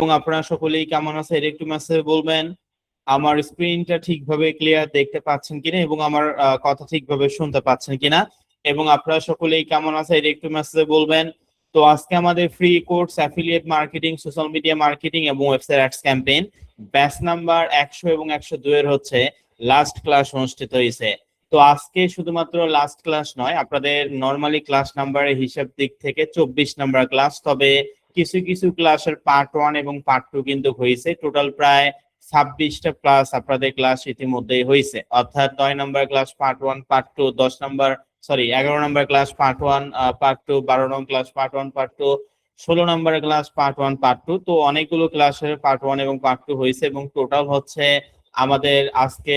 এবং আপনারা সকলেই কেমন আছে এটা একটু মেসেজে বলবেন। আমার স্ক্রিনটা ঠিকভাবে ক্লিয়ার দেখতে পাচ্ছেন কিনা এবং আমার কথা ঠিকভাবে শুনতে পাচ্ছেন কিনা, এবং আপনারা সকলেই কেমন আছে এটা একটু মেসেজে বলবেন। তো আজকে আমাদের free course affiliate marketing, social media marketing এবং website ads campaign batch number 100 এবং 102 এর হচ্ছে লাস্ট ক্লাস অনুষ্ঠিত হয়েছে। তো আজকে শুধুমাত্র লাস্ট ক্লাস নয়, আপনাদের নরমালি ক্লাস নাম্বারের হিসাব দিক থেকে 24 নাম্বার ক্লাস, তবে কিছু কিছু ক্লাসের পার্ট 1 এবং পার্ট 2 কিন্তু হয়েছে। টোটাল প্রায় 26টা প্লাস আপনাদের ক্লাস ইতিমধ্যেই হয়েছে, অর্থাৎ 9 number class part 1 part 2, 11 number class part 1 part 2, 12 নং class part 1 part 2, 16 number class part 1 part 2। তো অনেকগুলো ক্লাসের পার্ট 1 এবং পার্ট 2 হয়েছে এবং টোটাল হচ্ছে আমাদের আজকে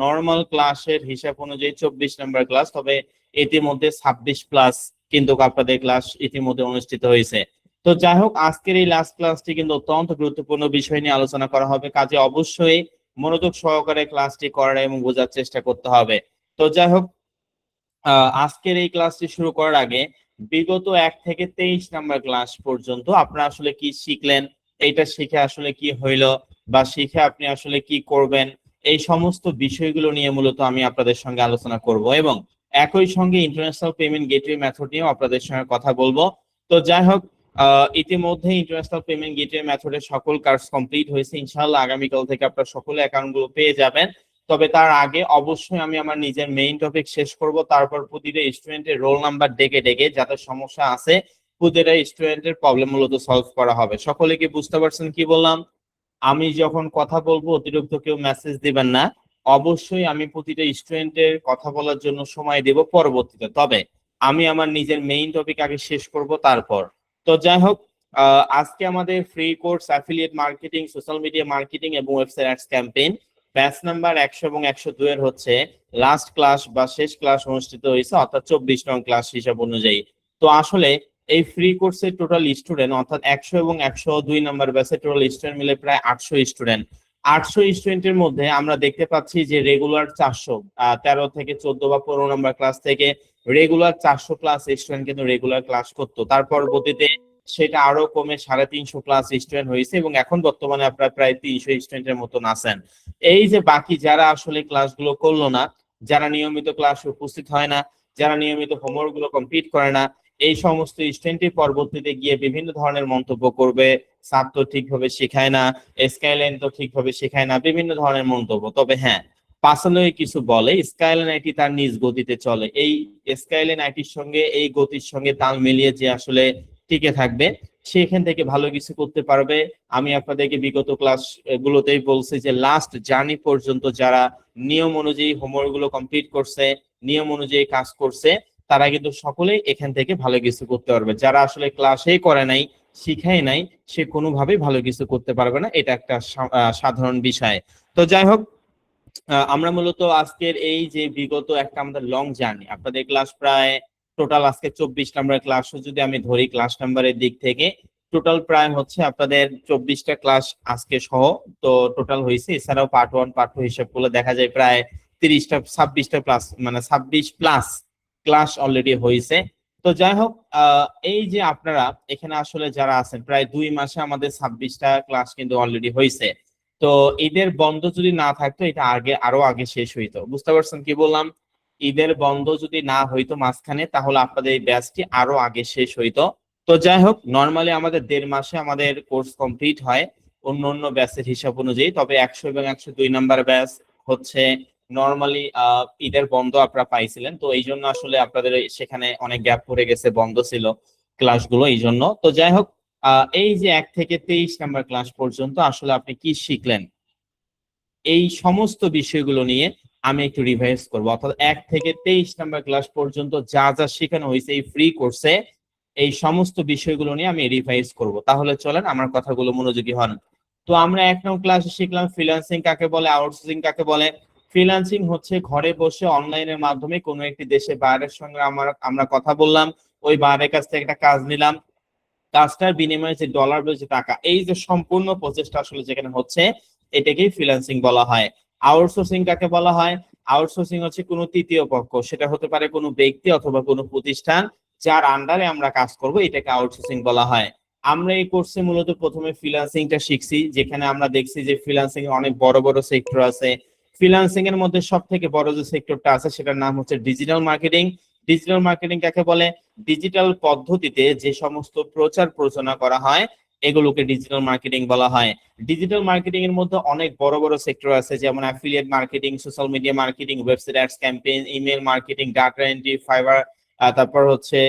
নর্মাল ক্লাসের হিসাব অনুযায়ী 24 নাম্বার ক্লাস, তবে ইতিমধ্যে 26 প্লাস কিন্তু আপনাদের ক্লাস ইতিমধ্যে অনুষ্ঠিত হয়েছে। তো যাই হোক, আজকের এই লাস্ট ক্লাসটি কিন্তু অত্যন্ত গুরুত্বপূর্ণ বিষয় নিয়ে আলোচনা করা হবে, কাজে অবশ্যই মনোযোগ সহকারে ক্লাসটি করার এবং বোঝার চেষ্টা করতে হবে। তো যাই হোক, আজকের এই ক্লাসটি শুরু করার আগে বিগত 1 থেকে 23 নাম্বার ক্লাস পর্যন্ত আপনারা আসলে কি শিখলেন, এইটা শিখে আসলে কি হইলো, বা শিখে আপনি আসলে কি করবেন, এই সমস্ত বিষয়গুলো নিয়ে মূলত আমি আপনাদের সঙ্গে আলোচনা করব এবং একই সঙ্গে ইন্টারন্যাশনাল পেমেন্ট গেটওয়ে মেথড নিয়েও আপনাদের সঙ্গে কথা বলবো। তো যাই হোক, ইতিমধ্যে ইন্টারন্যাশনাল পেমেন্ট গেটওয়ে মেথডের সকল কাজ কমপ্লিট হয়েছে। ইনশাআল্লাহ আগামীকাল থেকে আপনারা সকলে অ্যাকাউন্টগুলো পেয়ে যাবেন। তবে তার আগে অবশ্যই আমি আমার নিজের মেইন টপিক শেষ করব, তারপর প্রতিটা স্টুডেন্টের রোল নাম্বার ডেকে ডেকে যাদের সমস্যা আছে প্রতিটা স্টুডেন্টের প্রবলেম মূলত সলভ করা হবে। সকলে কি বুঝতে পারছেন কি বললাম? আমি যখন কথা বলবো অতিরিক্ত কেউ মেসেজ দিবেন না, অবশ্যই আমি প্রতিটা স্টুডেন্টের কথা বলার জন্য সময় দেব পরবর্তীতে, তবে আমি আমার নিজের মেইন টপিক আগে শেষ করব তারপর। তো যাই হোক, আজকে আমাদের free course affiliate marketing, social media marketing এবং website ads campaign batch number 100 এবং 102 এর হচ্ছে লাস্ট ক্লাস বা শেষ ক্লাস অনুষ্ঠিত হয়েছে, অর্থাৎ 24 নং ক্লাস হিসাব অনুযায়ী। তো আসলে এই ফ্রি কোর্সের টোটাল স্টুডেন্ট অর্থাৎ 100 এবং 102 নাম্বার ব্যাচের টোটাল স্টুডেন্ট মিলে প্রায় 800 স্টুডেন্ট। 800 স্টুডেন্টের মধ্যে আমরা দেখতে পাচ্ছি যে রেগুলার 400, 13 থেকে 14 বা 15 নাম্বার ক্লাস থেকে রেগুলার 400 প্লাস স্টুডেন্ট কিন্তু রেগুলার ক্লাস করতো। তার পরবর্তীতে সেটা আরো কমে 350 প্লাস স্টুডেন্ট হয়েছে এবং এখন বর্তমানে আপনারা প্রায় 300 স্টুডেন্টের মতন আছেন। এই যে বাকি যারা আসলে ক্লাসগুলো করলো না, যারা নিয়মিত ক্লাসে উপস্থিত হয় না, যারা নিয়মিত হোমওয়ার্ক গুলো কমপ্লিট করে না, এই সমস্ত স্টুডেন্টই পরবর্তীতে গিয়ে বিভিন্ন ধরনের মন্তব্য করবে, স্যার তো ঠিকভাবে শেখায় না, স্কাইলাইন তো ঠিকভাবে শেখায় না, বিভিন্ন ধরনের মন্তব্য। তবে হ্যাঁ, পার্সোনালি কিছু বলে, স্কাইলাইন আইটি তার নিজ গতিতে চলে, এই স্কাইলাইন আইটির সঙ্গে এই গতির সঙ্গে তাল মিলিয়ে যে আসলে টিকে থাকবে সেখান থেকে ভালো কিছু করতে পারবে। আমি আপনাদেরকে বিগত ক্লাস গুলোতেই বলছি যে লাস্ট জার্নি পর্যন্ত যারা নিয়ম অনুযায়ী হোমওয়ার্ক গুলো কমপ্লিট করছে, নিয়ম অনুযায়ী কাজ করছে, তারা কিন্তু সকলেই এখান থেকে ভালো কিছু করতে পারবে। যারা আসলে ক্লাসেই করে নাই, শিখাই নাই, সে কোনোভাবেই ভালো কিছু করতে পারবে না, এটা একটা সাধারণ বিষয়। তো যাই হোক, আমরা মূলত আজকের এই যে বিগত একটা আমাদের লং জার্নি, আপনাদের ক্লাস প্রায় টোটাল আজকে 24 নাম্বার ক্লাস যদি আমি ধরি ক্লাস নাম্বারের দিক থেকে, টোটাল প্রায় হচ্ছে আপনাদের 24টা ক্লাস আজকে সহ তো টোটাল হয়েছে। এছাড়াও পার্ট 1 পার্ট 2 হিসাব করলে দেখা যায় প্রায় 30টা 26টা প্লাস, মানে 26 প্লাস ক্লাস অলরেডি হয়েছে। তো যাই হোক, এই যে আপনারা এখানে আসলে যারা আছেন প্রায় 2 মাসে আমাদের 26টা ক্লাস কিন্তু অলরেডি হয়েছে। তো ঈদের বন্ধ যদি না থাকতো এটা আরো আগে শেষ হইতো। বুঝতে পারছেন কি বললাম? ঈদের বন্ধ যদি না হইতো মাঝখানে, তাহলে আপনাদের এই ব্যাচটি আরো আগে শেষ হইতো। তো যাই হোক, নর্মালি আমাদের 1.5 মাসে আমাদের কোর্স কমপ্লিট হয় অন্য অন্য ব্যাচের হিসাব অনুযায়ী। তবে 100 এবং 102 নাম্বার ব্যাচ হচ্ছে নর্মালি ঈদের বন্ধ আপনারা পাইছিলেন, তো এই জন্য আসলে আপনাদের সেখানে অনেক গ্যাপ পড়ে গেছে, বন্ধ ছিল ক্লাসগুলো এই জন্য। তো যাই হোক, এই যে 1 থেকে 23 নাম্বার ক্লাস পর্যন্ত আসলে আপনি কি শিখলেন, এই সমস্ত বিষয়গুলো নিয়ে আমি একটু রিভাইজ করবো। অর্থাৎ 1 থেকে 23 নাম্বার ক্লাস পর্যন্ত যা যা শেখানো হয়েছে এই ফ্রি কোর্সে, এই সমস্ত বিষয়গুলো নিয়ে আমি রিভাইজ করব। তাহলে চলেন আমার কথাগুলো মনোযোগী হন। তো আমরা 1 নং ক্লাসে শিখলাম ফ্রিল্যান্সিং কাকে বলে, আউটসোর্সিং কাকে বলে। ফ্রিল্যান্সিং হচ্ছে ঘরে বসে অনলাইনের মাধ্যমে কোনো একটি দেশে বাইরের সঙ্গে আমরা কথা বললাম, ওই বাইরের কাছ থেকে একটা কাজ নিলাম, কাজটার বিনিময়ে যে ডলার বা যে টাকা, এই যে সম্পূর্ণ প্রসেসটা আসলে যেখানে হচ্ছে, এটাকেই ফ্রিল্যান্সিং বলা হয়। আউটসোর্সিং কাকে বলা হয়? আউটসোর্সিং হচ্ছে কোনো তৃতীয় পক্ষ, সেটা হতে পারে কোনো ব্যক্তি অথবা কোনো প্রতিষ্ঠান যার আন্ডারে আমরা কাজ করব, এটাকে আউটসোর্সিং বলা হয়। আমরা এই কোর্সে মূলত প্রথমে ফ্রিল্যান্সিংটা শিখছি, যেখানে আমরা দেখছি যে ফ্রিল্যান্সিং এর অনেক বড় বড় সেক্টর আছে। ফ্রিল্যান্সিং এর মধ্যে সব থেকে বড় যে সেক্টরটা আছে সেটার নাম হচ্ছে ডিজিটাল মার্কেটিং। ডিজিটাল মার্কেটিং কাকে বলে? ডিজিটাল পদ্ধতিতে যে সমস্ত প্রচার প্রচারণা করা হয় এগুলোকে ডিজিটাল মার্কেটিং বলা হয়। ডিজিটাল মার্কেটিং এর মধ্যে অনেক বড় বড় সেক্টর আছে, যেমন affiliate marketing, social media marketing, website ads campaign, email marketing, data entry, fibre, তারপর হচ্ছে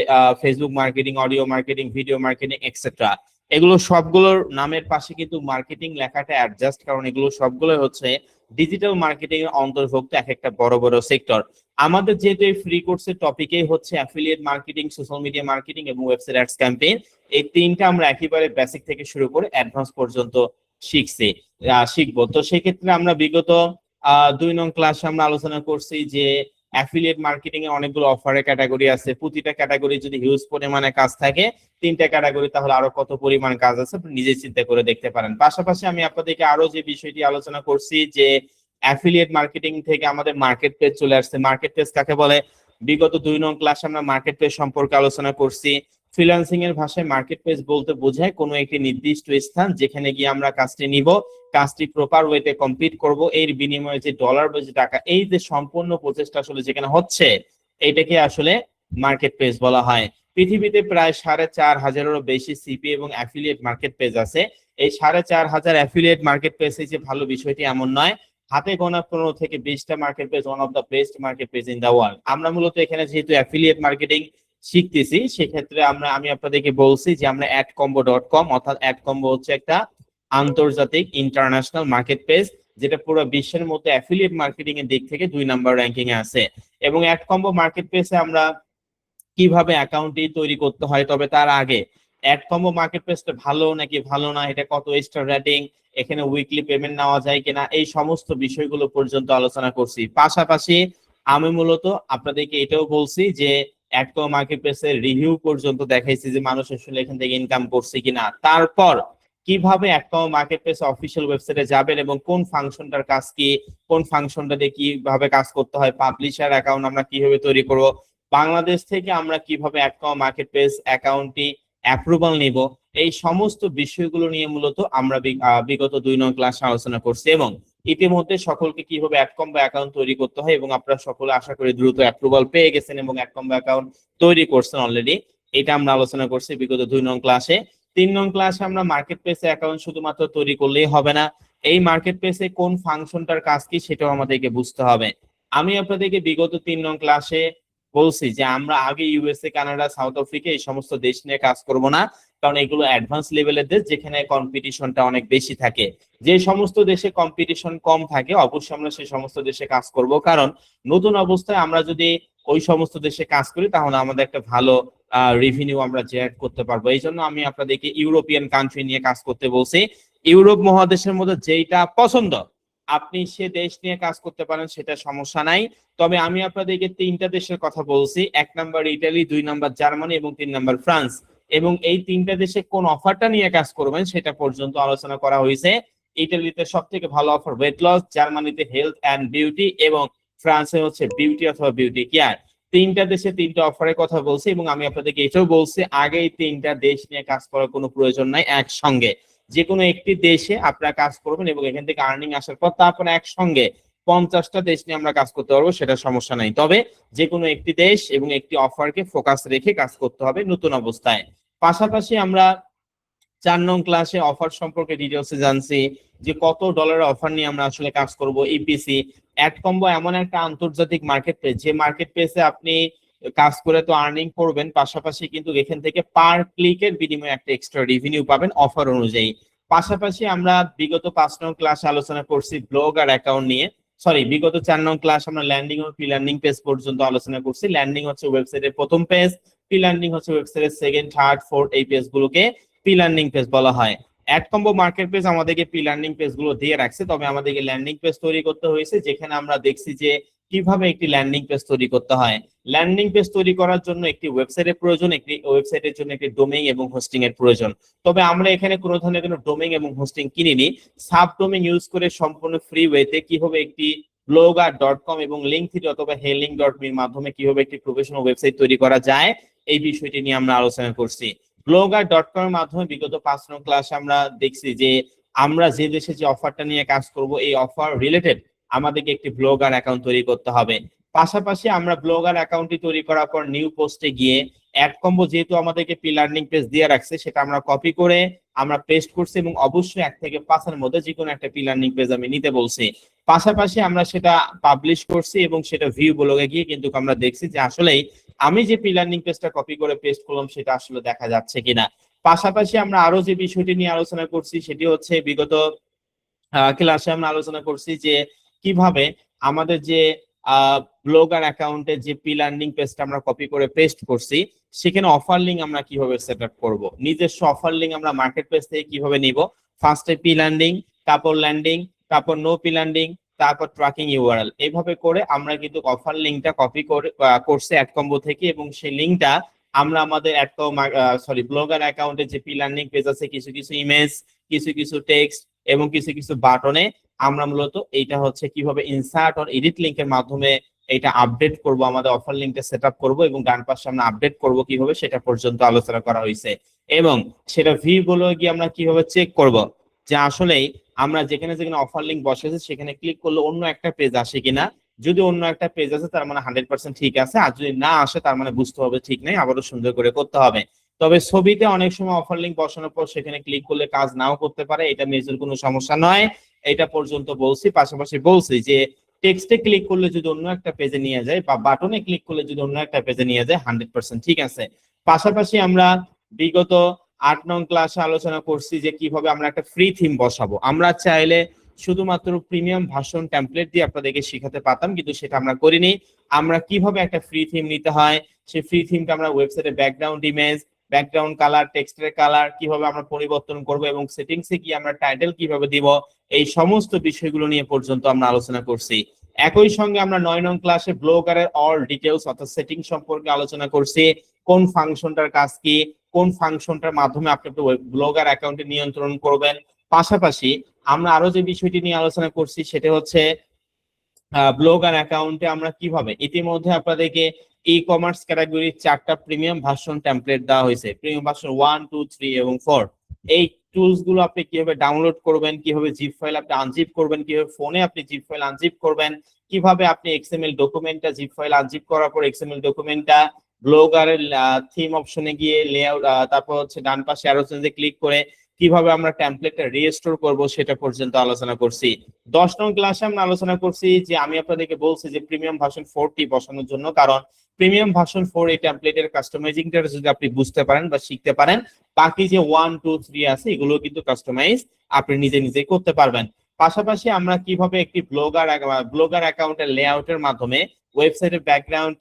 Facebook marketing, audio marketing, video marketing etcetera. এগুলো সবগুলোর নামের পাশে কিন্তু মার্কেটিং লেখাটা অ্যাডজাস্ট, কারণ এগুলো সবগুলো হচ্ছে ডিজিটাল মার্কেটিং এর অন্তর্ভুক্ত এক একটা বড় বড় সেক্টর। আমাদের যেহেতু এই ফ্রি কোর্সের টপিকই হচ্ছে affiliate marketing, social media marketing এবং ওয়েবসাইট অ্যাডস ক্যাম্পেইন, এই তিনটা আমরা একেবারে বেসিক থেকে শুরু করে অ্যাডভান্স পর্যন্ত শিখছি শিখবো। তো সেক্ষেত্রে আমরা বিগত 2 নং ক্লাসে আমরা আলোচনা করছি যে অ্যাফিলিয়েট মার্কেটিং এ অনেকগুলো অফারের ক্যাটাগরি আছে। প্রতিটা ক্যাটাগরি যদি হিউজ পরিমাণে কাজ থাকে, 3টা ক্যাটাগরি, তাহলে আরো কত পরিমাণ কাজ আছে আপনি নিজে চিন্তা করে দেখতে পারেন। পাশাপাশি আমি আপনাদেরকে আরো যে বিষয়টি আলোচনা করছি যে অ্যাফিলিয়েট মার্কেটিং থেকে আমাদের মার্কেট প্লেস চলে আসছে। মার্কেট প্লেস কাকে বলে? বিগত 2 নং ক্লাসে আমরা মার্কেট প্লেস সম্পর্কে আলোচনা করছি। ফ্রিল্যান্সিং এর ভাষায় মার্কেট প্লেস বলতে বোঝায় কোনো একটি নির্দিষ্ট স্থান যেখানে গিয়ে আমরা কাজটি নিব, কাজটি প্রপার ওয়েতে কমপ্লিট করব, এর বিনিময়ে যে ডলার বা যে টাকা, এই যে সম্পূর্ণ প্রসেসটা আসলে যেখানে হচ্ছে এইটাকে আসলে মার্কেট প্লেস বলা হয়। পৃথিবীতে প্রায় 4,500-এরও বেশি সিপি এবং অ্যাফিলিয়েট মার্কেট প্লেস আছে। এই 4,500 অ্যাফিলিয়েট মার্কেট প্লেসে যে ভালো বিষয়টি এমন নয়, হাতে গোনা 15 থেকে 20টা market place one of the best market place in the world. আমরা মূলত এখানে যেহেতু অ্যাফিলিয়েট মার্কেটিং শিখতেছি, সেক্ষেত্রে আমি আপনাদেরকে বলছি যে আমরা adcombo.com, অর্থাৎ adcombo হচ্ছে একটা আন্তর্জাতিক ইন্টারন্যাশনাল মার্কেট প্লেস, যেটা পুরো বিশ্বের মধ্যে অ্যাফিলিয়েট মার্কেটিং এর দিক থেকে 2 নম্বর র্যাঙ্কিং এ আছে। এবং adcombo মার্কেট প্লেসে আমরা কিভাবে অ্যাকাউন্টটি তৈরি করতে হয়, তবে তার আগে adcombo মার্কেট প্লেসটা ভালো নাকি ভালো না, এটা কত স্টার রেটিং, এখানে উইকলি পেমেন্ট নেওয়া যায় কিনা, এই সমস্ত বিষয়গুলো পর্যন্ত আলোচনা করছি। পাশাপাশি আমি মূলত আপনাদেরকে এটাও বলছি যে adcombo মার্কেট প্লেসের রিভিউ পর্যন্ত দেখাইছি যে মানুষ আসলে এখান থেকে ইনকাম করছে কিনা। তারপর কিভাবে adcombo মার্কেট প্লেস অফিসিয়াল ওয়েবসাইটে যাবেন এবং কোন ফাংশনটার কাজ কি, কোন ফাংশনটা দিয়ে কিভাবে কাজ করতে হয়, পাবলিশার অ্যাকাউন্ট আমরা কিভাবে তৈরি করব, বাংলাদেশ থেকে আমরা কিভাবে adcombo মার্কেট প্লেস অ্যাকাউন্টটি অ্যাপ্রুভাল নিব, এই সমস্ত বিষয়গুলো নিয়ে মূলত আমরা বিগত 2 নং ক্লাসে আলোচনা করছি। এবং ইতিমধ্যে সকলকে কিভাবে adcombo অ্যাকাউন্ট তৈরি করতে হয় এবং আপনারা সকলে আশা করি দ্রুত অ্যাপ্রুভাল পেয়ে গেছেন এবং adcombo অ্যাকাউন্ট তৈরি করছেন অলরেডি, এটা আমরা আলোচনা করছি বিগত 2 নং ক্লাসে। 3 নং ক্লাসে আমরা মার্কেট প্লেসে অ্যাকাউন্ট শুধুমাত্র তৈরি করলেই হবে না, এই মার্কেট প্লেসে কোন ফাংশনটার কাজ কি সেটাও আমাদেরকে বুঝতে হবে। আমি আপনাদেরকে বিগত 3 নং ক্লাসে বলছি যে আমরা আগে ইউএসএ, কানাডা, সাউথ আফ্রিকা এই সমস্ত দেশ নিয়ে কাজ করব না, কারণ এগুলো অ্যাডভান্স লেভেলের দেশ যেখানে কম্পিটিশনটা অনেক বেশি থাকে। যে সমস্ত দেশে কম্পিটিশন কম থাকে অবশ্যই আমরা সেই সমস্ত দেশে কাজ করব, কারণ নতুন অবস্থায় আমরা যদি ওই সমস্ত দেশে কাজ করি তাহলে আমাদের একটা ভালো রেভিনিউ আমরা জেনারেট করতে পারবো। এই জন্য আমি আপনাদেরকে ইউরোপিয়ান কান্ট্রি নিয়ে কাজ করতে বলছি। ইউরোপ মহাদেশের মধ্যে যেইটা পছন্দ আপনি সে দেশ নিয়ে কাজ করতে পারেন, সেটা সমস্যা নাই। তবে আমি আপনাদেরকে 3টা দেশের কথা বলছি, 1 নম্বর ইটালি, 2 নম্বর জার্মানি এবং 3 নম্বর ফ্রান্স। এবং এই 3টা দেশে কোন অফারটা নিয়ে কাজ করবেন সেটা পর্যন্ত আলোচনা করা হয়েছে। ইটালিতে সব থেকে ভালো অফার ওয়েট লস, জার্মানিতে হেলথ অ্যান্ড বিউটি এবং ফ্রান্সে হচ্ছে বিউটি অথবা বিউটি কেয়ার। 3টা দেশে 3টা অফারের কথা বলছি এবং আমি আপনাদেরকে এটাও বলছি আগে এই 3টা দেশ নিয়ে কাজ করার কোনো প্রয়োজন নাই। একসঙ্গে যে কোনো একটি দেশে আপনারা কাজ করবেন এবং এখান থেকে আর্নিং আসার পর তারপর একসঙ্গে 50টা দেশ নিয়ে আমরা কাজ করতে পারবো, সেটা সমস্যা নাই। তবে যে কোনো একটি দেশ এবং একটি অফারকে ফোকাস রেখে কাজ করতে হবে নতুন অবস্থায়। পাশাপাশি আমরা 4 নং ক্লাসে অফার সম্পর্কে ডিটেলসে জানছি যে কত ডলারের অফার নিয়ে আমরা আসলে কাজ করব। ইপিসি adcombo এমন একটা আন্তর্জাতিক মার্কেট প্লেস, যে মার্কেট প্লেসে আপনি কাজ করে তো আর্নিং করবেন, পাশাপাশি কিন্তু এখান থেকে পার ক্লিকের বিনিময়ে একটা এক্সট্রা রেভিনিউ পাবেন অফার অনুযায়ী। পাশাপাশি আমরা বিগত 5 নং ক্লাসে আলোচনা করছি ব্লগ আর অ্যাকাউন্ট নিয়ে। সরি, বিগত 4 নং ক্লাস আমরা ল্যান্ডিং ও প্রি ল্যান্ডিং পেজ পর্যন্ত আলোচনা করছি। ল্যান্ডিং হচ্ছে ওয়েবসাইটের প্রথম পেজ, প্রি ল্যান্ডিং হচ্ছে ওয়েবসাইটের সেকেন্ড, থার্ড, ফোর্থ, এই পেজগুলোকে প্রি ল্যান্ডিং পেজ বলা হয়। adcombo মার্কেট পেজ আমাদেরকে প্রি ল্যান্ডিং পেজ গুলো দিয়ে রাখছে, তবে আমাদেরকে ল্যান্ডিং পেজ তৈরি করতে হয়েছে, যেখানে আমরা দেখছি যে কিভাবে একটি ল্যান্ডিং পেজ তৈরি করতে হয়। ল্যান্ডিং পেজ তৈরি করার জন্য একটি ওয়েবসাইটের প্রয়োজন, একটি ওয়েবসাইটের জন্য একটি ডোমেইন এবং হোস্টিং এর প্রয়োজন। তবে আমরা এখানে কোনো ধরনের কোনো ডোমেইন এবং হোস্টিং কিনিনি, সাব ডোমেইন ইউজ করে সম্পূর্ণ ফ্রি ওয়েতে কিভাবে একটি blogger.com এবং লিঙ্কথ্রি অথবা helling.me এর মাধ্যমে কিভাবে একটি প্রফেশনাল ওয়েবসাইট তৈরি করা যায় এই বিষয়টি নিয়ে আমরা আলোচনা করছি। blogger.com এর মাধ্যমে বিগত 5 নং ক্লাসে আমরা দেখছি যে আমরা যে দেশে যে অফারটা নিয়ে কাজ করব এই অফার রিলেটেড আমাদেরকে একটি ব্লগার অ্যাকাউন্ট তৈরি করতে হবে। পাশাপাশি আমরা ব্লগার অ্যাকাউন্টটি তৈরি করার পর নিউ পোস্টে গিয়ে অ্যাড কম্বো যেহেতু আমাদেরকে প্রি-লার্নিং পেজ দিয়ে রাখছে সেটা আমরা কপি করে আমরা পেস্ট করছি এবং অবশ্যই 1 থেকে 5 এর মধ্যে যে কোনো একটা প্রি-লার্নিং পেজ আমি নিতে বলছি। পাশাপাশি আমরা সেটা পাবলিশ করছি এবং সেটা ভিউ ব্লগে গিয়ে কিন্তু আমরা দেখছি যে আসলেই আমি যে প্রি-লার্নিং পেজটা কপি করে পেস্ট করলাম সেটা আসলে দেখা যাচ্ছে কিনা। পাশাপাশি আমরা আরো যে বিষয়টি নিয়ে আলোচনা করছি সেটি হচ্ছে বিগত ক্লাসে আমরা আলোচনা করছি যে কিভাবে আমাদের যে ব্লগার অ্যাকাউন্টে যে প্রি-লার্নিং পেজটা আমরা কপি করে পেস্ট করছি সেখানে অফার লিংক আমরা কিভাবে সেট আপ করবো, নিজস্ব অফার লিংক আমরা মার্কেট প্লেস থেকে কিভাবে নিব। ফার্স্টে প্রি-লার্নিং, তারপর ল্যান্ডিং, তারপর নো প্রি-লার্নিং, তারপর ট্র্যাকিং ইউআরএল, এইভাবে করে আমরা কিন্তু অফার লিংকটা কপি করে করছি অ্যাড কম্বো থেকে এবং সেই লিংকটা আমরা আমাদের ব্লগার অ্যাকাউন্টে যে প্রি-লার্নিং পেজ আছে কিছু কিছু ইমেজ, কিছু কিছু টেক্সট এবং কিছু কিছু বাটনে আমরা মূলত এইটা হচ্ছে কিভাবে ইনসার্ট অর এডিট লিংকের মাধ্যমে এটা আপডেট করব, আমাদের অফার লিংকটা সেট আপ করবো এবং ডান পাশে আমরা আপডেট করব কিভাবে সেটা পর্যন্ত আলোচনা করা হয়েছে। এবং সেটা ভিউ বলে গিয়ে আমরা কিভাবে চেক করব যে আসলেই আমরা যেখানে যেখানে অফার লিংক বসেছে সেখানে ক্লিক করলে অন্য একটা পেজ আসে কিনা। যদি অন্য একটা পেজ আছে তার মানে 100% ঠিক আছে, আর যদি না আসে তার মানে বুঝতে হবে ঠিক নেই, আবারও সুন্দর করে করতে হবে। তবে ছবিতে অনেক সময় অফার লিংক বসানোর পর সেখানে ক্লিক করলে কাজ নাও করতে পারে, এটা মেজর কোনো সমস্যা নয়, এটা পর্যন্ত বলছি। পাশাপাশি বলছি যে টেক্সটে ক্লিক করলে যদি অন্য একটা পেজে নিয়ে যায় বা বাটনে ক্লিক করলে যদি অন্য একটা পেজে নিয়ে যায় 100% ঠিক আছে। পাশাপাশি আমরা বিগত 8 নং ক্লাসে আলোচনা করছি যে কিভাবে আমরা একটা ফ্রি থিম বসাবো। আমরা চাইলে শুধুমাত্র প্রিমিয়াম ভার্সন টেমপ্লেট দিয়ে আপনাদেরকে শেখাতে পারতাম, কিন্তু সেটা আমরা করিনি। আমরা কিভাবে একটা ফ্রি থিম নিতে হয় সেই ফ্রি থিমটা আমরা ওয়েবসাইটে ব্যাকগ্রাউন্ড ইমেজ, ব্যাকগ্রাউন্ড কালার, টেক্সটের কালার কিভাবে আমরা পরিবর্তন করব এবং সেটিংসে কি আমরা টাইটেল কিভাবে দিব, এই সমস্ত বিষয়গুলো নিয়ে পর্যন্ত আমরা আলোচনা করছি। একই সঙ্গে আমরা 9 নং ক্লাসে ব্লগারের অল ডিটেইলস অর্থাৎ সেটিং সম্পর্কে আলোচনা করছি, কোন ফাংশনটার কাজ কি, কোন ফাংশনটার মাধ্যমে আপনি ব্লগার অ্যাকাউন্টে নিয়ন্ত্রণ করবেন। পাশাপাশি আমরা আরো যে বিষয়টি নিয়ে আলোচনা করছি সেটা হচ্ছে ব্লগার অ্যাকাউন্টে আমরা কিভাবে, ইতিমধ্যে আপনাদেরকে ই কমার্স ক্যাটাগরির 4টা প্রিমিয়াম ভার্সন টেমপ্লেট দেওয়া হয়েছে, প্রিমিয়াম ভার্সন 1, 2, 3 এবং 4। এই টুলস গুলো আপনি কিভাবে ডাউনলোড করবেন, কিভাবে জিপ ফাইল আপনি আনজিপ করবেন, কিভাবে ফোনে আপনি জিপ ফাইল আনজিপ করবেন, কিভাবে আপনি এক্সএমএল ডকুমেন্টটা জিপ ফাইল আনজিপ করার পর এক্সএমএল ডকুমেন্টটা ব্লগারের থিম অপশনে গিয়ে লেআউট, তারপর হচ্ছে ডান পাশে অ্যারো চেঞ্জে ক্লিক করে কিভাবে আমরা টেমপ্লেটটা রিস্টোর করব সেটা পর্যন্ত আলোচনা করছি। 10 নং ক্লাসে আমরা আলোচনা করছি যে আমি আপনাদেরকে বলছি যে প্রিমিয়াম ভার্সন 4টি বসানোর জন্য, কারণ প্রিমিয়াম ভার্সন 4 এই টেমপ্লেটের কাস্টমাইজিংটা যদি আপনি বুঝতে পারেন বা শিখতে পারেন, বাকি যে 1, 2, 3 আছে এগুলো কিন্তু কাস্টমাইজ আপনি নিজে নিজে করতে পারবেন। পাশাপাশি আমরা কিভাবে একটি ব্লগার অ্যাকাউন্টের লেআউটের মাধ্যমে ওয়েবসাইটের ব্যাকগ্রাউন্ড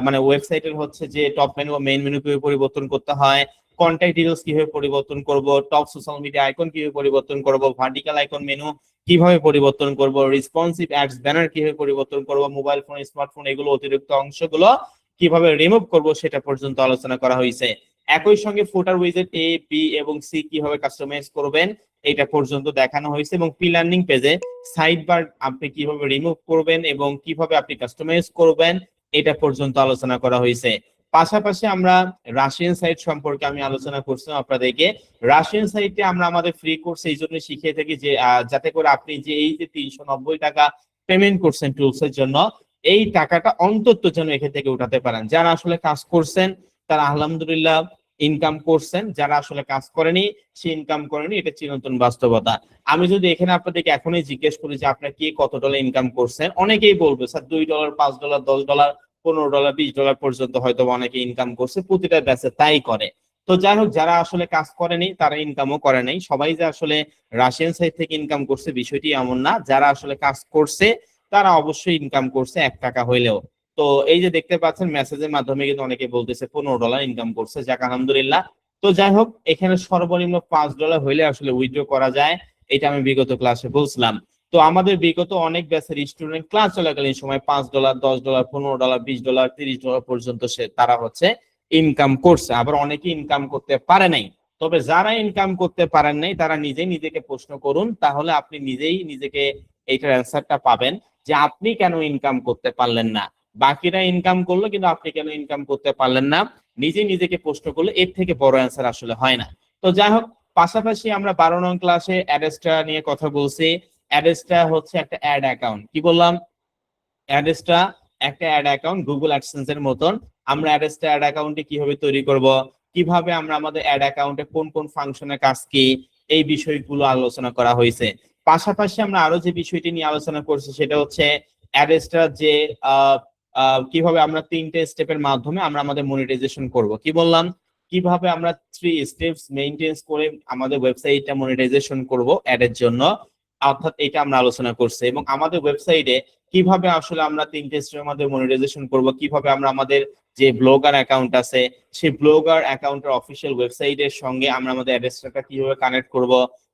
মানে ওয়েবসাইটের হচ্ছে যে টপ মেনু বা মেইন মেনু কিভাবে পরিবর্তন করতে হয়, কন্ট্যাক্ট ডিটেইলস কিভাবে পরিবর্তন করব, টপ সোশ্যাল মিডিয়া আইকন কিভাবে পরিবর্তন করব, ভার্টিক্যাল আইকন মেনু কিভাবে পরিবর্তন করব, রেসপন্সিভ অ্যাডস ব্যানার কিভাবে পরিবর্তন করব, মোবাইল ফোন, স্মার্টফোন এগুলো অতিরিক্ত অংশগুলো কিভাবে রিমুভ করব সেটা পর্যন্ত আলোচনা করা হয়েছে। একই সঙ্গে ফুটার উইজেট এ, বি এবং সি কিভাবে কাস্টমাইজ করবেন এটা পর্যন্ত দেখানো হয়েছে এবং প্রি-লার্নিং পেজে সাইড বার আপনি কিভাবে রিমুভ করবেন এবং কিভাবে আপনি কাস্টমাইজ করবেন এটা পর্যন্ত আলোচনা করা হয়েছে। পাশাপাশি আমরা রাশিয়ান সাইট সম্পর্কে আমি আলোচনা করছিলাম আপনাদেরকে। রাশিয়ান সাইটে আমরা আমাদের ফ্রি কোর্স এই জন্য শিখিয়ে থাকি যে যাতে করে আপনি যে এই যে 390 টাকা পেমেন্ট করছেন টুলস এর জন্য, এই টাকাটা অন্তত যেন এখান থেকে উঠাতে পারেন। যারা আসলে কাজ করছেন তারা আলহামদুলিল্লাহ ইনকাম করছেন, যারা আসলে কাজ করেনি সে ইনকাম করেনি, এটা চিরন্তন বাস্তবতা। আমি যদি এখানে আপনাদেরকে এখনই জিজ্ঞেস করি যে আপনারা কি কত ডলার ইনকাম করছেন, অনেকেই বলবে স্যার $2, $5, $10, $15, $20 পর্যন্ত হয়তো অনেকে ইনকাম করছে, প্রতিটা ব্যাচে তাই করে। তো যাই হোক, যারা আসলে কাজ করেনি তারা ইনকামও করে নাই। সবাই যে আসলে রাশিয়ান সাইট থেকে ইনকাম করছে বিষয়টি এমন না, যারা আসলে কাজ করছে তারা অবশ্যই ইনকাম করছে 1 টাকা হইলেও। তো এই যে দেখতে পাচ্ছেন মেসেজের মাধ্যমে কিন্তু অনেকে বলতেছে $15 ইনকাম করছে, যাক আলহামদুলিল্লাহ। তো যাই হোক, এখানে সর্বনিম্ন $5 হইলে আসলে উইথড্র করা যায়, এটা আমি বিগত ক্লাসে বলছিলাম। তো আমাদের বিগত অনেক ব্যাচের স্টুডেন্ট ক্লাস চলাকালীন সময় $5, $10, $15, $20, $30 পর্যন্ত তারা হচ্ছে ইনকাম করছে। আবার অনেকে ইনকাম করতে পারে নাই। তবে যারা ইনকাম করতে পারেন নাই তারা নিজেই নিজেকে প্রশ্ন করুন, তাহলে আপনি নিজেই নিজেকে এইটার অ্যান্সারটা পাবেন যে আপনি কেন ইনকাম করতে পারলেন না। বাকিরা ইনকাম করলো কিন্তু আপনি কেন ইনকাম করতে পারলেন না। নিজে নিজেকে প্রশ্ন করলে এর থেকে বড় অ্যান্সার আসলে হয় না। তো যাই হোক, পাশাপাশি আমরা 12 নং ক্লাসে অ্যাডেস্ট্রা নিয়ে কথা বলছি। অ্যাডেস্ট্রা হচ্ছে একটা অ্যাড অ্যাকাউন্ট। কি বললাম? অ্যাডেস্ট্রা একটা অ্যাড অ্যাকাউন্ট, গুগল অ্যাডসেন্স এর মতন। আমরা অ্যাডেস্ট্রা অ্যাড অ্যাকাউন্টে কিভাবে তৈরি করব, কিভাবে আমরা আমাদের অ্যাড অ্যাকাউন্টে কোন কোন ফাংশনের কাজ কি, এই বিষয়গুলো আলোচনা করা হয়েছে। পাশাপাশি আমরা আরো যে বিষয়টি নিয়ে আলোচনা করছি সেটা হচ্ছে অ্যাডেস্ট্রা যে কিভাবে আমরা 3টে স্টেপের মাধ্যমে আমরা আমাদের মনিটাইজেশন করব। কি বললাম? কিভাবে আমরা 3 স্টেপস মেইনটেইন করে আমাদের ওয়েবসাইটটা মনিটাইজেশন করব অ্যাডের জন্য, অর্থাৎ এটা আমরা আলোচনা করছি। এবং আমাদের ওয়েবসাইটে কিভাবে আসলে আমরা 3টে স্টেপের মধ্যে মনিটাইজেশন করব, কিভাবে আমরা আমাদের যে ব্লগার অ্যাকাউন্ট আছে সেই ব্লগার অ্যাকাউন্টের অফিসিয়াল ওয়েবসাইটের সঙ্গে আমরা আমাদের অ্যাড্রেসটা কিভাবে কানেক্ট করব,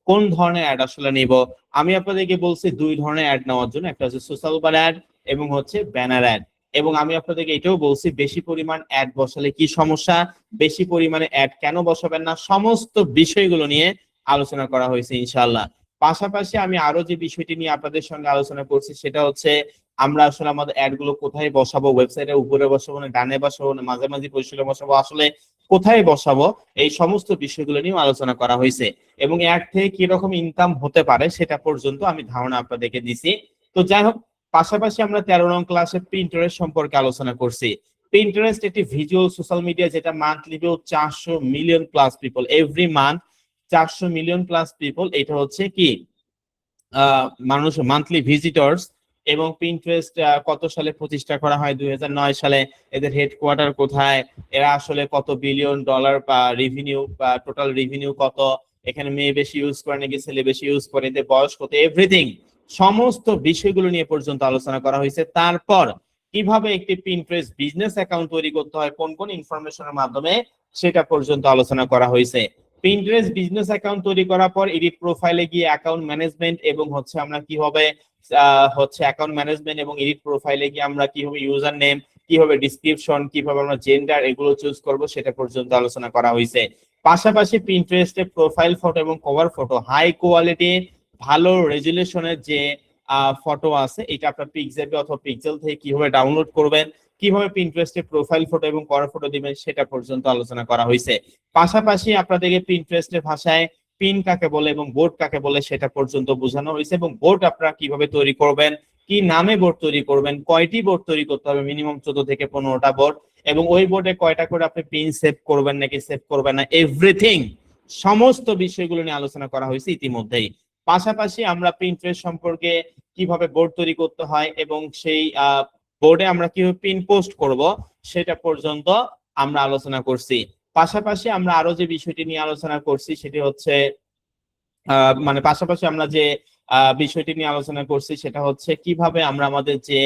কোন ধরনের অ্যাড আসলে নিব। আমি আপনাদেরকে বলছি 2 ধরনের অ্যাড নেওয়ার জন্য, একটা হচ্ছে সোশ্যাল বার অ্যাড এবং হচ্ছে ব্যানার অ্যাড। এবং আমি আপনাদেরকে এটাও বলছি বেশি পরিমাণ অ্যাড বসালে কি সমস্যা, বেশি পরিমাণে অ্যাড কেন বসাবেন না, সমস্ত বিষয়গুলো নিয়ে আলোচনা করা হয়েছে ইনশাআল্লাহ। পাশাপাশি আমি আরো যে বিষয়টি নিয়ে আপনাদের সঙ্গে আলোচনা করছি সেটা হচ্ছে আমরা আসলে আমাদের অ্যাড গুলো কোথায় বসাবো, ওয়েবসাইটের উপরে বসাবো না ডানে বসাবো না মাঝামাঝি পজিশনে বসাবো, আসলে কোথায় বসাবো, এই সমস্ত বিষয়গুলো নিয়ে আলোচনা করা হয়েছে। এবং অ্যাড থেকে কিরকম ইনকাম হতে পারে সেটা পর্যন্ত আমি ধারণা আপনাদেরকে দিছি। তো যাই হোক, পাশাপাশি আমরা 13 নং ক্লাসে প্রিন্টারেস্ট সম্পর্কে আলোচনা করছি। প্রিন্টারেস্ট একটি ভিজুয়াল সোশ্যাল মিডিয়া যেটা monthly view 400 million plus people, every month 400 million plus people, এটা হচ্ছে কি মানুষ মান্থলি ভিজিটর্স। এবং পিন্টারেস্ট কত সালে প্রতিষ্ঠা করা হয়? 2009 সালে। এদের হেডকোয়ার্টার কোথায়? এরা আসলে কত বিলিয়ন ডলার বা রেভিনিউ বা টোটাল রেভিনিউ কত? এখানে মেয়ে বেশি ইউজ করে নাকি ছেলে বেশি ইউজ করে? এদের বয়স কত? এভরিথিং, সমস্ত বিষয়গুলো নিয়ে পর্যন্ত আলোচনা করা হয়েছে। তারপর কিভাবে একটি পিন্টারেস্ট বিজনেস অ্যাকাউন্ট তৈরি করতে হয়, কোন কোন ইনফরমেশনের মাধ্যমে, সেটা পর্যন্ত আলোচনা করা হয়েছে। পিন্টারেস্ট বিজনেস অ্যাকাউন্ট তৈরি করার পর এডিট প্রোফাইলে গিয়ে অ্যাকাউন্ট ম্যানেজমেন্ট এবং হচ্ছে আমরা কিভাবে হচ্ছে অ্যাকাউন্ট ম্যানেজমেন্ট এবং এডিট প্রোফাইলে গিয়ে আমরা কিভাবে ইউজার নেম, কিভাবে ডিসক্রিপশন, কিভাবে আমরা জেন্ডার এগুলো চুজ করব, সেটা পর্যন্ত আলোচনা করা হয়েছে। পাশাপাশি পিন্টারেস্টে প্রোফাইল ফটো এবং কভার ফটো হাই কোয়ালিটি ভালো রেজুলেশনের যে ফটো আছে, এটা আপনার পিক্সেল অথবা পিক্সেল থেকে কিভাবে ডাউনলোড করবেন, কিভাবে পিন্টারেস্টে প্রোফাইল ফটো এবং কভার ফটো দিবেন, সেটা পর্যন্ত আলোচনা করা হয়েছে। পাশাপাশি আপনাদেরকে পিন্টারেস্টের ভাষায় পিন কাকে বলে এবং বোর্ড কাকে বলে সেটা পর্যন্ত বোঝানো হয়েছে। এবং বোর্ড আপনারা কিভাবে তৈরি করবেন, কি নামে বোর্ড তৈরি করবেন, কয়টি বোর্ড তৈরি করতে হবে, মিনিমাম 14 থেকে 15টা বোর্ড, এবং ওই বোর্ডে কয়টা করে আপনি পিন সেভ করবেন নাকি সেভ করবেন না, এভরিথিং, সমস্ত বিষয়গুলো নিয়ে আলোচনা করা হয়েছে ইতিমধ্যেই। পাশাপাশি আমরা পিন্টারেস্ট সম্পর্কে কিভাবে বোর্ড তৈরি করতে হয় এবং সেই বোর্ডে আমরা কিভাবে পিন পোস্ট করব সেটা পর্যন্ত আমরা আলোচনা করছি। পাশাপাশি আমরা আরো যে বিষয়টি নিয়ে আলোচনা করছি সেটি হচ্ছে মানে পাশাপাশি আমরা যে বিষয়টি নিয়ে আলোচনা করছি সেটা হচ্ছে কিভাবে আমরা আমাদের যে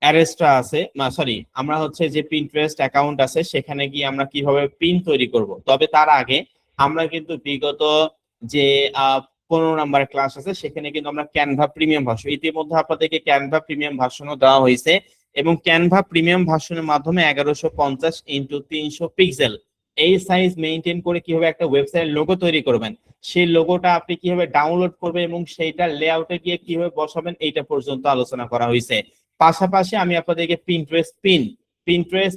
অ্যাড্রেসটা আছে, সরি, আমরা হচ্ছে যে পিন্টারেস্ট অ্যাকাউন্ট আছে সেখানে গিয়ে আমরা কিভাবে পিন তৈরি করব। তবে তার আগে আমরা কিন্তু বিগত যে 15 নাম্বার ক্লাস আছে সেখানে কিন্তু আমরা ক্যানভা প্রিমিয়াম ভার্সন, ইতিমধ্যে আপনাদেরকে ক্যানভা প্রিমিয়াম ভার্সনও দেওয়া হয়েছে। এবং ক্যানভা প্রিমিয়াম ভার্সনের মাধ্যমে 1150x300 পিক্সেল এই সাইজ মেইনটেইন করে কিভাবে একটা ওয়েবসাইট লোগো তৈরি করবেন, সেই লোগোটা আপনি কিভাবে ডাউনলোড করবেন এবং সেইটা লেআউটে গিয়ে কিভাবে বসাবেন, এইটা পর্যন্ত আলোচনা করা হয়েছে। পাশাপাশি আমি আপনাদেরকে পিন্টারেস্ট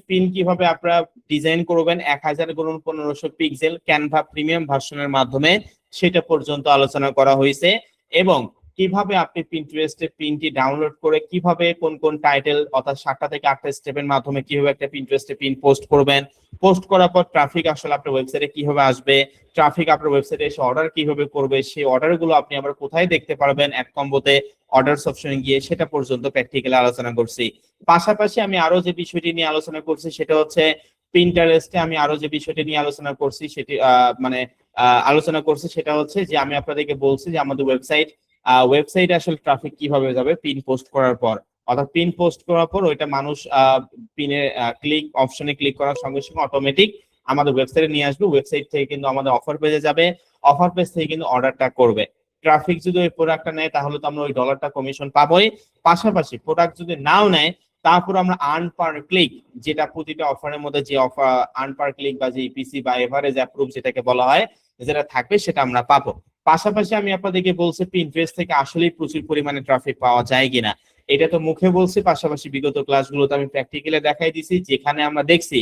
পিন কিভাবে আপনারা ডিজাইন করবেন 1000x1500 পিক্সেল ক্যানভা প্রিমিয়াম ভার্সনের মাধ্যমে, সেটা পর্যন্ত আলোচনা করা হয়েছে। এবং কিভাবে আপনি পিন্টারেস্টে পিনটি ডাউনলোড করে কিভাবে কোন কোন টাইটেল অর্থাৎ 7টা থেকে 8টা স্টেপের মাধ্যমে কিভাবে একটা পিন্টারেস্টে পিন পোস্ট করবেন, পোস্ট করার পর ট্রাফিক আসলে আপনার ওয়েবসাইটে কিভাবে আসবে, ট্রাফিক আপনার ওয়েবসাইটে এসে অর্ডার কিভাবে করবে, সেই অর্ডারগুলো আপনি আবার কোথায় দেখতে পারবেন অ্যাড কম্বোতে অর্ডারস অপশনে গিয়ে, সেটা পর্যন্ত প্র্যাকটিক্যালি আলোচনা করছি। পাশাপাশি আমি আরো যে বিষয়টি নিয়ে আলোচনা করছি সেটা হচ্ছে পিন্টারেস্টে আমি আরো যে বিষয়টি নিয়ে আলোচনা করছি সেটি আলোচনা করছি সেটা হচ্ছে যে আমি আপনাদেরকে বলছি যে আমাদের ওয়েবসাইট আসলে ট্রাফিক কিভাবে যাবে পিন পোস্ট করার পর, অর্থাৎ পিন পোস্ট করার পর ওইটা মানুষ পিনে ক্লিক অপশনে ক্লিক করার সঙ্গে সঙ্গে অটোমেটিক আমাদের ওয়েবসাইটে নিয়ে আসবে। ওয়েবসাইট থেকে কিন্তু আমাদের অফার পেজে যাবে, অফার পেজ থেকে কিন্তু অর্ডারটা করবে। ট্রাফিক যদি ওই প্রোডাক্টটা নেয় তাহলে তো আমরা ওই ডলারটা কমিশন পাবোই। পাশাপাশি প্রোডাক্ট যদি নাও নেয় তারপর আমরা আর্ন পার ক্লিক, যেটা প্রতিটা অফারের মধ্যে যে অফার আর্ন পার ক্লিক বা যে ইপিসি বা এভারেজ অ্যাপ্রুভ যেটাকে বলা হয়, যেটা থাকবে সেটা আমরা পাবো। পাশাপাশি আমি আপনাদেরকে বলছি পিন্টারেস্ট থেকে আসলেই প্রচুর পরিমাণে ট্রাফিক পাওয়া যায় কিনা, এটা তো মুখে বলছি, পাশাপাশি বিগত ক্লাসগুলোতে আমি প্র্যাকটিক্যালি দেখাই দিছি, যেখানে আমরা দেখছি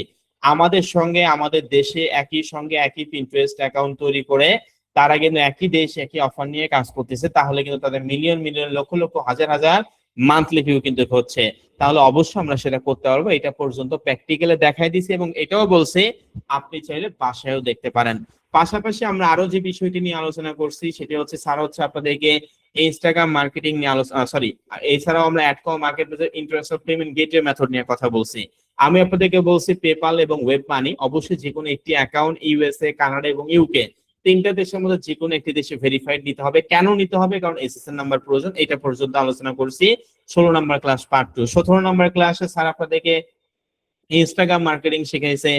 আমাদের সঙ্গে আমাদের দেশে একই সঙ্গে একই পিন্টারেস্ট অ্যাকাউন্ট তৈরি করে তারা কিন্তু একই দেশ একই অফার নিয়ে কাজ করতেছে, তাহলে কিন্তু তাদের মিলিয়ন মিলিয়ন লক্ষ লক্ষ হাজার হাজার মান্থলি ভিউ কিন্তু হচ্ছে। তাহলে অবশ্যই আমরা সেটা করতে পারবো, এটা পর্যন্ত প্র্যাকটিক্যালে দেখাই দিছি এবং এটাও বলছে আপনি চাইলে বাসায়ও দেখতে পারেন। পাশাপাশি আমরা আরো যে বিষয়টি নিয়ে আলোচনা করছি সেটা হচ্ছে স্যার হচ্ছে আপনাদেরকে ইনস্টাগ্রাম মার্কেটিং নিয়ে আলোচনা, সরি, এছাড়াও আমরা অ্যাডকম market interest of payment gateway method নিয়ে কথা বলছি। আমি আপনাদেরকে বলছি পেপাল এবং ওয়েব মানি, অবশ্যই যে কোনো একটি অ্যাকাউন্ট ইউএসএ, কানাডা এবং ইউকে, তিনটা দেশের মধ্যে যে কোনো একটি দেশে ভেরিফাইড নিতে হবে। কেন নিতে হবে? কারণ এসএসএন নাম্বার প্রয়োজন। এটা পর্যন্ত আলোচনা করছি 16 নাম্বার ক্লাস পার্ট 2। 17 নাম্বার ক্লাসে স্যার আপনাদেরকে ইনস্টাগ্রাম মার্কেটিং শিখাইছে,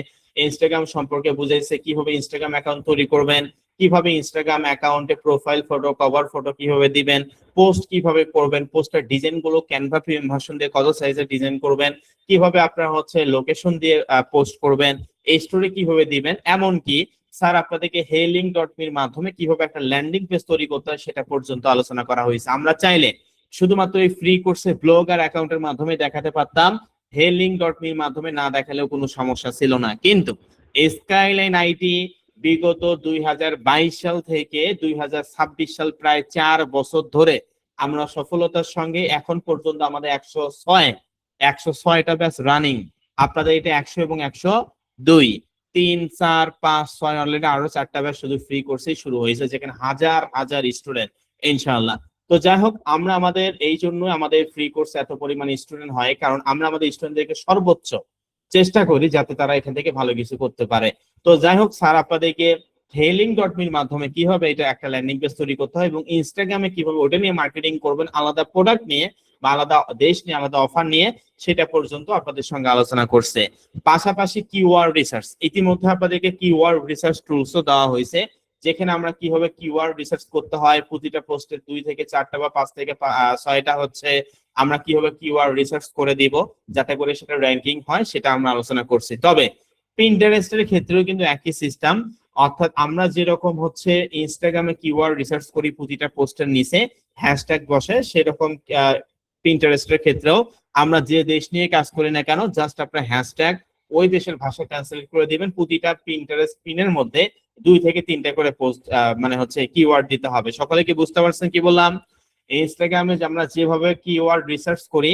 ইনস্টাগ্রাম সম্পর্কে বুঝাইছে, কিভাবে ইনস্টাগ্রাম অ্যাকাউন্ট তৈরি করবেন, কিভাবে ইনস্টাগ্রাম অ্যাকাউন্টে প্রোফাইল ফটো, কভার ফটো কিভাবে দিবেন, পোস্ট কিভাবে করবেন, পোস্টের ডিজাইন গুলো ক্যানভা প্রিমিয়াম ভার্সন দিয়ে কত সাইজের ডিজাইন করবেন, কিভাবে আপনারা হচ্ছে লোকেশন দিয়ে পোস্ট করবেন, এই স্টোরি কিভাবে দিবেন, এমনকি স্যার আপনাদেরকে হেলিং.মি-র মাধ্যমে কিভাবে একটা ল্যান্ডিং পেজ তৈরি করতে হয় সেটা পর্যন্ত আলোচনা করা হয়েছে। আমরা চাইলে শুধুমাত্র এই ফ্রি কোর্সে ব্লগ আর অ্যাকাউন্টের মাধ্যমে দেখাতে পারতাম, হেলিং.মি-র মাধ্যমে না দেখালেও কোনো সমস্যা ছিল না। কিন্তু স্কাইলাইন আইটি বিগত 2022 সাল থেকে 2026 সাল, প্রায় 4 বছর ধরে আমরা সফলতার সঙ্গে এখন পর্যন্ত আমাদের 106টা ব্যাচ রানিং। আপনাদের এটা 100 এবং 102, 3, 4, 5, 6 অলরেডি আরো 4টা ব্যাচ শুধু ফ্রি কোর্সেই শুরু হয়েছে, যেখানে হাজার হাজার স্টুডেন্ট ইনশাআল্লাহ। তো যাই হোক, আমরা আমাদের এই জন্য আমাদের ফ্রি কোর্স এত পরিমাণ স্টুডেন্ট হয়, কারণ আমরা আমাদের স্টুডেন্টদেরকে সর্বোচ্চ চেষ্টা করি যাতে তারা এখান থেকে ভালো কিছু করতে পারে। তো যাই হোক, স্যার আপনাদেরকে হেলিং.মি-র মাধ্যমে কিভাবে এটা একটা ল্যান্ডিং পেজ তৈরি করতে হয় এবং ইনস্টাগ্রামে কিভাবে ওটা নিয়ে মার্কেটিং করবেন, আলাদা প্রোডাক্ট নিয়ে বা আলাদা দেশ নিয়ে আলাদা অফার নিয়ে, সেটা পর্যন্ত আপনাদের সঙ্গে আলোচনা করছে। পাশাপাশি কিওয়ার্ড রিসার্চ, ইতিমধ্যে আপনাদেরকে কিওয়ার্ড রিসার্চ টুলসও দেওয়া হয়েছে, যেখানে আমরা কিভাবে কিওয়ার্ড রিসার্চ করতে হয়, প্রতিটা পোস্টে 2 থেকে 4টা বা 5 থেকে 6টা হচ্ছে আমরা কিভাবে কিওয়ার্ড রিসার্চ করে দিব যাতে করে সেটা র্যাঙ্কিং হয়, সেটা আমরা আলোচনা করছি। তবে পিন্টারেস্টের ক্ষেত্রেও কিন্তু একই সিস্টেম, অর্থাৎ আমরা যেরকম হচ্ছে ইনস্টাগ্রামে কিওয়ার্ড রিসার্চ করি প্রতিটা পোস্টের নিচে হ্যাশট্যাগ বসে, সেরকম পিন্টারেস্টের ক্ষেত্রেও আমরা যে দেশ নিয়ে কাজ করি না কেন, জাস্ট আপনার হ্যাশট্যাগ ওই দেশের ভাষা ট্রান্সলেট করে দিবেন, প্রতিটা পিন্টারেস্ট পিনের মধ্যে 2 থেকে 3টা করে পোস্ট মানে হচ্ছে কিওয়ার্ড দিতে হবে। সকলে কি বুঝতে পারছেন কি বললাম? ইনস্টাগ্রামে আমরা যেভাবে কিওয়ার্ড রিসার্চ করি,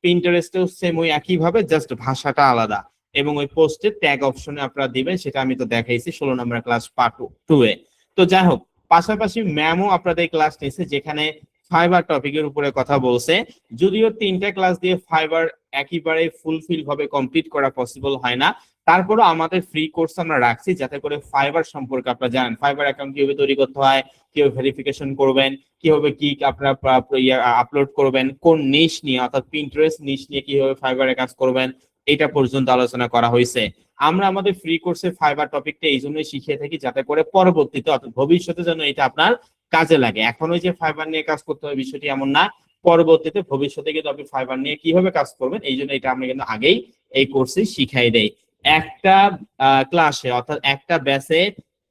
পিন্টারেস্টেও সেম ওই একই ভাবে, জাস্ট ভাষাটা আলাদা, এবং ওই পোস্টে ট্যাগ অপশনে আপনারা দিবেন, সেটা আমি তো দেখাইছি 16 নম্বর ক্লাস পার্ট 2 এ। তো যাই হোক, পাশাপাশি ম্যামও আপনাদের ক্লাস নিয়েছে, যেখানে ফাইবার টপিকের উপরে কথা বলছে। যদিও 3টা ক্লাস দিয়ে ফাইবার একেবারে ফুলফিল ভাবে কমপ্লিট করা পসিবল হয় না, তারপরও আমাদের ফ্রি কোর্স আমরা রাখছি যাতে করে ফাইবার সম্পর্কে আপনারা জানেন, ফাইবার অ্যাকাউন্ট কিভাবে তৈরি করতে হয়, কিভাবে ভেরিফিকেশন করবেন, কিভাবে কি আপনারা আপলোড করবেন, কোন নিশ নিয়ে, অর্থাৎ পিন্টারেস্ট নিশ নিয়ে কিভাবে ফাইবারে কাজ করবেন, এটা পর্যন্ত আলোচনা করা হয়েছে। আমরা আমাদের ফ্রি কোর্সে ফাইবার টপিকটা এই জন্যই শিখিয়ে থাকি যাতে করে পরবর্তীতে অর্থাৎ ভবিষ্যতে যেন এটা আপনার কাজে লাগে। এখন ওই যে ফাইবার নিয়ে কাজ করতে হবে বিষয়টি এমন না, পরবর্তীতে ভবিষ্যতে কিন্তু আপনি ফাইবার নিয়ে কিভাবে কাজ করবেন, এই জন্য এটা আমরা কিন্তু আগেই এই কোর্সে শিখাই দেই। একটা ক্লাসে অর্থাৎ একটা ব্যাচে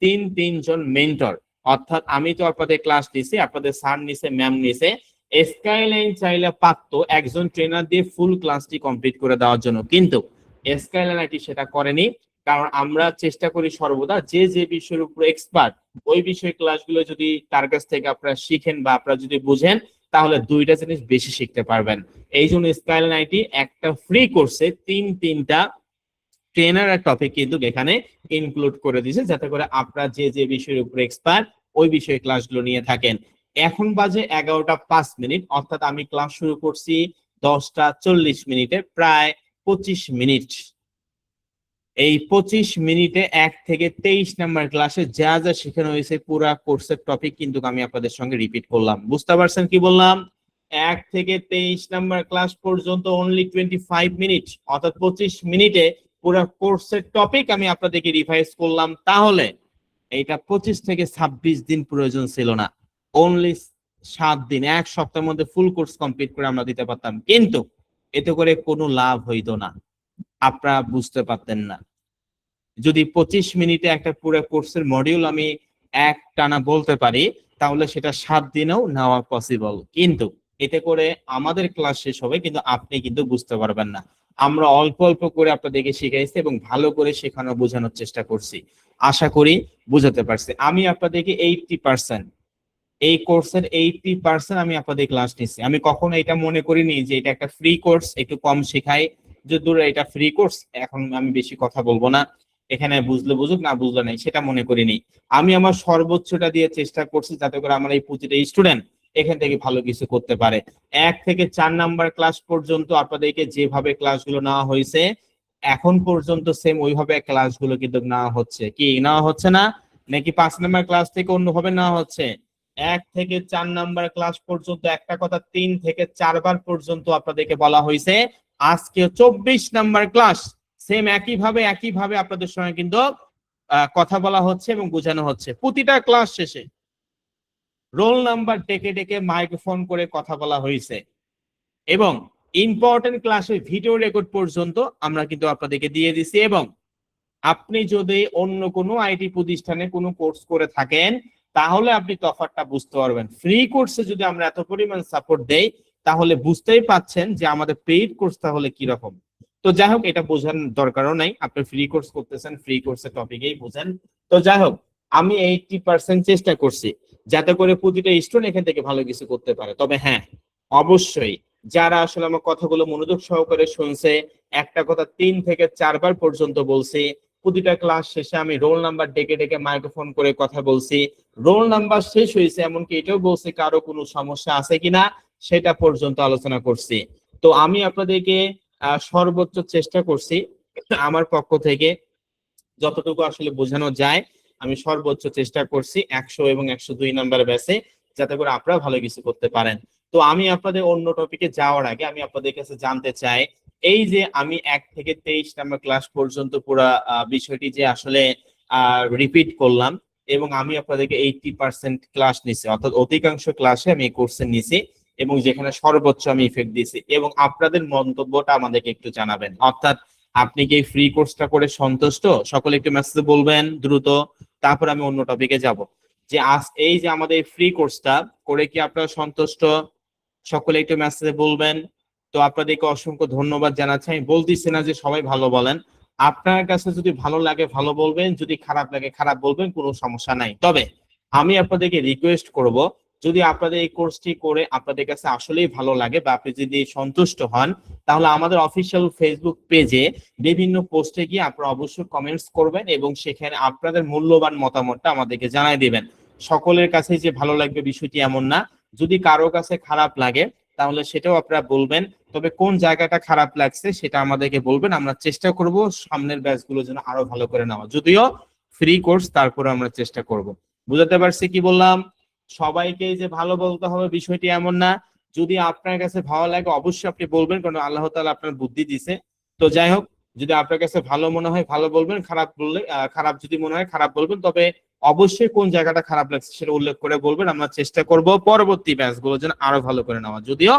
3 জন মেন্টর, অর্থাৎ আমি তো আপনাদের ক্লাস নিছি, আপনাদের স্যার নিছে, ম্যাম নিছে, স্কাইলাইন চাইলে পারতো একজন ট্রেনার দিয়ে ফুল ক্লাসটি কমপ্লিট করে দেওয়ার জন্য, কিন্তু স্কাইলাইন আইটি সেটা করেনি। কারণ আমরা চেষ্টা করি সর্বদা যে যে বিষয়ের উপর এক্সপার্ট, ওই বিষয় ক্লাসগুলো যদি তার কাছ থেকে আপনারা শিখেন বা আপনারা যদি বুঝেন, তাহলে 2টা জিনিস বেশি শিখতে পারবেন। এই জন্য স্কাইলাইন আইটি একটা ফ্রি কোর্সে 3টা ট্রেনার আর টপিক কিন্তু এখানে ইনক্লুড করে দিয়েছে, যাতে করে আপনারা যে যে বিষয়ের উপর এক্সপার্ট ওই বিষয়ে ক্লাসগুলো নিয়ে থাকেন। এখন বাজে 11টা 5 মিনিট, অর্থাৎ আমি ক্লাস শুরু করছি 10টা 40 মিনিটে, প্রায় 25 মিনিট। এই 25 মিনিটে 1 থেকে 23 নাম্বার ক্লাসে যা যা শেখানো হয়েছে পুরো কোর্সের টপিক কিন্তু আমি আপনাদের সঙ্গে রিপিট করলাম। বুঝতে পারছেন কি বললাম? 1 থেকে 23 নাম্বার ক্লাস পর্যন্ত অনলি 25 মিনিট, অর্থাৎ 25 মিনিটে পুরো কোর্সের টপিক আমি আপনাদেরকে রিভাইজ করলাম। তাহলে এইটা 25 থেকে 26 দিন প্রয়োজন ছিল না, অনলি 7 দিন, 1 সপ্তাহের মধ্যে ফুল কোর্স কমপ্লিট করে আমরা দিতে পারতাম। কিন্তু এতে করে কোনো লাভ হইতো না, আপনারা বুঝতে পারতেন না। যদি 25 মিনিটে একটা পুরো কোর্সের মডিউল আমি এক টানা বলতে পারি, তাহলে সেটা 7 দিনেও নেওয়া পসিবল, কিন্তু এতে করে আমাদের ক্লাস শেষ হবে কিন্তু আপনি কিন্তু বুঝতে পারবেন না। আমরা অল্প অল্প করে আপনাদেরকে শিখাইছি এবং ভালো করে শেখানো বোঝানোর চেষ্টা করছি। আশা করি বুঝাতে পারছি। আমি আপনাদেরকে 80% এই কোর্সের 80% আমি আপনাদের ক্লাস নিচ্ছি। আমি কখনো এটা মনে করিনি যে এটা একটা ফ্রি কোর্স, একটু কম শেখাই, যে দূরে এটা ফ্রি কোর্স, এখন আমি বেশি কথা বলবো না, এখানে বুঝলে বুঝুক, না বুঝলে নাই, সেটা মনে করিনি। আমি আমার সর্বোচ্চটা দিয়ে চেষ্টা করছি যাতে করে আমার এই প্রতিটা স্টুডেন্ট এখান থেকে ভালো কিছু করতে পারে। 1 থেকে 4 নাম্বার ক্লাস পর্যন্ত আপনাদেরকে যেভাবে ক্লাসগুলো নেওয়া হয়েছে এখন পর্যন্ত সেম ওইভাবে ক্লাসগুলো কিন্তু নেওয়া হচ্ছে। কি নেওয়া হচ্ছে না? নাকি 5 নাম্বার ক্লাস থেকে অন্যভাবে নেওয়া হচ্ছে? 1 থেকে 4 নাম্বার ক্লাস পর্যন্ত একটা কথা 3 থেকে 4 বার পর্যন্ত আপনাদেরকে বলা হয়েছে। আজকে 24 নাম্বার ক্লাস, সেম একইভাবে আপনাদের সঙ্গে কিন্তু কথা বলা হচ্ছে এবং বোঝানো হচ্ছে। প্রতিটা ক্লাস শেষে রোল নাম্বার ডেকে ডেকে মাইক্রোফোন করে কথা বলা হয়েছে এবং ইম্পর্টেন্ট ক্লাসের ভিডিও রেকর্ড পর্যন্ত আমরা কিন্তু আপনাদেরকে দিয়ে দিছি। এবং আপনি যদি অন্য কোনো আইটি প্রতিষ্ঠানে কোনো কোর্স করে থাকেন তাহলে আপনি তফাৎটা বুঝতে পারবেন। ফ্রি কোর্সে যদি আমরা এত পরিমাণ সাপোর্ট দেই তাহলে বুঝতেই পাচ্ছেন যে আমাদের পেইড কোর্স তাহলে কি রকম। তো যাই হোক, এটা বোঝার দরকারও নাই, আপনি ফ্রি কোর্স করতেছেন, ফ্রি কোর্সের টপিকেই বোঝেন। তো যাই হোক, আমি 80% চেষ্টা করছি যাতে করে প্রতিটা স্টুডেন্ট এখান থেকে ভালো কিছু করতে পারে। তবে হ্যাঁ, অবশ্যই যারা আসলে আমার কথাগুলো মনোযোগ সহকারে শুনছে, একটা কথা 3 থেকে 4 বার পর্যন্ত বলছি, প্রতিটা ক্লাস শেষে আমি রোল নাম্বার ডেকে ডেকে মাইক্রোফোন করে কথা বলছি, রোল নাম্বার শেষ হয়েছে এমনকি এটাও বলছি কারো কোনো সমস্যা আছে কিনা সেটা পর্যন্ত আলোচনা করছি। তো আমি আপনাদেরকে সর্বোচ্চ চেষ্টা করছি আমার পক্ষ থেকে যতটুকু আসলে বোঝানো যায়, আমি সর্বোচ্চ চেষ্টা করছি 100 এবং 102 নাম্বার ব্যাচে যাতে করে আপনারা ভালো কিছু করতে পারেন। তো আমি আপনাদের অন্য টপিকে যাওয়ার আগে আমি আপনাদের কাছে জানতে চাই, এই যে আমি 1 থেকে 23 নাম্বার ক্লাস পর্যন্ত পুরো বিষয়টি যে আসলে রিপিট করলাম এবং আমি আপনাদেরকে 80% ক্লাস নিছি, অর্থাৎ অধিকাংশ ক্লাসে আমি এই কোর্সে নিছি এবং যেখানে সর্বোচ্চ আমি ইফেক্ট দিছি, এবং আপনাদের মন্তব্যটা আমাদেরকে একটু জানাবেন। অর্থাৎ আপনি কি এই ফ্রি কোর্সটা করে সন্তুষ্ট? সকলে একটু মেসেজে বলবেন দ্রুত, তারপর আমি অন্য টপিকে যাব। যে আজ এই যে আমাদের ফ্রি কোর্সটা করে কি আপনারা সন্তুষ্ট? সকলে একটু মেসেজে বলবেন। তো আপনাদেরকে অসংখ্য ধন্যবাদ জানাচ্ছি। আমি বলতেছি না যে সবাই ভালো বলেন, আপনার কাছে যদি ভালো লাগে ভালো বলবেন, যদি খারাপ লাগে খারাপ বলবেন, কোনো সমস্যা নাই। তবে আমি আপনাদেরকে রিকোয়েস্ট করব, যদি আপনাদের এই কোর্সটি করে আপনাদের কাছে আসলেই ভালো লাগে বা আপনি যদি সন্তুষ্ট হন, তাহলে আমাদের অফিসিয়াল ফেসবুক পেজে বিভিন্ন পোস্টে গিয়ে আপনারা অবশ্যই কমেন্টস করবেন এবং সেখানে আপনাদের মূল্যবান মতামতটা আমাদেরকে জানাই দিবেন। সকলের কাছে যে ভালো লাগবে বিষয়টি এমন না, যদি কারো কাছে খারাপ লাগে তাহলে সেটাও আপনারা বলবেন। তবে কোন জায়গাটা খারাপ লাগছে সেটা আমাদেরকে বলবেন, আমরা চেষ্টা করব সামনের ব্যাচগুলো যেন আরো ভালো করে নেওয়া, যদিও ফ্রি কোর্স, তারপরে আমরা চেষ্টা করব। বুঝাতে পারছি কি বললাম? সবাইকে যে ভালো বলতে হবে বিষয়টি এমন না, যদি আপনার কাছে ভালো লাগে অবশ্যই আপনি বলবেন, কারণ আল্লাহ তাআলা আপনার বুদ্ধি দিছে। তো যাই হোক, যদি আপনার কাছে ভালো মনে হয় ভালো বলবেন, খারাপ বললে খারাপ যদি মনে হয় খারাপ বলবেন। তবে অবশ্যই কোন জায়গাটা খারাপ লাগছে সেটা উল্লেখ করে বলবেন, আমরা চেষ্টা করব পরবর্তী ব্যাচগুলো যেন আরো ভালো করে নেওয়া। যদিও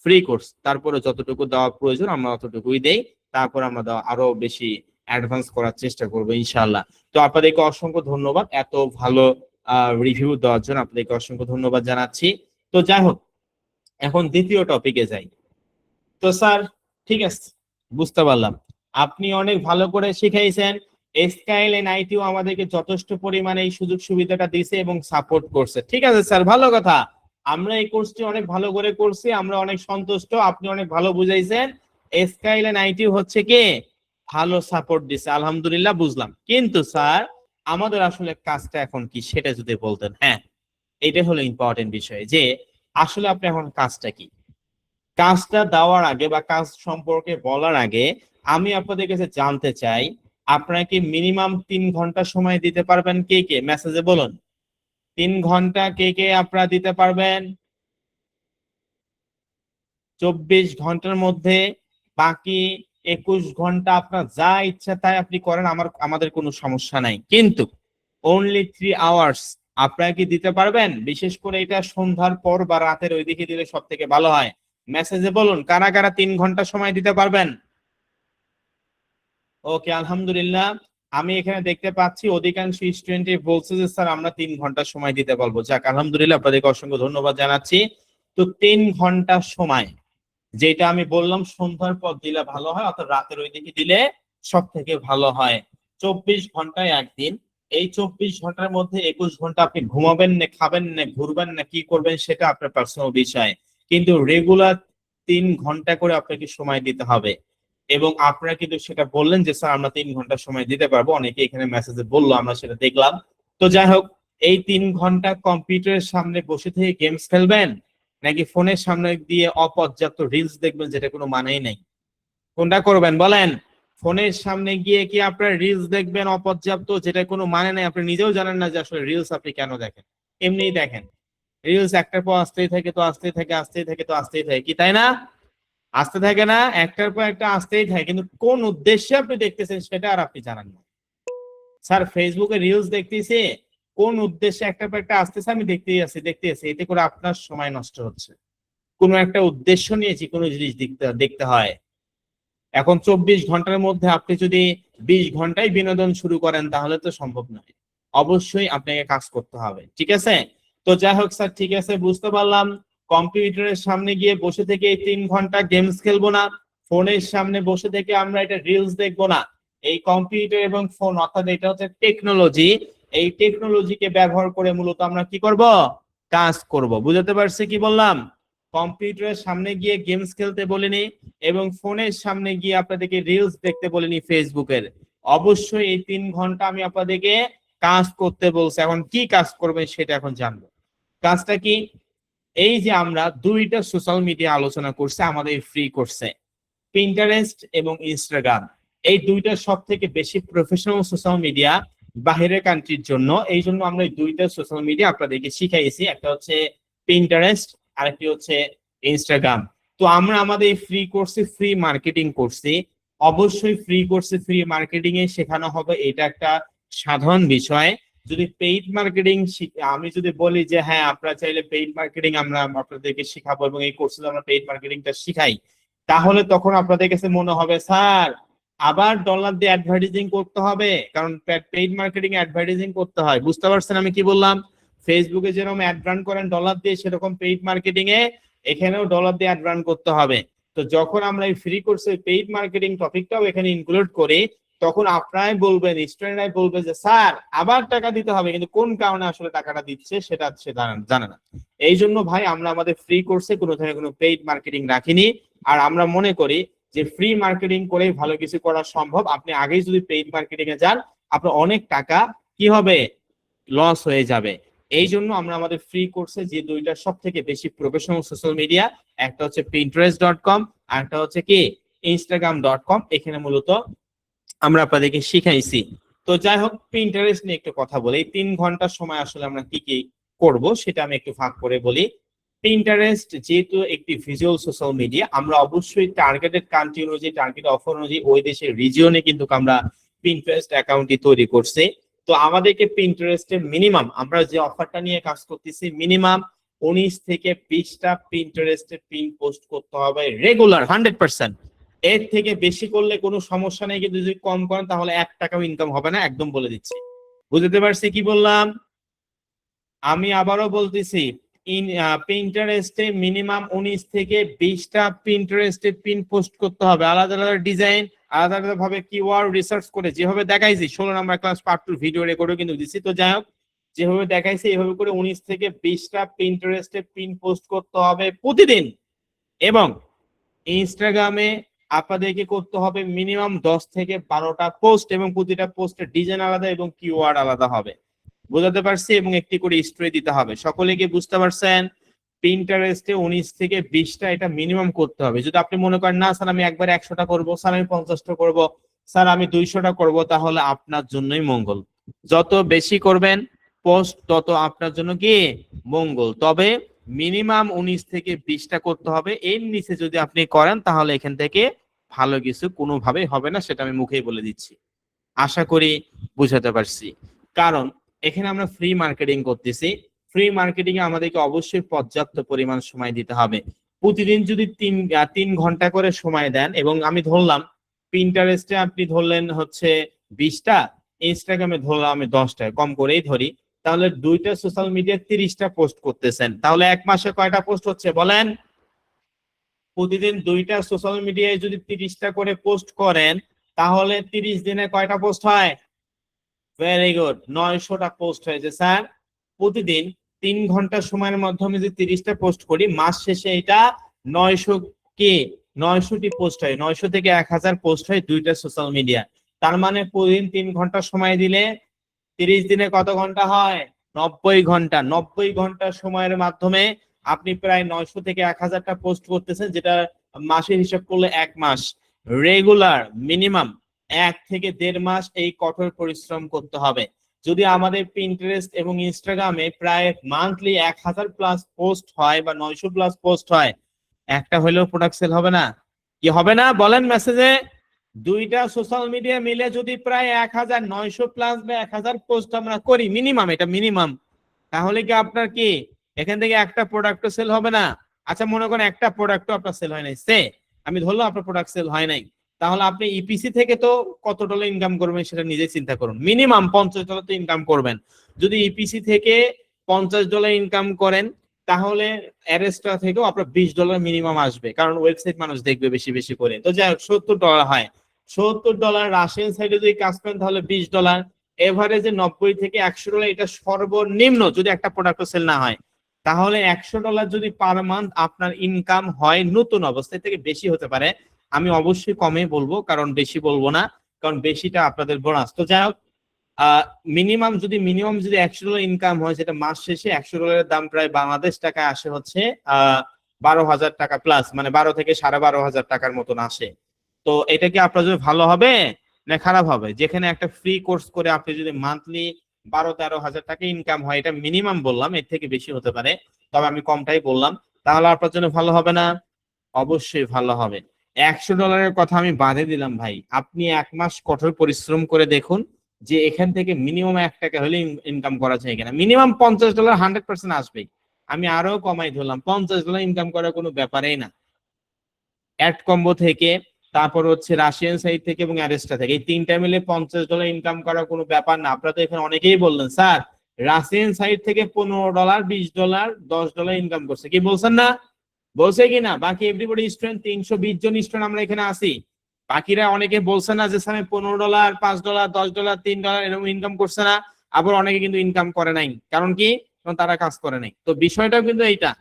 ফ্রি কোর্স, তারপরে যতটুকু দেওয়া প্রয়োজন আমরা অতটুকুই দেই, তারপর আমরা দেওয়া আরো বেশি অ্যাডভান্স করার চেষ্টা করবো ইনশাআল্লাহ। তো আপনাদেরকে অসংখ্য ধন্যবাদ এত ভালো রিভিউ দেওয়ার জন্য, আপনাদেরকে অসংখ্য ধন্যবাদ জানাচ্ছি। তো যাই হোক, এখন দ্বিতীয় টপিকে যাই। তো স্যার, ঠিক আছে, বুঝতে পারলাম আপনি অনেক ভালো করে শিখাইছেন, স্কাইল এন্ড আইটিও আমাদেরকে যথেষ্ট পরিমাণে এই সুযোগ সুবিধাটা দিয়েছে এবং সাপোর্ট করছে। ঠিক আছে স্যার, ভালো কথা, আমরা এই কোর্সটি অনেক ভালো করে করছি, আমরা অনেক সন্তুষ্ট, আপনি অনেক ভালো বুঝাইছেন, স্কাইল এন্ড আইটিও হচ্ছে কি ভালো সাপোর্ট দিছে, আলহামদুলিল্লাহ, বুঝলাম। কিন্তু স্যার আমাদের আসলে কাজটা এখন কি সেটা যদি বলতেন। হ্যাঁ, এটা হলো ইম্পর্টেন্ট বিষয়, যে আসলে আপনি এখন কাজটা কি। কাজটা দেওয়ার আগে বা কাজ সম্পর্কে বলার আগে আমি আপনাদের কাছে জানতে চাই, আপনারা কি মিনিমাম 3 ঘন্টা সময় দিতে পারবেন? কে কে মেসেজে বলুন। 3 ঘন্টা কে কে আপনারা দিতে পারবেন? 24 ঘন্টার মধ্যে বাকি 21 ঘন্টা আপনার যা ইচ্ছা তাই আপনি করেন, আমাদের কোনো সমস্যা নাই, কিন্তু অনলি 3 আওয়ার্স আপনারা কি দিতে পারবেন? বিশেষ করে এটা সন্ধ্যার পর বা রাতের ওই দিকে দিলে সব থেকে ভালো হয়। মেসেজে বলুন কারা কারা 3 ঘন্টা সময় দিতে পারবেন। ওকে, আলহামদুলিল্লাহ, আমি এখানে দেখতে পাচ্ছি অধিকাংশ স্টুডেন্টই বলছে যে স্যার আমরা 3 ঘন্টা সময় দিতে পারবো। যাক, আলহামদুলিল্লাহ, আপনাদেরকে অসংখ্য ধন্যবাদ জানাচ্ছি। তো 3 ঘন্টা সময় যেটা আমি বললাম সন্ধ্যার পর দিলে ভালো হয়, অর্থাৎ রাতের ওই দিকে দিলে সব থেকে ভালো হয়। 24 ঘন্টায় একদিন, এই 24 ঘন্টার মধ্যে 21 ঘন্টা আপনি ঘুমাবেন না, খাবেন না, ঘুরবেন না, কি করবেন সেটা আপনার পার্সোনাল বিষয়, কিন্তু রেগুলার 3 ঘন্টা করে আপনাকে সময় দিতে হবে। এবং আপনারা কিন্তু সেটা বললেন যে স্যার আমরা 3 ঘন্টা সময় দিতে পারবো, অনেকে এখানে মেসেজে বললো, আমরা সেটা দেখলাম। তো যাই হোক, এই 3 ঘন্টা কম্পিউটারের সামনে বসে থেকে গেমস খেলবেন, নাকি ফোনের সামনে দিয়ে অপর্যাপ্ত রিলস দেখবেন যেটা কোনো মানেই নেই? কোনটা করবেন বলেন? ফোনের সামনে গিয়ে কি আপনার রিলস দেখবেন অপর্যাপ্ত, যেটা কোনো মানে নেই, আপনি নিজেও জানেন না যে আসলে রিলস আপনি কেন দেখেন, এমনিই দেখেন। রিলস একটার পর আসতেই থাকে, তো আসতেই থাকে, আসতেই থাকে, তো আসতেই থাকে, কি তাই না? আসতে থাকে না, একটার পর একটা আসতেই থাকে, কিন্তু কোন উদ্দেশ্যে আপনি দেখতেছেন সেটা আর আপনি জানেন না। স্যার ফেসবুকে রিলস দেখতেছি, কোন উদ্দেশ্যে একটার পর একটা আসতেছে, আমি দেখতেই আছি, এতে করে আপনার সময় নষ্ট হচ্ছে। কোনো একটা উদ্দেশ্য নিয়ে যে কোনো জিনিস দেখতে দেখতে হয়। এখন 24 ঘন্টার মধ্যে আপনি যদি 20 ঘন্টায় বিনোদন শুরু করেন তাহলে তো সম্ভব নয়, অবশ্যই আপনাকে কাজ করতে হবে, ঠিক আছে? তো যাই হোক স্যার, ঠিক আছে, বুঝতে পারলাম। কম্পিউটারের সামনে গিয়ে বসে থেকে এই 3 ঘন্টা গেমস খেলবো না, ফোনের সামনে বসে থেকে আমরা এটা রিলস দেখবো না। এই কম্পিউটার এবং ফোন, অর্থাৎ এটা হচ্ছে টেকনোলজি, এই টেকনোলজিকে ব্যবহার করে মূলত আমরা কি করব? কাজ করব। বুঝতে পারছি কি বললাম? কম্পিউটারের সামনে গিয়ে গেমস খেলতে বলিনি, এবং ফোনের সামনে গিয়ে আপনাদেরকে রিলস দেখতে বলিনি ফেসবুকের। অবশ্যই এই 3 ঘন্টা আমি আপনাদেরকে কাজ করতে বলছি। এখন কি কাজ করবেন সেটা এখন জানবো। কাজটা কি? এই যে আমরা দুইটা সোশ্যাল মিডিয়া আলোচনা করছি আমাদের ফ্রি কোর্সে, পিন্টারেস্ট এবং ইনস্টাগ্রাম, এই দুইটা সব থেকে বেশি প্রফেশনাল সোশ্যাল মিডিয়া বাহিরের কান্ট্রির জন্য। এই জন্য আমরা এই দুইটা সোশ্যাল মিডিয়া আপনাদেরকে শিখাইছি, একটা হচ্ছে পিন্টারেস্ট, আরেকটি হচ্ছে ইনস্টাগ্রাম। তো আমরা আমাদের এই ফ্রি কোর্সে ফ্রি মার্কেটিং করছি। অবশ্যই ফ্রি কোর্সে ফ্রি মার্কেটিং এ শেখানো হবে, এটা একটা সাধারণ বিষয়। যদি পেইড মার্কেটিং আমি যদি বলি যে হ্যাঁ আপনারা চাইলে পেইড মার্কেটিং আমরা আপনাদেরকে শিখাবো এবং এই কোর্সে আমরা পেইড মার্কেটিংটা শিখাই, তাহলে তখন আপনাদের কাছে মনে হবে স্যার আবার ডলার দিয়ে অ্যাডভার্টাইজিং করতে হবে, কারণ পেইড মার্কেটিং অ্যাডভার্টাইজিং করতে হয়। বুঝতে পারছেন আমি কি বললাম? ফেসবুকে যেরকম অ্যাড রান করেন ডলার দিয়ে, সেরকম পেইড মার্কেটিং এ এখানেও ডলার দিয়ে অ্যাড রান করতে হবে। তো যখন আমরা এই ফ্রি কোর্সে পেইড মার্কেটিং টপিকটাও এখানে ইনক্লুড করি, তখন আপনারাই বলবেন, স্টুডেন্টরাই বলবে যে স্যার আবার টাকা দিতে হবে, কিন্তু কোন কারণে আসলে টাকাটা দিচ্ছে সেটা সে জানে না। এই জন্য ভাই আমরা আমাদের ফ্রি কোর্সে কোনো ধরনের কোনো পেইড মার্কেটিং রাখিনি। আর আমরা মনে করি যে ফ্রি মার্কেটিং করে ভালো কিছু করা সম্ভব। আপনি আগেই যদি পেইড মার্কেটিং এ যান, আপনার অনেক টাকা কি হবে? লস হয়ে যাবে। এই জন্য আমরা আমাদের ফ্রি কোর্সে যে দুইটা সব থেকে বেশি প্রফেশনাল সোশ্যাল মিডিয়া, একটা হচ্ছে pinterest.com আর একটা হচ্ছে কি instagram.com, এখানে মূলত আমরা আপনাদেরকে শিখাইছি। তো যাই হোক, পিন্টারেস্ট নিয়ে একটু কথা বলি। 3 ঘন্টার সময় আসলে আমরা কি কি করব সেটা আমি একটু ভাগ করে বলি। পিন্টারেস্ট যেহেতু একটি ভিজুয়াল সোশ্যাল মিডিয়া, আমরা অবশ্যই টার্গেটেড কান্ট্রি অনুযায়ী, টার্গেট অফার অনুযায়ী ওই দেশের রিজিয়নে কিন্তু আমরা পিন্টারেস্ট অ্যাকাউন্টটি তৈরি করছি। তো আমাদেরকে পিন্টারেস্টে মিনিমাম, আমরা যে অফারটা নিয়ে কাজ করতেছি, মিনিমাম 19 থেকে 20টা পিন্টারেস্টে পিন পোস্ট করতে হবে রেগুলার 100%। এর থেকে বেশি করলে কোনো সমস্যা নেই, কিন্তু যদি কম করেন তাহলে 1 টাকাও ইনকাম হবে না, একদম বলে দিচ্ছি। বুঝতে পারছি কি বললাম? আমি আবারও বলতেছি, পিন্টারেস্টে মিনিমাম 19 থেকে 20টা পিন্টারেস্টে পিন পোস্ট করতে হবে, আলাদা আলাদা ডিজাইন, আলাদা আলাদা ভাবে কিওয়ার্ড রিসার্চ করে, যেভাবে দেখাইছি 16 নাম্বার ক্লাস পার্ট 2 ভিডিও রেকর্ডও কিন্তু দিচ্ছি। তো যাই হোক, যেভাবে দেখাইছি এইভাবে করে 19 থেকে 20টা পিন্টারেস্টে পিন পোস্ট করতে হবে প্রতিদিন। এবং ইনস্টাগ্রামে আপনাদেরকে করতে হবে মিনিমাম 10 থেকে 12টা পোস্ট, এবং প্রতিটা পোস্টের ডিজাইন আলাদা এবং কিওয়ার্ড আলাদা হবে। বোঝাতে পারছি? এবং একটি করে স্টোরি দিতে হবে। সকলে কি বুঝতে পারছেন? পিন্টারেস্টে 19 থেকে 20টা এটা মিনিমাম করতে হবে। যদি আপনি মনে করেন না স্যার আমি একবার 100টা করবো, স্যার আমি 50টা করবো, স্যার আমি 200টা করবো, তাহলে আপনার জন্যই মঙ্গল। যত বেশি করবেন পোস্ট তত আপনার জন্য কি মঙ্গল। তবে মিনিমাম 19 থেকে 20টা করতে হবে। এর নিচে যদি আপনি করেন তাহলে এখান থেকে ভালো কিছু কোনোভাবেই হবে না, সেটা আমি মুখেই বলে দিচ্ছি। আশা করি বুঝাতে পারছি। কারণ এখানে আমরা ফ্রি মার্কেটিং করতেছি, ফ্রি মার্কেটিং এ আমাদেরকে অবশ্যই পর্যাপ্ত পরিমাণ সময় দিতে হবে। প্রতিদিন যদি 3 ঘন্টা করে সময় দেন, এবং আমি ধরলাম পিন্টারেস্টে আপনি ধরলেন হচ্ছে 20টা, ইনস্টাগ্রামে ধরলাম আমি 10টা, কম করেই ধরি, তাহলে দুইটা সোশ্যাল মিডিয়া 30টা পোস্ট করতেছেন, তাহলে এক মাসে কয়টা পোস্ট হচ্ছে বলেন? প্রতিদিন 2টা সোশ্যাল মিডিয়ায় যদি 30টা করে পোস্ট করেন তাহলে 30 দিনে কয়টা পোস্ট হয়? ভেরি গুড, 900টা পোস্ট হয়েছে স্যার। প্রতিদিন 3 ঘন্টা সময়ের মাধ্যমে যদি 30টা পোস্ট করি, মাস শেষে এটা 900 কে 900টি পোস্ট হয়, 900 থেকে 1000 পোস্ট হয় 2টা সোশ্যাল মিডিয়া। তার মানে প্রতিদিন 3 ঘন্টা সময় দিলে 30 দিনে কত ঘন্টা হয়? 90 ঘন্টা। 90 ঘন্টা সময়ের মাধ্যমে আপনি প্রায় 900 থেকে 1000টা পোস্ট করতেছেন, যেটা মাসের হিসাব করলে 1 মাস। রেগুলার মিনিমাম 1 থেকে 1.5 মাস এই কঠোর পরিশ্রম করতে হবে। যদি আমাদের পিন্টারেস্ট এবং ইনস্টাগ্রামে প্রায় মান্থলি 1000 প্লাস পোস্ট হয় বা 900 প্লাস পোস্ট হয়, একটা হলেও প্রোডাক্ট সেল হবে না? কি হবে না বলেন মেসেজে? 2টা সোশ্যাল মিডিয়া মিলে যদি প্রায় 1900 প্লাস বা 1000 পোস্ট আমরা করি মিনিমাম, এটা মিনিমাম, তাহলে কি আপনার কি এখান থেকে একটা প্রোডাক্টও সেল হবে না? আচ্ছা মনে করেন একটা প্রোডাক্টও আপনার সেল হয় নাই, আমি ধরলাম আপনার প্রোডাক্ট সেল হয় নাই, তাহলে আপনি ইপিসি থেকে তো কত ডলার ইনকাম করবেন সেটা নিজে চিন্তা করুন। মিনিমাম $50 তো ইনকাম করবেন। যদি ইপিসি থেকে $50 ইনকাম করেন তাহলে অ্যারেস্টা থেকেও আপনার $20 মিনিমাম আসবে, কারণ ওয়েবসাইট মানুষ দেখবে বেশি বেশি করে। তো যাই হোক $70 হয়, $70 রাশিয়ান সাইডে যদি কাজ করেন তাহলে $20, এভারেজে 90 থেকে $100, এটা সর্বনিম্ন যদি একটা প্রোডাক্ট সেল না হয়। তাহলে $100 যদি পার মান্থ আপনার ইনকাম হয় নতুন অবস্থায়, থেকে বেশি হতে পারে, আমি অবশ্যই কমে বলবো কারণ বেশি বলবো না, কারণ বেশিটা আপনাদের বোনাস। তো যাই হোক মিনিমাম যদি $100 ইনকাম হয়, যেটা মাস শেষে $100 দাম প্রায় বাংলাদেশ টাকায় আসে হচ্ছে 12,000 টাকা প্লাস, মানে 12 থেকে 12,500 টাকার মতন আসে। তো এটা কি আপনার জন্য ভালো হবে না খারাপ হবে? যেখানে একটা ফ্রি কোর্স করে আপনি যদি মান্থলি 12-13 হাজার টাকা ইনকাম হয়, এটা মিনিমাম বললাম, এর থেকে বেশি হতে পারে, তবে আমি কমটাই বললাম, তাহলে আপনার জন্য ভালো হবে না? অবশ্যই ভালো হবে। $100 কথা আমি বাদে দিলাম ভাই, আপনি 1 মাস কঠোর পরিশ্রম করে দেখুন যে এখান থেকে মিনিমাম $1 হলে ইনকাম করা যায় কিনা। মিনিমাম $50 100% আসবেই। আমি আরো কমাই ধরলাম, $50 ইনকাম করার কোনো ব্যাপারেই না। অ্যাড কম্বো থেকে, তারপর হচ্ছে রাশিয়ান সাইড থেকে এবং অ্যারেস্টা থেকে, এই 3টা মিলে $50 ইনকাম করার কোনো ব্যাপার না। আপনারা তো এখানে অনেকেই বললেন স্যার রাশিয়ান সাইড থেকে $15, $20, $10 ইনকাম করছে, কি বলছেন না? বলছে কিনা? বাকি এভরিবডি স্টুডেন্ট 320 জন স্টুডেন্ট আমরা এখানে আসি, বাকিরা অনেকে বলছে না যে স্যার $15, $5, $10, $3 এরকম ইনকাম করছে না? আবার অনেকে কিন্তু ইনকাম করে নাই, কারণ কি? কারণ তারা কাজ করে নাই। তো বিষয়টাও কিন্তু এইটা,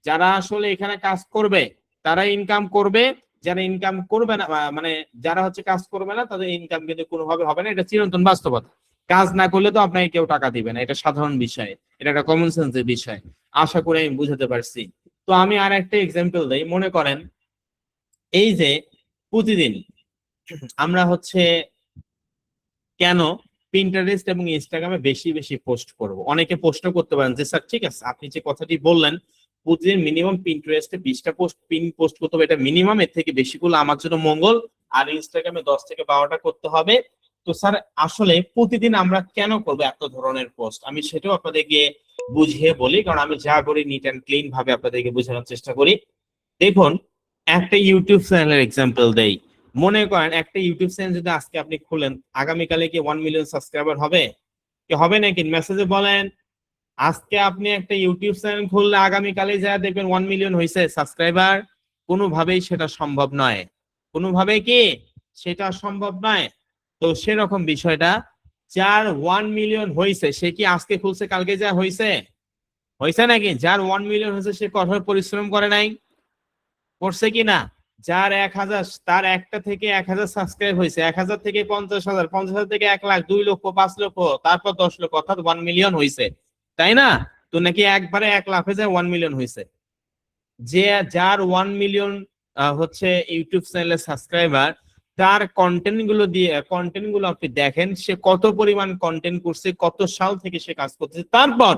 যারা আসলে এখানে কাজ করবে তারা ইনকাম করবে, যারা ইনকাম করবে না মানে যারা হচ্ছে কাজ করবে না তাদের ইনকাম কিন্তু কোনোভাবে হবে না, এটা চিরন্তন বাস্তবতা। কাজ না করলে তো আপনাকে কেউ টাকা দিবে না, এটা সাধারণ বিষয়, এটা একটা কমন সেন্সের বিষয়। আশা করি আমি বুঝাতে পারছি। তো আমি আর একটা এক্সাম্পল দেই, মনে করেন এই যে প্রতিদিন আমরা হচ্ছে কেন পিন্টারেস্ট এবং ইনস্টাগ্রামে বেশি বেশি পোস্ট করব? অনেকে প্রশ্ন করতে পারেন যে স্যার ঠিক আছে আপনি যে কথাটি বললেন প্রতিদিন মিনিমাম পিন্টারেস্টে 20টা পোস্ট পোস্ট করতে হবে, এটা মিনিমাম, এর থেকে বেশি করলে আমার জন্য মঙ্গল, আর ইনস্টাগ্রামে 10 থেকে 12টা করতে হবে। তো স্যার আসলে প্রতিদিন আমরা কেন করবো এত ধরনের পোস্ট, আমি সেটাও আপনাদেরকে বুঝিয়ে বলি, কারণ আমি যা করি নিট অ্যান্ড ক্লিন ভাবে আপনাদেরকে বোঝানোর চেষ্টা করি। দেখুন একটা ইউটিউব চ্যানেলের এক্সাম্পল দেই। মনে করেন একটা ইউটিউব চ্যানেল যদি আজকে আপনি খুলেন, আগামীকালে কি 1 মিলিয়ন সাবস্ক্রাইবার হবে? কি হবে নাকি? মেসেজে বলেন। আজকে আপনি একটা ইউটিউব চ্যানেল খুললে আগামীকালে যা দেখবেন 1 মিলিয়ন হয়েছে সাবস্ক্রাইবার? কোনোভাবেই সেটা সম্ভব নয়। কোনোভাবেই কি সেটা সম্ভব নয়। তো সেরকম বিষয়টা, যার 1 মিলিয়ন হয়েছে সে কি আজকে খুলছে কালকে যা হয়েছে? হয়েছে নাকি? যার 1 মিলিয়ন হয়েছে সে কঠোর পরিশ্রম করে নাই? করছে কিনা? যার 1000, তার একটা থেকে 1000 সাবস্ক্রাইব হয়েছে, 1000 থেকে 50,000, 50,000 থেকে 1 লাখ, 2 লক্ষ, 5 লক্ষ, তারপর 10 লক্ষ, অর্থাৎ 1 মিলিয়ন হয়েছে, তাই না? তো নাকি একবারে 1 লাখ হয়ে যায় 1 মিলিয়ন হয়েছে? যে যার 1 মিলিয়ন হচ্ছে ইউটিউব চ্যানেলের সাবস্ক্রাইবার, তার কন্টেন্ট গুলো আপনি দেখেন, সে কত পরিমাণ কন্টেন্ট করছে, কত সাল থেকে সে কাজ করতেছে, তারপর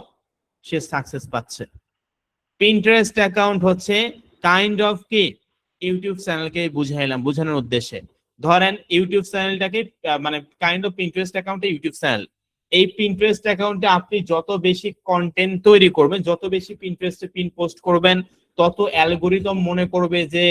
সে সাকসেস পাচ্ছে। পিন্টারেস্ট অ্যাকাউন্ট হচ্ছে কাইন্ড অফ কি ইউটিউব চ্যানেলকে বুঝাইলাম, বোঝানোর উদ্দেশ্যে। ধরেন ইউটিউব চ্যানেলটাকে মানে কাইন্ড অফ পিন্টারেস্ট অ্যাকাউন্টে ইউটিউব চ্যানেল। এই পিন্টারেস্ট অ্যাকাউন্টে আপনি যত বেশি কন্টেন্ট তৈরি করবেন, যত বেশি পিন্টারেস্টে পিন পোস্ট করবেন, তত অ্যালগোরিদম মনে করবে যে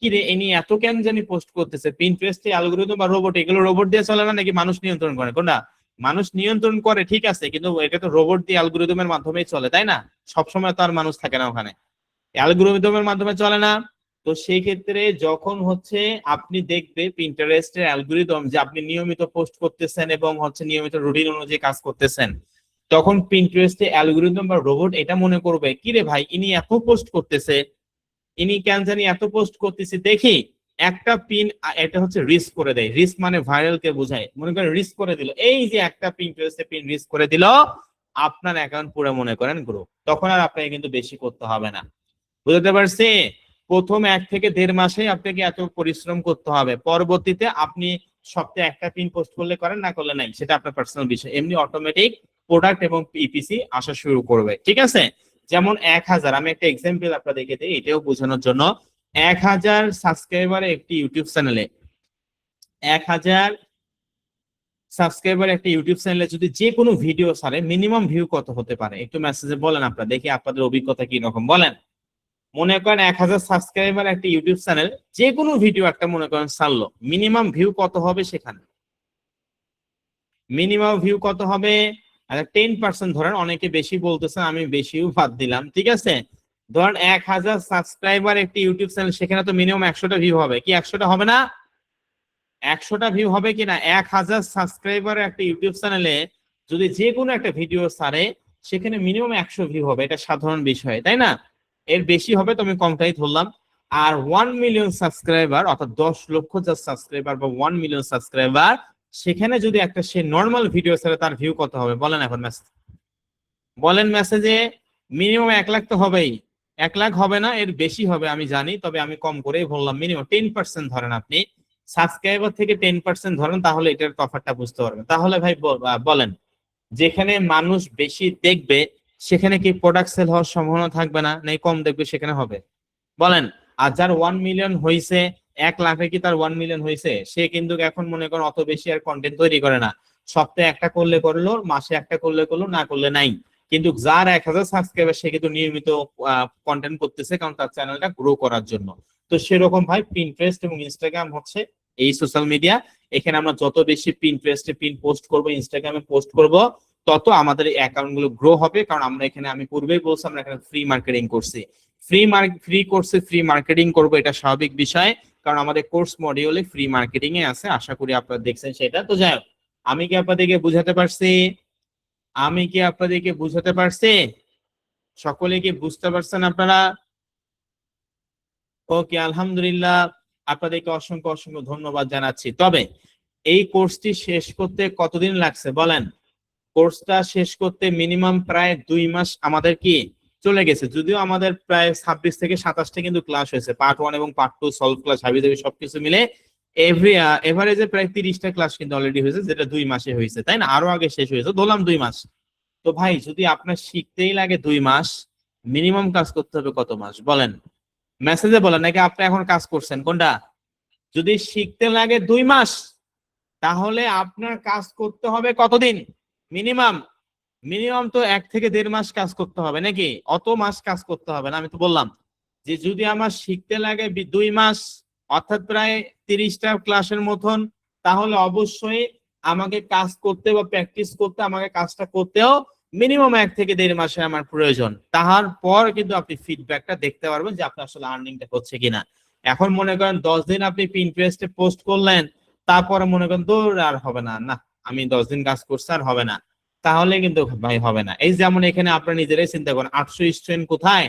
কি রে ইনি এত কেন জানি পোস্ট করতেছে। পিন্টারেস্টে অ্যালগোরিদম বা রোবট, এগুলো রোবট দিয়ে চলে না নাকি মানুষ নিয়ন্ত্রণ করে? কোনটা? মানুষ নিয়ন্ত্রণ করে, ঠিক আছে, কিন্তু এটা তো রোবট দিয়ে অ্যালগোরিদমের মাধ্যমেই চলে, তাই না? সবসময় তো আর মানুষ থাকে না ওখানে, অ্যালগোরিদমের মাধ্যমে চলে না। তো সেই ক্ষেত্রে যখন হচ্ছে আপনি দেখবে পিন্টারেস্টের অ্যালগরিদম যে আপনি নিয়মিত পোস্ট করতেছেন এবং হচ্ছে নিয়মিত রুটিন অনুযায়ী কাজ করতেছেন, তখন পিন্টারেস্টের অ্যালগরিদম বা রোবট এটা মনে করবে কি রে ভাই, ইনি এত পোস্ট করতেছে, ইনি কেন জানি এত পোস্ট করতেছে, দেখি একটা পিন, এটা হচ্ছে রিস্ক করে দেয়। রিস্ক মানে ভাইরাল কে বোঝায়, মনে করেন রিস্ক করে দিল, এই যে একটা পিন্টারেস্টে পিন রিস্ক করে দিল, আপনার অ্যাকাউন্ট পুরো মনে করেন গ্রো, তখন আর আপনাকে কিন্তু বেশি করতে হবে না। বুঝতে পারছি? প্রথম 1 থেকে 1.5 মাসে আপনাকে এত পরিশ্রম করতে হবে, পরবর্তীতে আপনি সপ্তাহে একটা পিন পোস্ট করলে করেন, না করলে নাই, সেটা আপনার পার্সোনাল বিষয়। এমনি অটোমেটিক প্রোডাক্ট এবং ইপিসি আসা শুরু করবে, ঠিক আছে? যেমন 1,000, আমি একটা এক্সাম্পল আপনাদেরকে দিই এটাও বোঝানোর জন্য। 1,000 সাবস্ক্রাইবার একটি ইউটিউব চ্যানেলে, 1,000 সাবস্ক্রাইবার একটা ইউটিউব চ্যানেলে যদি যে কোনো ভিডিও ছাড়ে, মিনিমাম ভিউ কত হতে পারে একটু মেসেজে বলেন, আপনারা দেখি আপনাদের অভিজ্ঞতা কি রকম বলেন। মনে করেন 1,000 সাবস্ক্রাইবার একটা ইউটিউব চ্যানেল, যে কোনো ভিডিও একটা মনে করেন ছাড়লো, মিনিমাম ভিউ কত হবে সেখানে? মিনিমাম ভিউ কত হবে? আচ্ছা 10% ধরেন, অনেকে বেশি বলতেছেন, আমি বেশিও বাদ দিলাম, ঠিক আছে? ধরেন 1,000 সাবস্ক্রাইবার একটি ইউটিউব চ্যানেল, সেখানে তো মিনিমাম 100টা ভিউ হবে, কি 100টা হবে না? 100টা ভিউ হবে কিনা? 1,000 সাবস্ক্রাইবার একটা ইউটিউব চ্যানেলে যদি যে কোনো একটা ভিডিও ছাড়ে, সেখানে মিনিমাম 100 ভিউ হবে, এটা সাধারণ বিষয়, তাই না? এর বেশি হবে তো আমি কমটাই ধরলাম। আর 1 মিলিয়ন সাবস্ক্রাইবার, অর্থাৎ 10 লক্ষ যার সাবস্ক্রাইবার বা 1 মিলিয়ন সাবস্ক্রাইবার, সেখানে যদি একটা সে নর্মাল ভিডিও ছাড়ে, তার ভিউ কত হবে বলেন এখন মেসেজ বলেন মেসেজে। মিনিমাম 1 লাখ তো হবেই। 1 লাখ হবে না, এর বেশি হবে আমি জানি, তবে আমি কম করেই বললাম, মিনিমাম 10% ধরেন আপনি, সাবস্ক্রাইবার থেকে 10% ধরেন, তাহলে এটার তফাৎটা বুঝতে পারবেন। তাহলে ভাই বলেন, যেখানে মানুষ বেশি দেখবে সেখানে কি প্রোডাক্ট সেল হওয়ার সম্ভাবনা থাকবে না, নাকি কম দেখবে সেখানে হবে বলেন? আর যার 1 মিলিয়ন হয়েছে, 1 লাখে কি তার 1 মিলিয়ন হয়েছে, সে কিন্তু এখন মনে করেন অত বেশি আর কন্টেন্ট তৈরি করে না, সপ্তাহে একটা করলে করলো, মাসে একটা করলে করলো, না করলে নাই। কিন্তু যার 1,000 সাবস্ক্রাইবার, সে কিন্তু নিয়মিত কন্টেন্ট করতেছে, কারণ তার চ্যানেলটা গ্রো করার জন্য। তো সেরকম ভাই পিন্টারেস্ট এবং ইনস্টাগ্রাম হচ্ছে এই সোশ্যাল মিডিয়া, এখানে আমরা যত বেশি পিন্টারেস্টে পিন পোস্ট করব, ইনস্টাগ্রামে পোস্ট করব, তত আমাদের এই অ্যাকাউন্ট গুলো গ্রো হবে। কারণ আমরা এখানে, আমি পূর্বেই বলছি, আমরা এখানে ফ্রি মার্কেটিং করছি, ফ্রি কোর্সে ফ্রি মার্কেটিং করব, এটা স্বাভাবিক বিষয়, কারণ আমাদের কোর্স মডিউলে ফ্রি মার্কেটিং এ আছে, আশা করি আপনারা দেখছেন সেটা। তো যাই হোক, আমি কি আপনাদেরকে বুঝাতে পারছি? আমি কি আপনাদেরকে বুঝাতে পারছি? সকলে কি বুঝতে পারছেন আপনারা? ওকে, আলহামদুলিল্লাহ, আপনাদেরকে অসংখ্য অসংখ্য ধন্যবাদ জানাচ্ছি। তবে এই কোর্সটি শেষ করতে কতদিন লাগছে বলেন? কোর্সটা শেষ করতে মিনিমাম প্রায় 2 মাস আমাদের কি চলে গেছে, যদিও আমাদের প্রায় 26 থেকে 27টা কিন্তু ক্লাস হয়েছে, পার্ট 1 এবং পার্ট 2 সলভ ক্লাস হাবি জাবি সবকিছু মিলে এভারেজে প্রায় 30টা ক্লাস কিন্তু অলরেডি হয়েছে, যেটা 2 মাসে হয়েছে, তাই না? আরো আগে শেষ হয়েছে, ধরলাম 2 মাস। তো ভাই যদি আপনার শিখতেই লাগে 2 মাস, মিনিমাম কাজ করতে হবে কত মাস বলেন? মেসেজে বলেন, নাকি আপনি এখন কাজ করছেন কোনটা? যদি শিখতে লাগে 2 মাস, তাহলে আপনার কাজ করতে হবে কতদিন মিনিমাম? মিনিমাম তো 1 থেকে 1.5 মাস কাজ করতে হবে, নাকি? অত মাস কাজ করতে হবে না। আমি তো বললাম যে যদি আমার শিখতে লাগে 2 মাস, অর্থাৎ প্রায় 30টা ক্লাসের মতন, তাহলে অবশ্যই আমাকে কাজ করতে বা প্র্যাকটিস করতে, আমাকে কাজটা করতেও মিনিমাম 1 থেকে 1.5 মাসের আমার প্রয়োজন। তাহার পর কিন্তু আপনি ফিডব্যাকটা দেখতে পারবেন যে আপনার আসলে আর্নিংটা হচ্ছে কিনা। এখন মনে করেন 10 দিন আপনি পিন্টারেস্টে পোস্ট করলেন, তারপরে মনে করেন দৌড় আর হবে না, না আমি 10 দিন কাজ করছি আর হবে না, তাহলে কিন্তু ভাই হবে না। এই যেমন এখানে আপনারা নিজেরাই চিন্তা করেন, 800 স্টুডেন্ট কোথায়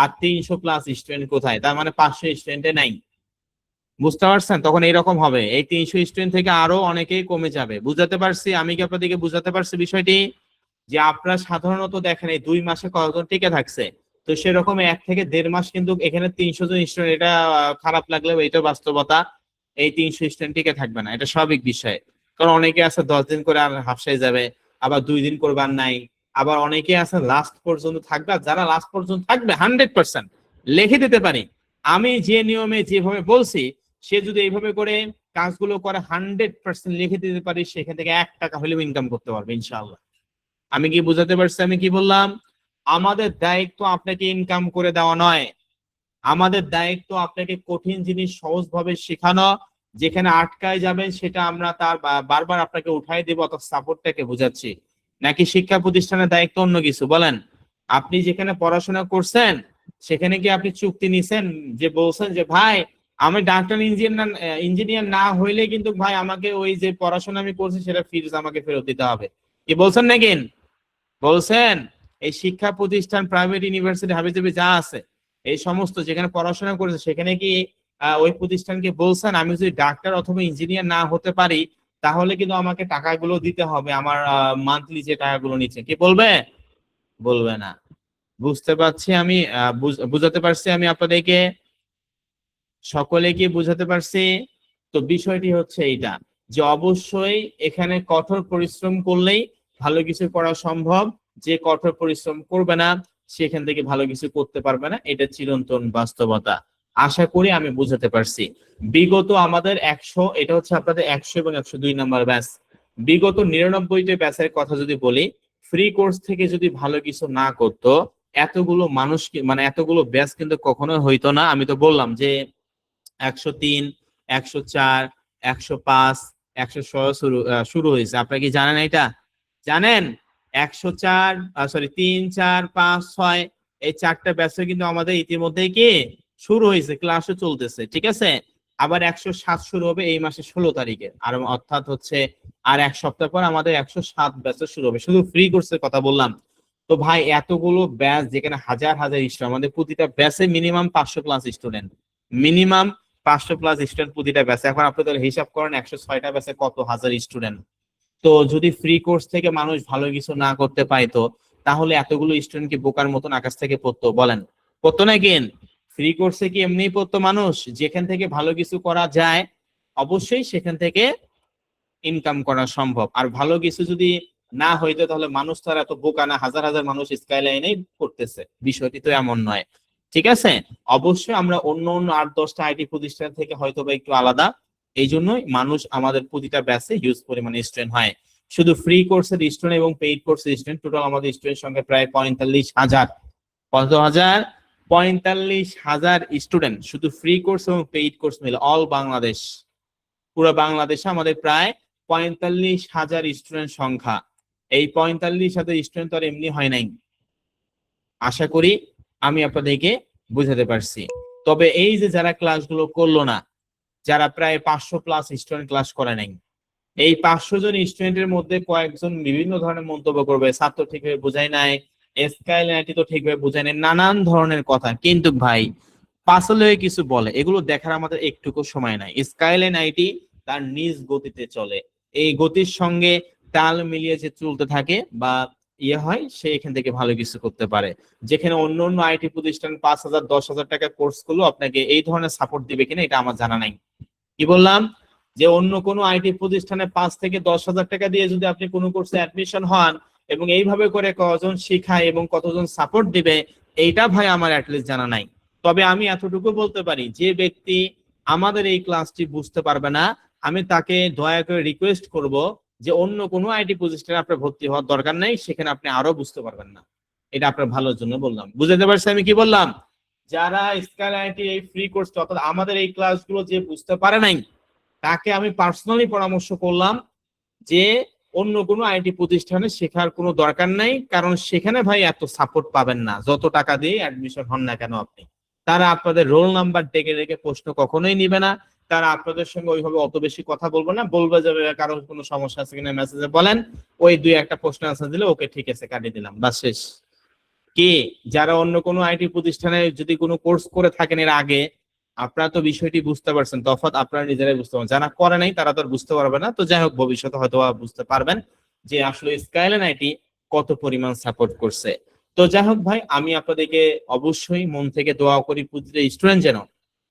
আর 300+ স্টুডেন্ট কোথায়, তার মানে 500 স্টুডেন্টে নাই। বুঝতে পারছেন? তখন এইরকম হবে, এই 300 স্টুডেন্ট থেকে আরো অনেকেই কমে যাবে। বুঝাতে পারছি? আমি কি আপনাদেরকে বুঝাতে পারছি বিষয়টি? যে আপনারা সাধারণত দেখেন এই 2 মাসে কতজন টিকে থাকছে, তো সেরকম 1 থেকে 1.5 মাস কিন্তু এখানে 300 জন স্টুডেন্ট, এটা খারাপ লাগলেও এটা বাস্তবতা, এই 300 স্টুডেন্ট টিকে থাকবে না, এটা স্বাভাবিক বিষয়। কারণ অনেকে আছে 10 দিন করে আর হাফসায় যাবে, আবার 2 দিন করবার নাই, আবার অনেকে আছে লাস্ট পর্যন্ত থাকবে। আর যারা লাস্ট পর্যন্ত থাকবে 100% লিখে দিতে পারি, আমি যে নিয়মে যেভাবে বলছি, সে যদি এইভাবে করে কাজগুলো করে 100% লিখে দিতে পারি, সেখান থেকে 1 টাকা হলেও ইনকাম করতে পারবে ইনশাআল্লাহ। আমি কি বুঝাতে পারছি? আমি কি বললাম? আমাদের দায়িত্ব আপনাকে ইনকাম করে দেওয়া নয়, আমাদের দায়িত্ব আপনাকে কঠিন জিনিস সহজভাবে শেখানো, যেখানে আটকায় যাবেন সেটা আমরা তার বারবার আপনাকে উঠাই দেব, অত সাপোর্টটাকে বুঝাচ্ছি। নাকি শিক্ষা প্রতিষ্ঠানের দায়িত্ব অন্য কিছু বলেন? আপনি যেখানে পড়াশোনা করছেন সেখানে কি আপনি চুক্তি নিছেন যে বলছেন যে ভাই আমি ডাক্তার ইঞ্জিনিয়ার না হইলে কিন্তু ভাই আমাকে ওই যে পড়াশোনা আমি করছি সেটা ফিজ আমাকে ফেরত দিতে হবে, কি বলছেন নাকি? বলছেন? এই শিক্ষা প্রতিষ্ঠান প্রাইভেট ইউনিভার্সিটি হাবিজাবি যা আছে এই সমস্ত যেখানে পড়াশোনা করেছে সেখানে কি ওই প্রতিষ্ঠানকে বলছেন আমি যদি ডাক্তার অথবা ইঞ্জিনিয়ার না হতে পারি তাহলে কিন্তু আমাকে টাকাগুলো দিতে হবে, আমার মান্থলি যে টাকাগুলো নিচ্ছে, কি বলবে? বলবে না। বুঝতে পারছি আমি, বুঝাতে পারছি আমি আপনাদেরকে, সকলে কি বুঝাতে পারছি? তো বিষয়টি হচ্ছে এইটা যে অবশ্যই এখানে কঠোর পরিশ্রম করলেই ভালো কিছু করা সম্ভব, যে কঠোর পরিশ্রম করবে না সেখান থেকে ভালো কিছু করতে পারবে না, এটা চিরন্তন বাস্তবতা। আশা করি আমি বুঝাতে পারছি। বিগত আমাদের 100, এটা হচ্ছে আপনাদের 100 এবং 102 নাম্বার ব্যাচ, বিগত 99টা ব্যাচের কথা যদি বলি, ফ্রি কোর্স থেকে যদি ভালো কিছু না করতো এতগুলো মানুষ মানে এতগুলো ব্যাচ কিন্তু কখনোই হইতো না। আমি তো বললাম যে 103, 104, 105, 106 শুরু হয়েছে, আপনারা কি জানেন এটা? জানেন? 104, সরি 3, 4, 5, 6 এই চারটা ব্যাচে কিন্তু আমাদের ইতিমধ্যেই কি শুরু হয়েছে, ক্লাসও চলতেছে, ঠিক আছে? আবার 107 শুরু হবে এই মাসের 16 তারিখে, আর অর্থাৎ হচ্ছে আর এক সপ্তাহ পর আমাদের 107 ব্যাচে শুরু হবে, শুধু ফ্রি কোর্সের কথা বললাম। তো ভাই এতগুলো ব্যাচ যেখানে হাজার হাজার স্টুডেন্ট, আমাদের প্রতিটা ব্যাচে minimum 500 plus student, minimum 500 plus student প্রতিটা ব্যাচে। এখন আপনাদের হিসাব করেন 106টা ব্যাচে কত হাজার স্টুডেন্ট। তো যদি ফ্রি কোর্স থেকে মানুষ ভালো কিছু না করতে পাইতো তাহলে এতগুলো স্টুডেন্ট কি বোকার মতন আকাশ থেকে পড়তো? বলেন, পড়তো নাকি? ফ্রি কোর্সে কি এমনি পড়তো মানুষ? যেখান থেকে ভালো কিছু করা যায় অবশ্যই সেখান থেকে ইনকাম করা সম্ভব। আর ভালো কিছু যদি না হইতো তাহলে মানুষ তো আর এত বোকা না, হাজার হাজার মানুষ স্কাইলাইনে করতেছে, বিষয়টি তো এমন নয়, ঠিক আছে? অবশ্যই আমরা অন্য অন্য 8-10টা আইটি প্রতিষ্ঠান থেকে হয়তো বা একটু আলাদা, এই জন্যই মানুষ আমাদের প্রতিটা ব্যাচে হিউজ পরিমাণে স্টুডেন্ট হয়। শুধু ফ্রি কোর্সের স্টুডেন্ট এবং পেইড কোর্সের স্টুডেন্ট টোটাল আমাদের স্টুডেন্ট সংখ্যা প্রায় 45,000। কত হাজার? 45,000 স্টুডেন্ট, শুধু ফ্রি কোর্স এবং পেইড কোর্স মিলে অল বাংলাদেশ। পুরো বাংলাদেশে আমাদের প্রায় 45,000 স্টুডেন্ট সংখ্যা। এই 45,000 স্টুডেন্ট তো আর এমনি হয় নাই। আশা করি আমি আপনাদেরকে বুঝাতে পারছি। তবে এই যে যারা ক্লাসগুলো করলো না, যারা প্রায় 500 প্লাস স্টুডেন্ট ক্লাস করে নাই, এই 500 জন স্টুডেন্টের মধ্যে কয়েকজন বিভিন্ন ধরনের মন্তব্য করবে, ছাত্র ঠিকভাবে বোঝায় নাই, স্কাইলাইনটি তো ঠিকভাবে বোঝায় নাই, নানান ধরনের কথা। কিন্তু ভাই পাসলে কিছু বলে, এগুলো দেখার আমাদের একটুকু সময় নাই। স্কাইলাইন আইটি তার নিজ গতিতে চলে, এই গতির সঙ্গে তাল মিলিয়ে যে চলতে থাকে বা ইয়ে হয়, সে এখান থেকে ভালো কিছু করতে পারে। যেখানে অন্য অন্য আইটি প্রতিষ্ঠান 5,000 10,000 টাকা কোর্স করলো আপনাকে এই ধরনের সাপোর্ট দিবে কিনা এটা আমার জানা নাই। কি বললাম? যে অন্য কোনো আইটি প্রতিষ্ঠানে 5 থেকে 10,000 টাকা দিয়ে যদি আপনি কোনো কোর্সে অ্যাডমিশন হন এবং এইভাবে করে কজন শিখায় এবং কতজন সাপোর্ট দিবে এইটা ভাই আমার অ্যাটলিস্ট জানা নাই। তবে আমি এতটুকু বলতে পারি, যে ব্যক্তি আমাদের এই ক্লাসটি বুঝতে পারবে না আমি তাকে দয়া করে রিকোয়েস্ট করব যে অন্য কোনো আইটি প্রতিষ্ঠানে আপনার ভর্তি হওয়ার দরকার নেই, সেখানে আপনি আরো বুঝতে পারবেন না। এটা আপনার ভালোর জন্য বললাম। বুঝতে পারছি আমি কি বললাম? যারা স্কাই আইটি এই ফ্রি কোর্স অর্থাৎ আমাদের এই ক্লাসগুলো যে বুঝতে পারে নাই তাকে আমি পার্সোনালি পরামর্শ করলাম যে অন্য কোনো আইটি প্রতিষ্ঠানে শেখার কোনো দরকার নাই, কারণ সেখানে ভাই এত সাপোর্ট পাবেন না যত টাকা দিয়ে অ্যাডমিশন হন না কেন আপনি। তারা আপনাদের রোল নাম্বার ডেকে ডেকে প্রশ্ন কখনোই নিবে না, তারা আপনাদের সঙ্গে ওইভাবে অত বেশি কথা বলবে না, বলবে যে কারোর কোনো সমস্যা আছে কিনা মেসেজে বলেন, ওই দুই একটা প্রশ্ন আনসার দিলে ওকে ঠিক আছে কাটিয়ে দিলাম, বাস শেষ। কি যারা অন্য কোনো আইটি প্রতিষ্ঠানে যদি কোনো কোর্স করে থাকেন এর আগে, আপনারা তো বিষয়টি বুঝতে পারছেন, তফাৎ আপনারা নিজেরাই বুঝতে পারবেন, যারা করে নাই তারা তো আর বুঝতে পারবে না। তো যাই হোক ভবিষ্যতে হয়তো বুঝতে পারবেন যে আসলে স্কাইলাইন আইটি কত পরিমাণ সাপোর্ট করছে। তো যাই হোক ভাই, আমি আপনাদেরকে অবশ্যই মন থেকে দোয়া করি প্রতিটা স্টুডেন্ট যেন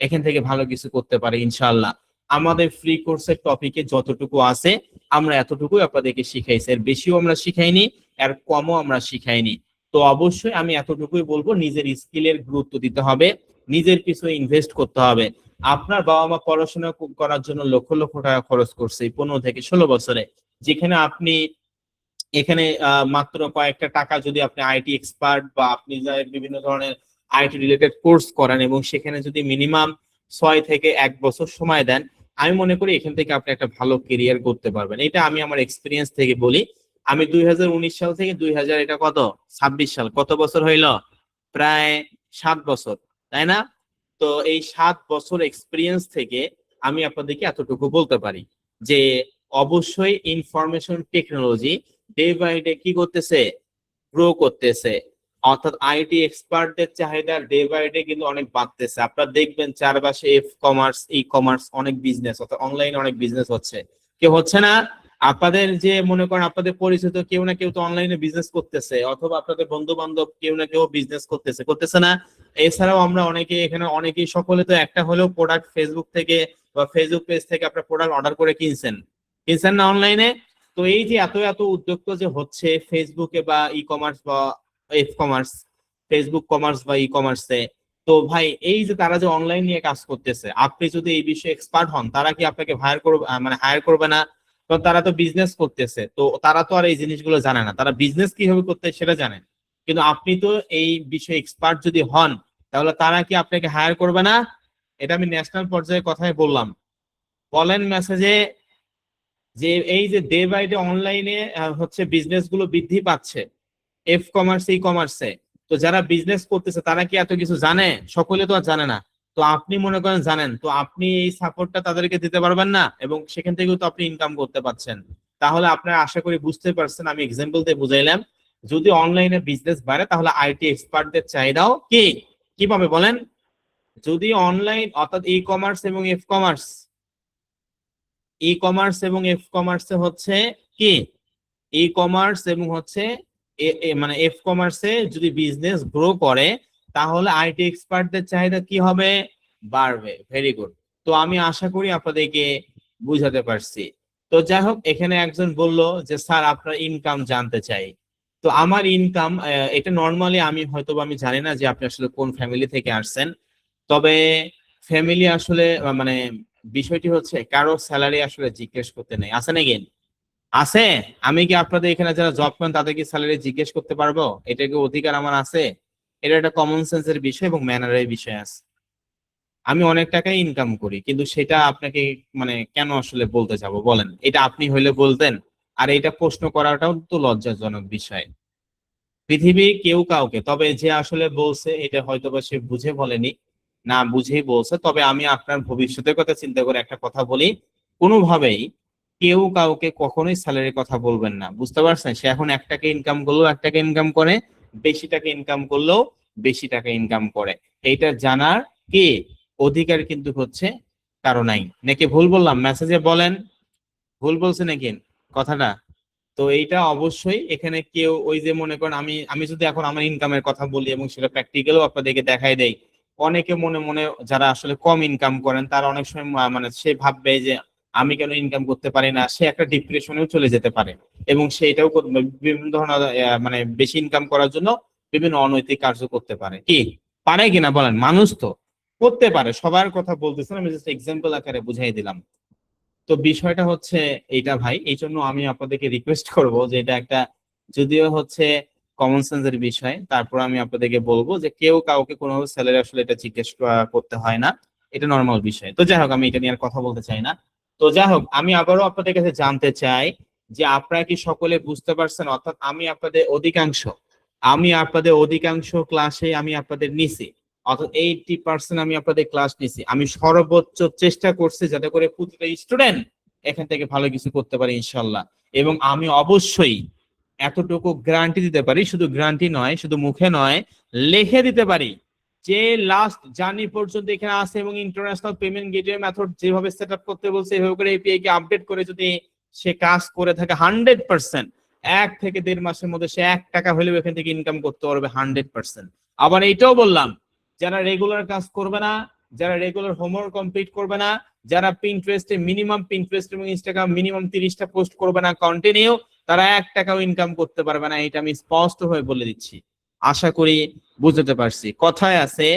এখান থেকে ভালো কিছু করতে পারে ইনশাআল্লাহ। আমাদের ফ্রি কোর্সের টপিকে যতটুকু আছে আমরা এতটুকুই আপনাদেরকে শিখাইছি, এর বেশিও আমরা শিখাইনি, এর কমও আমরা শিখাইনি। তো অবশ্যই আমি এতটুকুই বলবো, নিজের স্কিলের গুরুত্ব দিতে হবে, নিজের পিছনে ইনভেস্ট করতে হবে। আপনার বাবা মা পড়াশোনা করার জন্য লক্ষ লক্ষ টাকা খরচ করছে 15 থেকে 16 বছরে, যেখানে আপনি এখানে মাত্র কয়েকটা টাকা যদি আপনি আইটি এক্সপার্ট বা আপনি বিভিন্ন ধরনের আইটি রিলেটেড কোর্স করেন এবং সেখানে যদি মিনিমাম 6 থেকে 1 বছর সময় দেন, আমি মনে করি এখান থেকে আপনি একটা ভালো কেরিয়ার করতে পারবেন। এটা আমি আমার এক্সপিরিয়েন্স থেকে বলি। আমি 2019 সাল থেকে 2000 এটা কত 26 সাল, কত বছর হইল? প্রায় 7 বছর, তাই না? তো এই 7 বছর এক্সপিরিয়েন্স থেকে আমি আপনাদেরকে এতটুকু বলতে পারি যে অবশ্যই information technology day by day কি করতেছে, গ্রো করতেছে। অর্থাৎ আইটি এক্সপার্টদের চাহিদা ডে বাই ডে কিন্তু অনেক বাড়তেছে। আপনারা দেখবেন চারপাশে কমার্স, ই কমার্স অনেক বিজনেস, অর্থাৎ অনলাইনে অনেক বিজনেস হচ্ছে। কেউ হচ্ছে না? আপনাদের যে মনে করেন আপনাদের পরিচিত কেউ না কেউ তো অনলাইনে বিজনেস করতেছে, অথবা আপনাদের বন্ধু বান্ধব কেউ না কেউ বিজনেস করতেছে, করতেছে না? এছাড়াও আমরা অনেকে এখানে অনেকেই সকলে তো একটা হলেও প্রোডাক্ট ফেসবুক থেকে বা ফেসবুক পেজ থেকে আপনার প্রোডাক্ট অর্ডার করে কিনছেন, কিনছেন না অনলাইনে? তো এই যে এত এত উদ্যোক্তা যে হচ্ছে ফেসবুকে বা ই কমার্স বা এফ কমার্স, ফেসবুক কমার্স বা ই কমার্সে, তো ভাই এই যে তারা যে অনলাইন নিয়ে কাজ করতেছে, আপনি যদি এই বিষয়ে এক্সপার্ট হন, তারা কি আপনাকে হায়ার করবে, মানে হায়ার করবে না? কারণ তারা তো বিজনেস করতেছে, তো তারা তো আর এই জিনিসগুলো জানে না, তারা বিজনেস কিভাবে করতে হয় সেটা জানে। কিন্তু আপনি তো এই বিষয়ে এক্সপার্ট যদি হন, তাহলে তারা কি আপনাকে হায়ার করবে না? এটা আমি ন্যাশনাল পর্যায়ে কথাই বললাম। বলেন মেসেজে যে এই যে ডে বাই ডে অনলাইনে হচ্ছে বিজনেস গুলো বৃদ্ধি পাচ্ছে এফ কমার্স, ই কমার্সে, তো যারা বিজনেস করতেছে তারা কি এত কিছু জানে? সকলে তো আর জানে না। তো আপনি মনে করেন জানেন, তো আপনি এই সাপোর্টটা তাদেরকে দিতে পারবেন না, এবং সেখান থেকেও তো আপনি ইনকাম করতে পারছেন। তাহলে আপনারা আশা করি বুঝতে পারছেন, আমি এক্সাম্পল দিয়ে বুঝাইলাম। যদি অনলাইনে বিজনেস বাড়ে তাহলে আইটি এক্সপার্টদের চাহিদাও কি কিভাবে বলেন? যদি অনলাইন অর্থাৎ ই কমার্স এবং এফ কমার্স, ই কমার্স এবং এফ কমার্সে হচ্ছে কি, ই কমার্স এবং হচ্ছে মানে এফ কমার্সে যদি বিজনেস গ্রো করে, তাহলে আইটি এক্সপার্টদের চাহিদা কি হবে, বাড়বে। Very good. তো আমি আশা করি আপনাদেরকে বুঝাতে পারছি। তো যাই হোক, এখানে একজন বলল যে স্যার আপনার ইনকাম জানতে চাই। তো আমার ইনকাম, এটা নর্মালি আমি হয়তো আমি জানি না যে আপনি আসলে কোন ফ্যামিলি থেকে আসছেন। তবে ফ্যামিলি আসলে মানে বিষয়টি হচ্ছে কারো স্যালারি আসলে জিজ্ঞেস করতে নেই, আছে নাকি? আছে। আমি কি আপনাদের এখানে যারা জব করেন তাদের কি স্যালারি জিজ্ঞেস করতে পারবো? এটা কি অধিকার আমার আছে? এটা একটা কমন সেন্সের বিষয় এবং ম্যানারের বিষয় আছে। আমি অনেক টাকাই ইনকাম করি, কিন্তু সেটা আপনাকে মানে কেন আসলে বলতে যাব বলেন? এটা আপনি হইলে বলতেন। আর এটা প্রশ্ন করাটাও তো লজ্জাজনক বিষয়। পৃথিবী কেউ কাউকে, তবে যে আসলে বলছে এটা হয়তো বা সে বুঝে বলেনি, না বুঝেই বলছে। তবে আমি আপনার ভবিষ্যতের কথা চিন্তা করে একটা কথা বলি, কোনোভাবেই কেউ কাউকে কখনোই স্যালারির কথা বলবেন না, বুঝতে পারছেন? সে এখন 1 টাকা ইনকাম করলেও 1 টাকা ইনকাম করে, বেশি টাকা ইনকাম করলেও বেশি টাকা ইনকাম করে। এইটা জানার কি অধিকার কিন্তু হচ্ছে কারো নাই। নাকি ভুল বললাম? মেসেজে বলেন ভুল বলছে নাকি কথাটা? তো এইটা অবশ্যই এখানে কেউ ওই যে মনে করেন আমি আমি যদি এখন আমার ইনকামের কথা বলি এবং সেটা প্র্যাকটিক্যালও আপনাদেরকে দেখাই দেই, অনেকে মনে মনে যারা আসলে কম ইনকাম করেন তারা অনেক সময় মানে সে ভাববে যে আমি কেন ইনকাম করতে পারি না, সে একটা ডিপ্রেশনেও চলে যেতে পারে। এবং সেটাও বিভিন্ন ধরনের মানে বেশি ইনকাম করার জন্য বিভিন্ন অনৈতিক কার্য করতে পারে। কি পারে কিনা বলেন? মানুষ তো করতে পারে, সবার কথা বলতেছেন, আমি জাস্ট এক্সাম্পল আকারে বুঝাই দিলাম। তো বিষয়টা হচ্ছে এইটা ভাই, এই জন্য আমি আপনাদেরকে রিকোয়েস্ট করব যে এটা একটা, যদিও হচ্ছে কমন সেন্সের বিষয়, তারপর আমি আপনাদেরকে বলবো যে কেউ কাউকে কোনো স্যালারি আসলে এটা জিজ্ঞেস করতে হয় না, এটা নর্মাল বিষয়। তো যাই হোক, আমি এটা নিয়ে আর কথা বলতে চাই না। তো যাই হোক, আমি আবারও আপনাদের কাছে জানতে চাই যে আপনারা কি সকলে বুঝতে পারছেন? অর্থাৎ আমি আপনাদের অধিকাংশ ক্লাসে আমি আপনাদের নিছি, অর্থাৎ 80% আমি আপনাদের ক্লাস নিছি। আমি সর্বোচ্চ চেষ্টা করছি যাতে করে প্রতিটা স্টুডেন্ট এখান থেকে ভালো কিছু করতে পারে ইনশাল্লাহ। এবং আমি অবশ্যই এতটুকু গ্যারান্টি দিতে পারি, শুধু গ্যারান্টি নয়, শুধু মুখে নয়, লিখে দিতে পারি যে লাস্ট জার্নি পর্যন্ত এখানে আছে এবং ইন্টারন্যাশনাল পেমেন্ট গেটওয়ে মেথড যেভাবে সেট আপ করতে বলছে এভাবে করে এপিআই কে আপডেট করে যদি সে কাজ করে থাকে 100%, 1 থেকে 1.5 মাসের মধ্যে সে 1 টাকা হলেও এখান থেকে ইনকাম করতে পারবে 100%। আবার এইটাও বললাম, যারা রেগুলার কাজ করবে না, যারা রেগুলার হোমওয়ার্ক কমপ্লিট করবে না, যারা পিন্টারেস্ট এবং ইনস্টাগ্রাম মিনিমাম 30টা পোস্ট করবে না কন্টিনিউ, তারা 1 টাকাও ইনকাম করতে পারবে না। এটা আমি স্পষ্ট হয়ে বলে দিচ্ছি। আশা করি বুঝতে পারছি। কথায় আছে,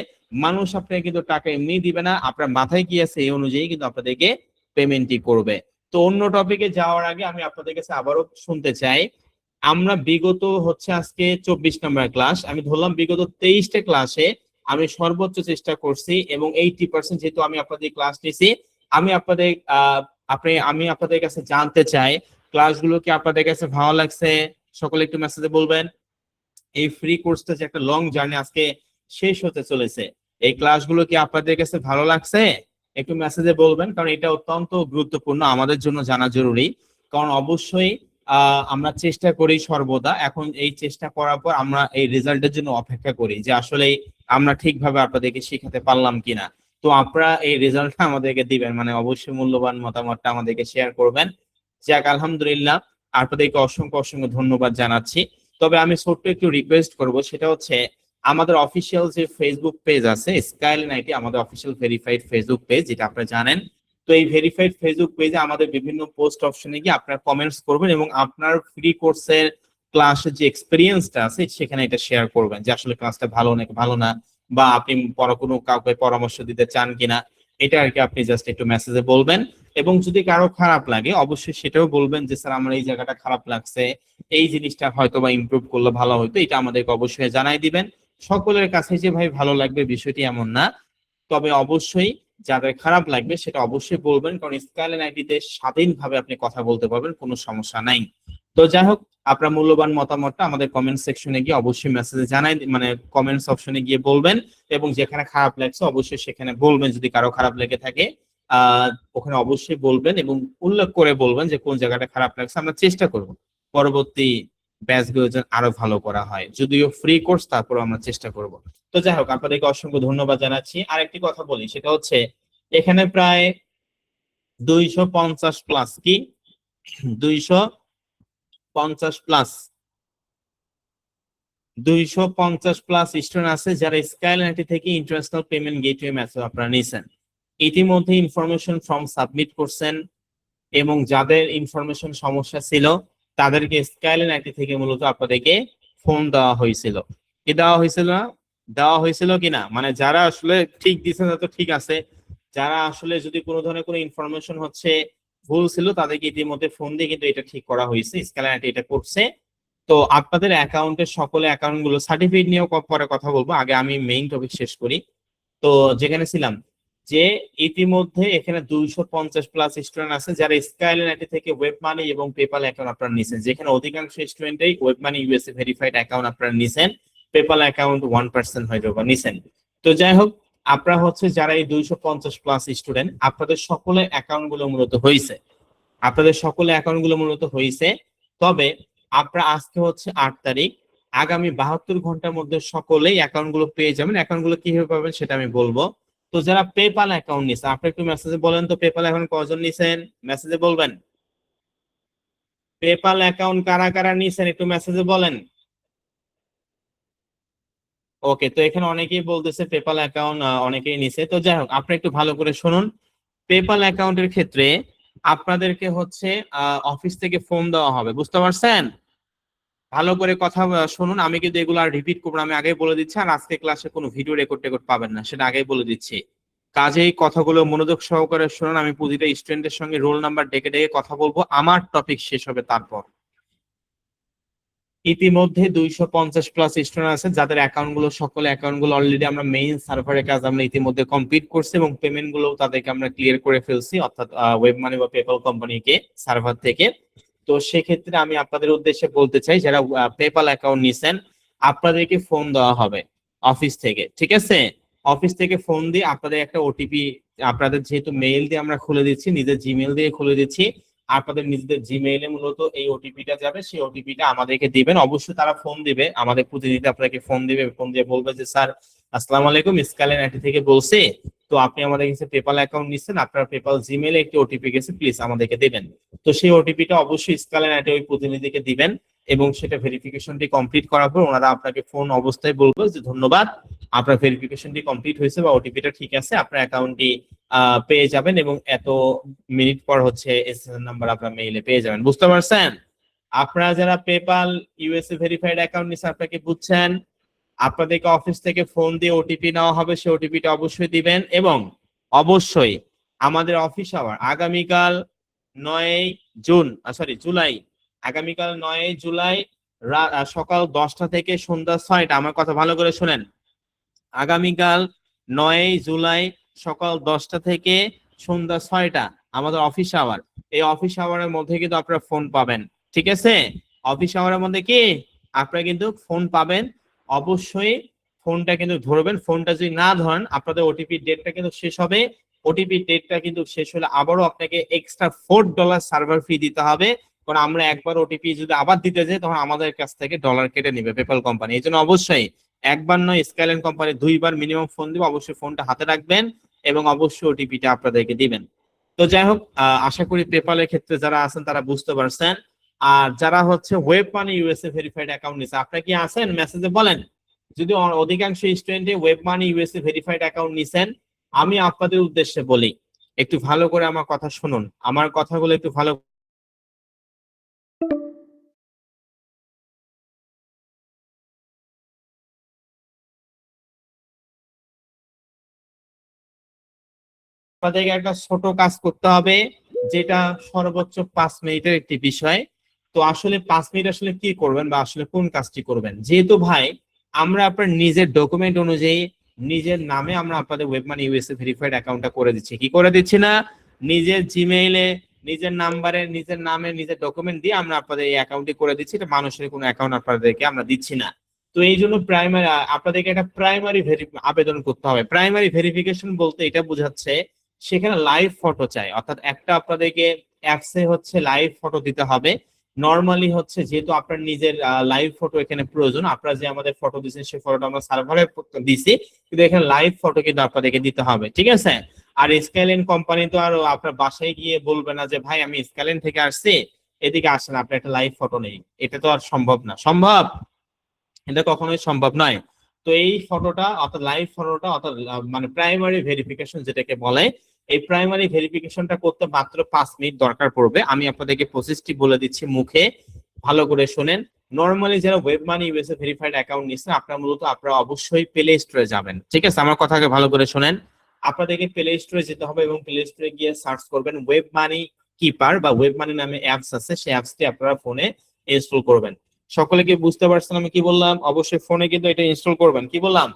মানুষ আপনাকে কিন্তু টাকা এমনি দিবে না, আপনার মাথায় কি আছে এই অনুযায়ী কিন্তু আপনাদেরকে পেমেন্টই করবে। তো অন্য টপিকে যাওয়ার আগে আমি আপনাদের কাছে আবারও শুনতে চাই, আমরা বিগত হচ্ছে আজকে 24 নম্বর ক্লাস, আমি ধরলাম বিগত 23টা ক্লাসে আমি সর্বোচ্চ চেষ্টা করছি এবং 80% যেহেতু আমি আপনাদের ক্লাস নিছি, আমি আপনাদের আমি আপনাদের কাছে জানতে চাই ক্লাসগুলো কি আপনাদের কাছে ভালো লাগছে? সকলে একটু মেসেজে বলবেন। এই ফ্রি কোর্সটা যে একটা লং জার্নি, আজকে শেষ হতে চলেছে। এই ক্লাসগুলো কি আপনাদের কাছে ভালো লাগছে? একটু মেসেজে বলবেন, কারণ এটা অত্যন্ত গুরুত্বপূর্ণ, আমাদের জন্য জানা জরুরি। কারণ অবশ্যই আমরা চেষ্টা করি সর্বদা, এখন এই চেষ্টা করার পর আমরা এই রেজাল্টের জন্য অপেক্ষা করি যে আসলে আমরা ঠিকভাবে আপনাদেরকে শেখাতে পারলাম কিনা। তো আপনারা এই রেজাল্টটা আমাদেরকে দিবেন, মানে অবশ্যই মূল্যবান মতামতটা আমাদেরকে শেয়ার করবেন। যাক, আলহামদুলিল্লাহ, আপনাদেরকে অসংখ্য অসংখ্য ধন্যবাদ জানাচ্ছি। তবে আমি ছোট্ট একটু রিকোয়েস্ট করব, সেটা হচ্ছে আমাদের অফিসিয়াল যে ফেসবুক পেজ আছে স্কাইলাইন আইটি, আমাদের অফিসিয়াল ভেরিফাইড ফেসবুক পেজ, যেটা আপনারা জানেন। তো এই ভেরিফাইড ফেসবুক পেজে আমাদের বিভিন্ন পোস্ট অপশনে গিয়ে আপনারা কমেন্টস করবেন এবং আপনার ফ্রি কোর্সের ক্লাসের যে এক্সপিরিয়েন্সটা আছে সেখানে এটা শেয়ার করবেন, যে আসলে ক্লাসটা ভালো নাকি ভালো না, বা আপনি কোনো কাউকে পরামর্শ দিতে চান কিনা, এটা আর কি আপনি জাস্ট একটু মেসেজে বলবেন। এবং যদি কারো খারাপ লাগে অবশ্যই সেটাও বলবেন যে স্যার আমার এই জায়গাটা খারাপ লাগছে, এই জিনিসটা হয়তো বা ইমপ্রুভ করলে ভালো হতো, এটা আমাদেরকে অবশ্যই জানাই দিবেন। সকলের কাছে যে ভাই ভালো লাগবে বিষয়টি এমন না, তবে অবশ্যই যাদের খারাপ লাগবে সেটা অবশ্যই বলবেন, কারণ স্কাইলাইন আইডিতে স্বাধীনভাবে আপনি কথা বলতে পারবেন, কোনো সমস্যা নাই। তো যাই হোক, আপনার মূল্যবান মতামতটা আমাদের কমেন্ট সেকশনে গিয়ে অবশ্যই মেসেজে জানাই, মানে কমেন্টস অপশনে গিয়ে বলবেন। এবং যেখানে খারাপ লাগছে অবশ্যই সেখানে বলবেন, যদি কারো খারাপ লেগে থাকে আহ ওখানে অবশ্যই বলবেন এবং উল্লেখ করে বলবেন যে কোন জায়গাটা খারাপ লাগছে। আমরা চেষ্টা করব পরবর্তী ব্যাচগুলো যেন আরো ভালো করা হয়, যদিও ফ্রি কোর্স, তারপর আমরা চেষ্টা করব। তো যাই হোক, আপনাদেরকে অসংখ্য ধন্যবাদ জানাচ্ছি। আরেকটি কথা বলি, সেটা হচ্ছে এখানে প্রায় 250 প্লাস, কি 250 প্লাস 250 প্লাস স্টুডেন্ট আছে যারা স্কাইলাইন আইটি থেকে ইন্টারন্যাশনাল পেমেন্ট গেটওয়ে মেথড আপনারা নিয়েছেন। ইতিমধ্যে ইনফরমেশন ফর্ম সাবমিট করছেন এবং যাদের ইনফরমেশন সমস্যা ছিল তাদেরকে স্কাইলাইন আইটি থেকে মূলত আপনাদেরকে ফোন দেওয়া হয়েছিল। কি দেওয়া হয়েছিল না, দেওয়া হয়েছিল কিনা, মানে যারা আসলে ঠিক দিচ্ছেন তো ঠিক আছে, যারা আসলে যদি কোনো ধরনের কোনো ইনফরমেশন হচ্ছে ভুল ছিল তাদেরকে ইতিমধ্যে ফোন দিয়ে কিন্তু এটা ঠিক করা হয়েছে, স্কাইলাইন আইটি এটা করছে। তো আপনাদের অ্যাকাউন্টের সকলে অ্যাকাউন্ট গুলো সার্টিফিকেট নিয়েও পরে কথা বলবো, আগে আমি মেইন টপিক শেষ করি। তো যেখানে ছিলাম যে ইতিমধ্যে এখানে 250 প্লাস স্টুডেন্ট আছে যারা স্কাইলাইন আইটি থেকে ওয়েব মানি এবং পেপাল অ্যাকাউন্ট আপনারা নিছেন, যেখানে অধিকাংশ স্টুডেন্টই web money USA verified account আপনারা নিছেন, পেপাল অ্যাকাউন্ট 1% হয়তো বা নিছেন। তো যাই হোক, আপনারা হচ্ছে যারা এই 250 প্লাস স্টুডেন্ট, আপনাদের সকলে অ্যাকাউন্ট গুলো মূলত হয়েছে, আপনাদের সকলে অ্যাকাউন্ট গুলো মূলত হয়েছে। তবে আপনারা আজকে হচ্ছে 8 তারিখ, আগামী 72 ঘন্টার মধ্যে সকলেই অ্যাকাউন্ট গুলো পেয়ে যাবেন। অ্যাকাউন্ট গুলো কিভাবে পাবেন সেটা আমি বলবো। তো যারা পেপাল অ্যাকাউন্ট নিছে, আপনি একটু মেসেজে বলেন তো পেপাল অ্যাকাউন্ট কজন নিছেন, মেসেজে বলবেন। পেপাল অ্যাকাউন্ট কারা কারা নিছেন একটু মেসেজে বলেন। ওকে, তো এখানে অনেকেই বলতেছে পেপাল অ্যাকাউন্ট অনেকেই নিছে। তো যাই হোক, আপনি একটু ভালো করে শুনুন। পেপাল অ্যাকাউন্টের ক্ষেত্রে আপনাদেরকে হচ্ছে অফিস থেকে ফোন দেওয়া হবে, বুঝতে পারছেন? ভালো করে কথা শুনুন, আমি কিন্তু এগুলো আর রিপিট করবো না, আমি আগেই বলে দিচ্ছি। আর আজকে ক্লাসে কোনো ভিডিও রেকর্ড টেকর্ড পাবেন না, সেটা আগেই বলে দিচ্ছি। কাজেই কথাগুলো মনোযোগ সহকারে শুনুন, আমি প্রতিটা স্টুডেন্টের সঙ্গে রোল নাম্বার ডেকে ডেকে কথা বলবো, আমার টপিক শেষ হবে তারপর। ইতিমধ্যে 250 প্লাস স্টুডেন্ট আছে যাদের অ্যাকাউন্ট গুলো, সকল অ্যাকাউন্ট গুলো অলরেডি আমরা মেইন সার্ভারের কাজ আমরা ইতিমধ্যে কমপ্লিট করছি এবং পেমেন্ট গুলো তাদেরকে আমরা ক্লিয়ার করে ফেলছি, অর্থাৎ ওয়েব মানি বা পেপাল কোম্পানিকে সার্ভার থেকে। তো সেক্ষেত্রে আমি আপনাদের উদ্দেশ্যে বলতে চাই, যারা পেপাল অ্যাকাউন্ট নিছেন আপনাদেরকে ফোন দেওয়া হবে অফিস থেকে, ঠিক আছে? অফিস থেকে ফোন দিয়ে আপনাদের একটা ওটিপি, আপনাদের যেহেতু মেইল দিয়ে আমরা খুলে দিচ্ছি, নিজের জিমেইল দিয়ে খুলে দিচ্ছি, আপনাদের নিজেদের জিমেইলে মূলত এই ওটিপিটা যাবে, সেই ওটিপিটা আমাদেরকে দিবেন। অবশ্যই তারা ফোন দিবে, আমাদের প্রতিনিধি আপনাকে ফোন দিবে, ফোন দিয়ে বলবে যে স্যার আসসালামু আলাইকুম, স্কাইলাইন আইটি থেকে বলছি, তো আপনি আমাদের কাছে পেপাল অ্যাকাউন্ট নিচ্ছেন, আপনার পেপাল জিমেইলে একটি ওটিপি গেছে, প্লিজ আমাদেরকে দিবেন। তো সেই ওটিপিটা অবশ্যই স্কাইলাইন আইটি ওই প্রতিনিধিকে দিবেন এবং সেটা ভেরিফিকেশনটি কমপ্লিট করার পর ওনারা আপনাকে ফোন অবস্থায় বলবে যে ধন্যবাদ, আপনার ভেরিফিকেশনটি কমপ্লিট হয়েছে বা ওটিপিটা ঠিক আছে, আপনার অ্যাকাউন্টটি পেয়ে যাবেন এবং এত মিনিট পর হচ্ছে এসএসএন নাম্বার আপনার মেইলে পেয়ে যাবেন, বুঝতে পারছেন? আপনারা যারা পেপাল ইউএসএ ভেরিফাইড অ্যাকাউন্ট নিছেন আপনাকে বুঝছেন, আপনাদেরকে অফিস থেকে ফোন দিয়ে ওটিপি নেওয়া হবে, সেই ওটিপিটা অবশ্যই দিবেন। এবং অবশ্যই আমাদের অফিস আওয়ার আগামীকাল 9 জুন, জুলাই, আগামীকাল 9 জুলাই সকাল 10টা থেকে সন্ধ্যা 6টা, আমার কথা ভালো করে শুনেন। আগামীকাল 9 জুলাই সকাল 10টা থেকে সন্ধ্যা 6টা আমাদের অফিস আওয়ার। এই অফিস আওয়ারের মধ্যে কিন্তু আপনারা ফোন পাবেন, ঠিক আছে? অফিস আওয়ারের মধ্যে কি আপনারা কিন্তু ফোন পাবেন। অবশ্যই ফোনটা কিন্তু ধরবেন। ফোনটা যদি না ধরেন আপনাদের ওটিপি ডেটটা কিন্তু শেষ হবে। ওটিপি ডেটটা কিন্তু শেষ হলে আবারও আপনাকে এক্সট্রা $4 সার্ভার ফি দিতে হবে। কারণ আমরা একবার ওটিপি যদি আবার দিতে যাই তখন আমাদের কাছ থেকে ডলার কেটে নিবে পেপ্যাল কোম্পানি। এই জন্য অবশ্যই একবার নয়, স্কাইলাইন কোম্পানি 2বার মিনিমাম ফোন দিবে, অবশ্যই ফোনটা হাতে রাখবেন এবং অবশ্যই ওটিপিটা আপনাদেরকে দিবেন। তো যাই হোক, আশা করি পেপ্যালের ক্ষেত্রে যারা আছেন তারা বুঝতে পারছেন। আর যারা হচ্ছে web money USA verified account নিছে, আপনারা কি আছেন মেসেজে বলেন। যদি অধিকাংশ স্টুডেন্টে web money USA verified account নিছেন, আমি আপনাদের উদ্দেশ্যে বলি একটু ভালো করে আমার কথা শুনুন, আমার কথাগুলো একটু ভালো। আপনাদেরকে একটা ছোট কাজ করতে হবে, যেটা সর্বোচ্চ 5 মিনিটের একটি বিষয়। তো আসলে 5 মিনিট আসলে কি করবেন বা আসলে কোন কাজটি করবেন, যেহেতু ভাই আমরা আপনার নিজের ডকুমেন্ট অনুযায়ী নিজের নামে আমরা আপনাদের ওয়েব মানি ইউএসএ ভেরিফাইড অ্যাকাউন্টটা করে দিচ্ছি, কি করে দিচ্ছি না, নিজের জিমেইলে নিজের নাম্বারে নিজের নামে নিজের ডকুমেন্ট দিয়ে আমরা আপনাদের এই অ্যাকাউন্টটি করে দিচ্ছি। এটা মানুষের কোনো অ্যাকাউন্ট আপনাদেরকে আমরা দিচ্ছি না। তো এই জন্য প্রাইমারি আপনাদেরকে একটা প্রাইমারি আবেদন করতে হবে। প্রাইমারি ভেরিফিকেশন বলতে এটা বোঝাচ্ছে সেখানে লাইভ ফটো চাই, অর্থাৎ একটা আপনাদেরকে অ্যাপসে হচ্ছে লাইভ ফটো দিতে হবে। নর্মালি হচ্ছে যেহেতু আপনার নিজের লাইভ ফটো এখানে প্রয়োজন, আপনারা যে আমাদের ফটো দিচ্ছেন সেই ফটোটা আমরা সার্ভারে দিছি, কিন্তু এখানে লাইভ ফটো কিন্তু আপনাদেরকে দিতে হবে, ঠিক আছে। আর স্কাইলাইন কোম্পানি তো আর আপনার বাসায় গিয়ে বলবে না যে ভাই আমি স্কাইলাইন থেকে আসছি, এদিকে আসেন আপনার একটা লাইভ ফটো নেই। এটা তো আর সম্ভব না, সম্ভব, এটা কখনোই সম্ভব নয়। তো এই ফটোটা অর্থাৎ লাইভ ফটোটা অর্থাৎ মানে প্রাইমারি ভেরিফিকেশন যেটাকে বলে, এই প্রাইমারি ভেরিফিকেশনটা করতে মাত্র 5 মিনিট দরকার পড়বে। আমি আপনাদেরকে প্রসেসটি বলে দিচ্ছি মুখে, ভালো করে শোনেন। নর্মালি যারা web money USA verified account নিচ্ছেন আপনারা মূলত আপনারা অবশ্যই প্লে স্টোরে যাবেন, ঠিক আছে, আমার কথাকে ভালো করে শোনেন। আপনাদেরকে প্লে স্টোরে যেতে হবে এবং প্লে স্টোরে গিয়ে সার্চ করবেন ওয়েব মানি কিপার বা ওয়েব মানি নামে অ্যাপস আছে, সেই অ্যাপসটি আপনারা ফোনে ইনস্টল করবেন। সকলে কি বুঝতে পারছেন আমি কি বললাম? অবশ্যই ফোনে কিন্তু এটা ইনস্টল করবেন। কি বললাম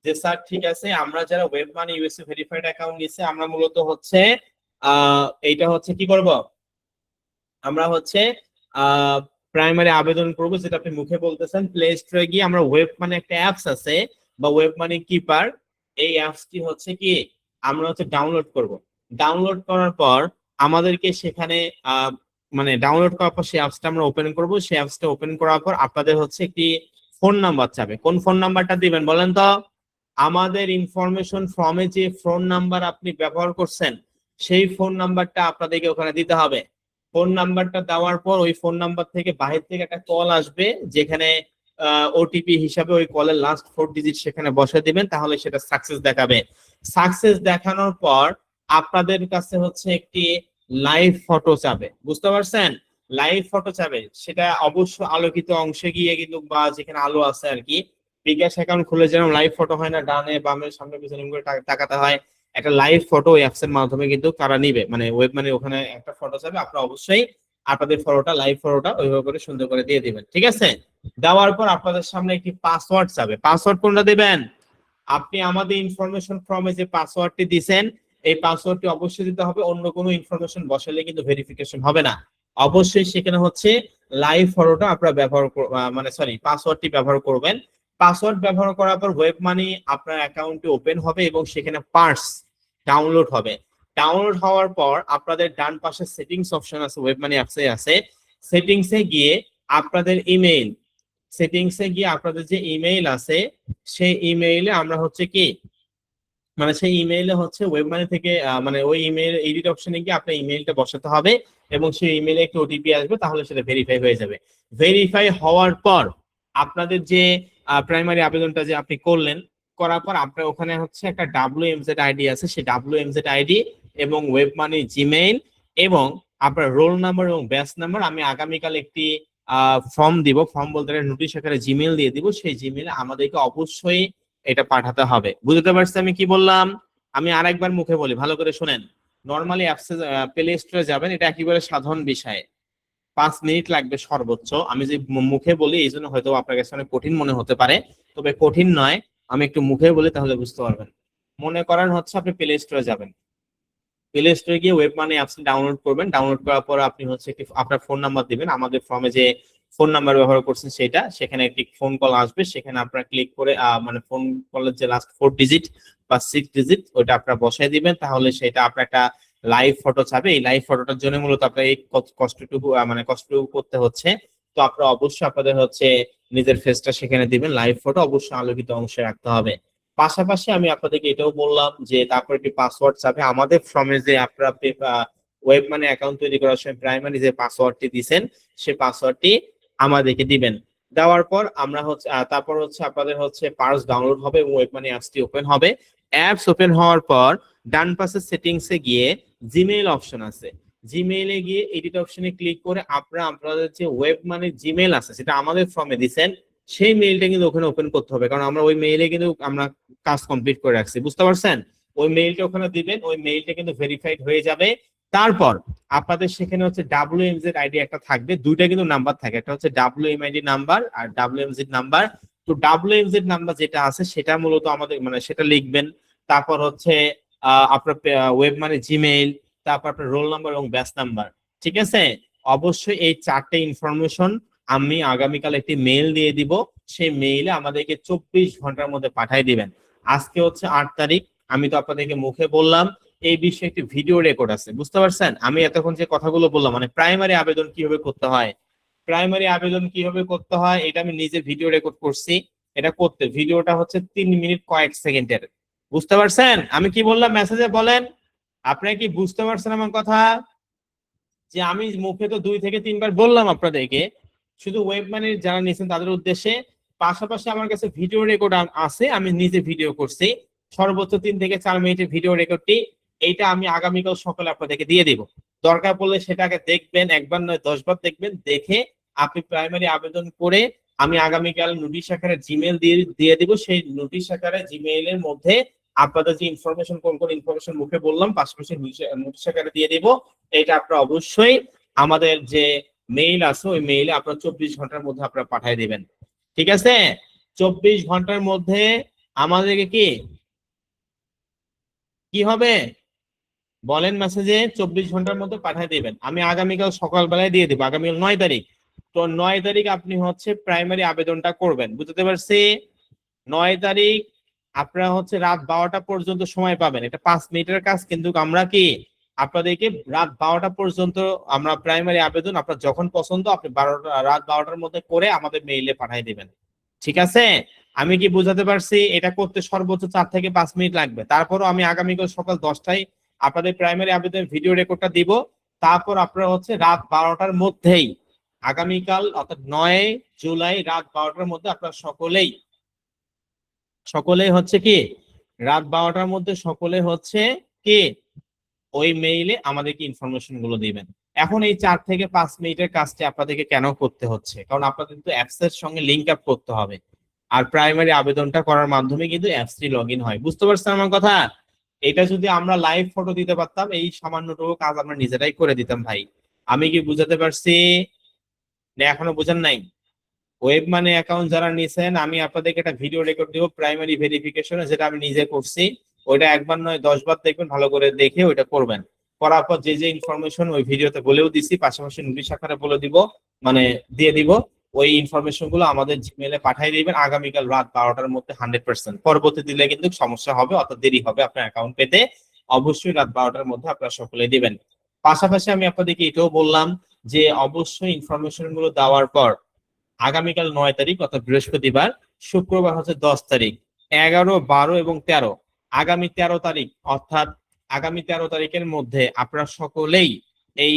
যে স্যার ঠিক আছে, আমরা যারা web money USA verified account নিছে আমরা মূলত হচ্ছে এইটা হচ্ছে কি করব, আমরা হচ্ছে প্রাইমারি আবেদন করব, যেটা আপনি মুখে বলতেছেন। প্লে স্টোরে গিয়ে আমরা ওয়েব মানে একটা অ্যাপস আছে বা ওয়েব মানি কিপার, এই অ্যাপসটি হচ্ছে কি আমরা হচ্ছে ডাউনলোড করব। ডাউনলোড করার পর আমাদেরকে সেখানে মানে ডাউনলোড করার পর সেই অ্যাপসটা আমরা ওপেন করব। সেই অ্যাপসটা ওপেন করার পর আপনাদের হচ্ছে একটি ফোন নাম্বার চাবে। কোন ফোন নাম্বারটা দিবেন বলেন তো? আমাদের ইনফরমেশন ফর্মে যে ফোন নাম্বার আপনি ব্যবহার করছেন সেই ফোন নাম্বারটা আপনাদেরকে ওখানে দিতে হবে। ফোন নাম্বারটা দেওয়ার পর ওই ফোন নাম্বার থেকে বাহির থেকে একটা কল আসবে, যেখানে ওটিপি হিসাবে ওই কলের লাস্ট 4 ডিজিট সেখানে বসে দিবেন, তাহলে সেটা সাকসেস দেখাবে। সাকসেস দেখানোর পর আপনাদের কাছে হচ্ছে একটি লাইভ ফটো চাবে, বুঝতে পারছেন? লাইভ ফটো চাবে, সেটা অবশ্য আলোকিত অংশে গিয়ে কিন্তু বা যেখানে আলো আছে আর কি। বিকাশ অ্যাকাউন্ট খুলে যেন লাইভ ফটো হয় না, ডানে বামে সামনে পিছনে করে তাকাতে হয়, একটা লাইভ ফটো অ্যাপস এর মাধ্যমে কিন্তু তারা নিবে। মানে ওয়েব মানে ওখানে একটা ফটো চাবে, আপনারা অবশ্যই আপনাদের ফটোটা লাইভ ফটোটা ওইভাবে করে সুন্দর করে দিয়ে দিবেন, ঠিক আছে। দেওয়ার পর আপনাদের সামনে একটি পাসওয়ার্ড চাবে। পাসওয়ার্ড কোনটা দিবেন? আপনি আমাদের ইনফরমেশন ফর্মে যে পাসওয়ার্ডটি দিবেন এই পাসওয়ার্ডটি অবশ্যই দিতে হবে, অন্য কোনো ইনফরমেশন বসালে কিন্তু ভেরিফিকেশন হবে না। অবশ্যই সেখানে হচ্ছে লাইভ ফটোটা আপনারা ব্যবহার মানে সরি পাসওয়ার্ডটি ব্যবহার করবেন। পাসওয়ার্ড ব্যবহার করার পর ওয়েব মানি আপনার অ্যাকাউন্টে ওপেন হবে এবং সেখানে পার্স ডাউনলোড হবে। ডাউনলোড হওয়ার পর আপনাদের ডান পাশে সেটিংস অপশন আছে, ওয়েব মানি অ্যাপসে আছে। সেটিংসে গিয়ে আপনাদের ইমেইল, সেটিংসে গিয়ে আপনাদের যে ইমেইল আছে সেই ইমেইলে আমরা হচ্ছে কি মানে সেই ইমেইলে হচ্ছে ওয়েব মানি থেকে মানে ওই ইমেইল এডিট অপশনে গিয়ে আপনার ইমেইলটা বসাতে হবে এবং সেই ইমেইলে একটা ওটিপি আসবে, তাহলে সেটা ভেরিফাই হয়ে যাবে। ভেরিফাই হওয়ার পর আপনাদের যে প্রাইমারি আবেদনটা যে আপনি করলেন, করার পর আপনার ওখানে হচ্ছে একটা WMZ আইডি আছে, সেই WMZ আইডি এবং ওয়েব মানি জিমেইল এবং আপনার রোল নাম্বার এবং ব্যাচ নাম্বার আমি আগামীকাল একটি ফর্ম দিব, ফর্ম বলতে নোটিশ আকারে জিমেইল দিয়ে দিব, সেই জিমেইলে আমাদেরকে অবশ্যই এটা পাঠাতে হবে। বুঝতে পারছি আমি কি বললাম? আমি আরেকবার মুখে বলি, ভালো করে শুনেন। নর্মালি অ্যাপসে প্লে স্টোরে যাবেন, এটা একেবারে সাধারণ বিষয়, 5 মিনিট লাগবে সর্বোচ্চ। আমি যে মুখে বলি এই জন্য হয়তো আপনার কাছে অনেক কঠিন মনে হতে পারে, তবে কঠিন নয়, আমি একটু মুখে বলি তাহলে বুঝতে পারবেন। মনে করেন হচ্ছে আপনি প্লে স্টোরে যাবেন, প্লে স্টোরে গিয়ে ওয়েব মানি অ্যাপস ডাউনলোড করবেন। ডাউনলোড করার পর আপনি হচ্ছে আপনার ফোন নাম্বার দিবেন, আমাদের ফর্মে যে ফোন নাম্বার ব্যবহার করছেন সেটা, সেখানে একটি ফোন কল আসবে, সেখানে আপনারা ক্লিক করে মানে ফোন কলের যে লাস্ট 4 ডিজিট বা 6 ডিজিট ওইটা আপনারা বসাই দিবেন, তাহলে সেটা আপনার একটা লাইভ ফটো চাবে। এই লাইভ ফটোটার জন্য মূলত আপনার এই কষ্টটুকু মানে কষ্টটুকু করতে হচ্ছে। তো আপনারা অবশ্যই আপনাদের হচ্ছে নিজের ফেসটা সেখানে দিবেন, লাইভ ফটো অবশ্যই আলোকিত অংশে রাখতে হবে। পাশাপাশি আমি আপনাদেরকে এটাও বললাম যে তারপর একটি পাসওয়ার্ড চাবে আমাদের ফর্মে, যে আপনারা ওয়েব মানে অ্যাকাউন্ট তৈরি করার সময় প্রাইমারি যে পাসওয়ার্ডটি দিবেন সেই পাসওয়ার্ডটি আমাদেরকে দিবেন। দেওয়ার পর আমরা হচ্ছে তারপর হচ্ছে আপনাদের হচ্ছে পার্স ডাউনলোড হবে এবং ওয়েব মানে অ্যাপসটি ওপেন হবে। অ্যাপস ওপেন হওয়ার পর ডান পাশে সেটিংসে গিয়ে জিমেইল অপশন আছে, জিমেইলে গিয়ে এডিট অপশনে ক্লিক করে আপনারা আপনাদের যে ওয়েব মানে জিমেইল আছে সেটা আমাদের ফর্মে দিবেন, সেই মেইলটা কিন্তু ওখানে ওপেন করতে হবে, কারণ আমরা ওই মেইলে কিন্তু আমরা কাজ কমপ্লিট করে রাখছি, বুঝতে পারছেন? ওই মেইলটা ওখানে দিবেন, ওই মেইলটা কিন্তু ভেরিফাইড হয়ে যাবে। তারপর আপনাদের সেখানে হচ্ছে WMZ আইডি একটা থাকবে, দুইটা কিন্তু নাম্বার থাকে, একটা হচ্ছে WMID নাম্বার আর WMZ নাম্বার। তো WMZ নাম্বার যেটা আছে সেটা মূলত আমাদের মানে সেটা লিখবেন। তারপর হচ্ছে আপনার ওয়েব মানে জিমেইল, তারপর আপনার রোল নাম্বার এবং ব্যাচ নাম্বার, ঠিক আছে? অবশ্যই এই 4টে ইনফরমেশন আমি আগামীকাল একটি মেইল দিয়ে দিব, সেই মেইলে আমাদেরকে 24 ঘন্টার মধ্যে পাঠিয়ে দিবেন। আজকে হচ্ছে 8 তারিখ, আমি তো আপনাদেরকে মুখে বললাম, এই বিষয়ে একটি ভিডিও রেকর্ড আছে, বুঝতে পারছেন? আমি এতক্ষণ যে কথাগুলো বললাম মানে প্রাইমারি আবেদন কিভাবে করতে হয়, প্রাইমারি আবেদন কিভাবে করতে হয় এটা আমি নিজে ভিডিও রেকর্ড করছি। এটা করতে ভিডিওটা হচ্ছে 3 মিনিট কয়েক সেকেন্ডের, বুঝতে পারছেন? আমি কি বললাম মেসেজে বলেন, আপনারা কি বুঝতে পারছেন আমার কথা? যে আমি মুখে তো 2 থেকে 3 বার বললাম আপনাদেরকে, শুধু ওয়েব মানে যারা নিয়েছেন তাদের উদ্দেশ্যে। পাশাপাশি আমার কাছে ভিডিও রেকর্ড আছে, আমি নিজে ভিডিও করছি, সর্বোচ্চ 3 থেকে 4 মিনিটের ভিডিও রেকর্ডটি, এইটা আমি আগামীকাল সকালে আপনাদেরকে দিয়ে দিব। দরকার পড়লে সেটাকে দেখবেন, একবার নয় 10 বার দেখবেন, দেখে আপনি প্রাইমারি আবেদন করে আমি আগামীকাল নোটিশ আকারে জিমেইল দিয়ে দিব, সেই নোটিশ আকারে জিমেইলের মধ্যে আপনাদের যে ইনফরমেশন, কোন কোন ইনফরমেশন মুখে বললাম পাশাপাশি নোটিশ আকারে দিয়ে দিব। এটা আপনারা অবশ্যই আমাদের যে মেইল আছে ওই মেইলে আপনারা 24 ঘন্টার মধ্যে আপনারা পাঠিয়ে দিবেন, ঠিক আছে? 24 ঘন্টার মধ্যে আমাদেরকে কি কি হবে বলেন মেসেজে, 24 ঘন্টার মধ্যে পাঠিয়ে দিবেন। আমি আগামীকাল সকালবেলায় দিয়ে দেবো, আগামীকাল 9 তারিখ। তো 9 তারিখ আপনি হচ্ছে প্রাইমারি আবেদনটা করবেন, বুঝতে পারছি? 9 তারিখ আপনারা হচ্ছে রাত 12টা পর্যন্ত সময় পাবেন, এটা 5 মিনিটের কাজ, কিন্তু আমরা কি আপনাদেরকে রাত 12টা পর্যন্ত আমরা প্রাইমারি আবেদন আপনার যখন পছন্দ আপনি রাত 12টার মধ্যে করে আমাদের মেইলে পাঠিয়ে দিবেন, ঠিক আছে? আমি কি বুঝাতে পারছি? এটা করতে সর্বোচ্চ 4 থেকে 5 মিনিট লাগবে। তারপরও আমি আগামীকাল সকাল 10টায় আপনাদের প্রাইমারি আবেদন ভিডিও রেকর্ডটা দিব। তারপর আপনারা হচ্ছে রাত 12টার মধ্যেই আগামীকাল অর্থাৎ 9 জুলাই রাত 12টার মধ্যে আপনারা সকলেই হচ্ছে কি রাত 12টার মধ্যে সকলে হচ্ছে কি ওই মেইলে আমাদেরকে ইনফরমেশন গুলো দিবেন। এখন এই 4 থেকে 5 মিনিটের কাজটি আপনাদেরকে কেন করতে হচ্ছে, কারণ আপনাদের কিন্তু অ্যাপস এর সঙ্গে লিংক আপ করতে হবে, আর প্রাইমারি আবেদনটা করার মাধ্যমে কিন্তু অ্যাপসটি লগ ইন হয়, বুঝতে পারছেন আমার কথা? এটা যদি আমরা লাইভ ফটো দিতে পারতাম এই সামান্যটুকু কাজ আমরা নিজেরাই করে দিতাম ভাই। আমি কি বুঝাতে পারছি না এখনো বুঝেন নাই? ওয়েব মানে অ্যাকাউন্ট যারা নিছেন আমি আপনাদেরকে একটা ভিডিও রেকর্ড দিব প্রাইমারি ভেরিফিকেশনে, যেটা আমি নিজে করছি। ওইটা একবার নয় 10 বার দেখবেন, ভালো করে দেখে ওইটা করবেন। করার পর যে যে ইনফরমেশন ওই ভিডিওতে বলেও দিছি, পাশাপাশি নোটিশ আকারে বলে দিব, মানে দিয়ে দিব, ওই ইনফরমেশন গুলো আমাদের জিমেইলে পাঠিয়ে দিবেন আগামীকাল রাত 12টার মধ্যে 100%। পরবর্তী দিলে কিন্তু সমস্যা হবে, অত দেরি হবে আপনার অ্যাকাউন্ট পেতে। অবশ্যই রাত 12টার মধ্যে আপনারা সকলে দিবেন। পাশাপাশি আমি আপনাদেরকে এটাও বললাম যে অবশ্যই ইনফরমেশন গুলো দেওয়ার পর আগামীকাল 9 তারিখ অর্থাৎ বৃহস্পতিবার, শুক্রবার হচ্ছে 10 তারিখ, 11, 12 এবং 13, আগামী 13 তারিখ অর্থাৎ আগামী 13 তারিখের মধ্যে আপনারা সকলেই এই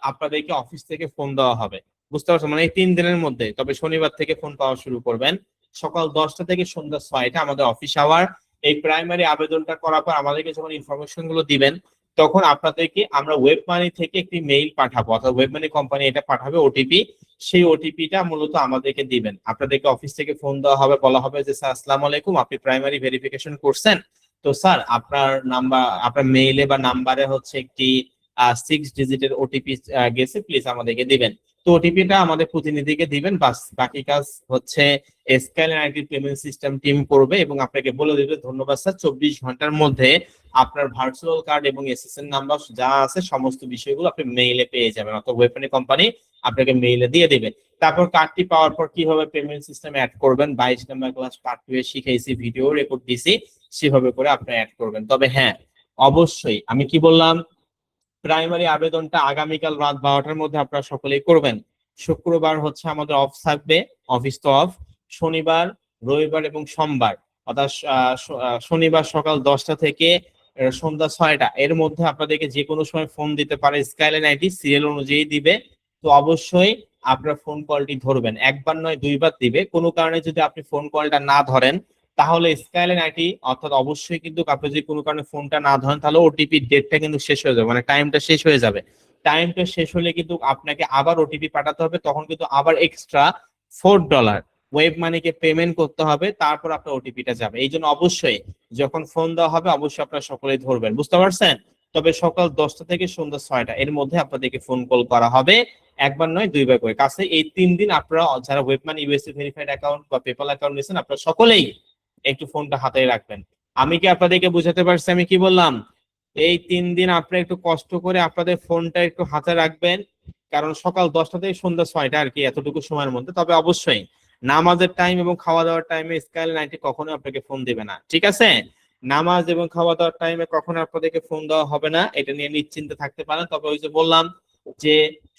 আপনাদেরকে অফিস থেকে ফোন দেওয়া হবে, বুঝতে পারছেন? মানে এই 3 দিনের মধ্যে, তবে শনিবার থেকে ফোন পাওয়া শুরু করবেন। সকাল 10টা থেকে সন্ধ্যা 6টা আমাদের অফিস আওয়ার। এই প্রাইমারি আবেদনটা করার পর আমাদেরকে যখন ইনফরমেশন গুলো দিবেন তখন আপনাদেরকে আমরা ওয়েব মানি থেকে একটি মেইল পাঠাবো, অর্থাৎ ওয়েব মানি কোম্পানি এটা পাঠাবে ওটিপি, সেই ওটিপিটা মূলত আমাদেরকে দিবেন। আপনাদেরকে অফিস থেকে ফোন দেওয়া হবে, বলা হবে যে স্যার আসসালামু আলাইকুম, আপনি প্রাইমারি ভেরিফিকেশন করছেন, তো স্যার আপনার নাম্বার আপনার মেইলে বা নাম্বারে হচ্ছে একটি 6 ডিজিটের ওটিপি গেছে, প্লিজ আমাদেরকে দিবেন। তো ওটিপিটা আমাদের প্রতিনিধিকে দিবেন, বাস বাকি কাজ হচ্ছে skyline IT payment system team করবে এবং আপনাকে বলে দেবে ধন্যবাদ স্যার, 24 ঘন্টার মধ্যে আপনার ভার্চুয়াল কার্ড এবং এসএসএন নাম্বার যা আছে সমস্ত বিষয়গুলো আপনি মেইলে পেয়ে যাবেন, অথবা ওয়েবমানি কোম্পানি আপনাকে মেইলে দিয়ে দিবে। তারপর কার্ডটি পাওয়ার পর কিভাবে পেমেন্ট সিস্টেম অ্যাড করবেন 22 নম্বর ক্লাস পার্ট 2 এ শিখাইছি, ভিডিও রেকর্ড দিছি, সেভাবে করে আপনি অ্যাড করবেন। তবে হ্যাঁ, অবশ্যই আমি কি বললাম, প্রাইমারি আবেদনটা আগামীকাল রাত 12টার মধ্যে আপনারা সকলেই করবেন। শুক্রবার হচ্ছে আমাদের অফ থাকবে, অফিস তো অফ। শনিবার, রবিবার এবং সোমবার, অর্থাৎ শনিবার সকাল 10টা থেকে সন্ধ্যা 6টা এর মধ্যে আপনাদেরকে যে কোনো সময় ফোন দিতে পারে স্কাইলাইন আইটি, সিরিয়াল অনুযায়ী দিবে। তো অবশ্যই আপনার ফোন কলটি ধরবেন, একবার নয় দুইবার দিবে। কোনো কারণে যদি আপনি ফোন কলটা না ধরেন তাহলে স্কাইলাইন আইটি, অর্থাৎ অবশ্যই কিন্তু আপনি যদি কোনো কারণে ফোনটা না ধরেন তাহলে ওটিপি ডেটটা কিন্তু শেষ হয়ে যাবে, মানে টাইমটা শেষ হয়ে যাবে। টাইমটা শেষ হলে কিন্তু আপনাকে আবার ওটিপি পাঠাতে হবে, তখন কিন্তু আবার এক্সট্রা $4 ওয়েব মানিকে পেমেন্ট করতে হবে, তারপর আপনার ওটিপিটা যাবে। এই জন্য অবশ্যই যখন ফোন দেওয়া হবে অবশ্যই আপনারা সকলেই ধরবেন, বুঝতে পারছেন? তবে সকাল 10টা থেকে সন্ধ্যা 6টা এর মধ্যে আপনাদেরকে ফোন কল করা হবে, একবার নয় দুইবার করে। কাছে এই 3 দিন আপনারা যারা web money USA verified account বা পেপাল অ্যাকাউন্ট নিয়েছেন আপনারা সকলেই একটু ফোনটা হাতে রাখবেন। আমি কি আপনাদেরকে বুঝাতে পারছি আমি কি বললাম? এই 3 দিন আপনারা একটু কষ্ট করে আপনাদের ফোনটা একটু হাতে রাখবেন, কারণ সকাল 10টা থেকে সন্ধ্যা 6টা আর কি, এতটুকু সময়ের মধ্যে। তবে অবশ্যই নামাজের টাইম এবং খাওয়া দাওয়ার টাইমে স্কাইলাইন আইটি কখনো আপনাকে ফোন দেবে না, ঠিক আছে? নামাজ এবং খাওয়া দাওয়ার টাইমে কখনো আপনাদেরকে ফোন দেওয়া হবে না, এটা নিয়ে নিশ্চিন্তে থাকতে পারেন। তবে ওই যে বললাম যে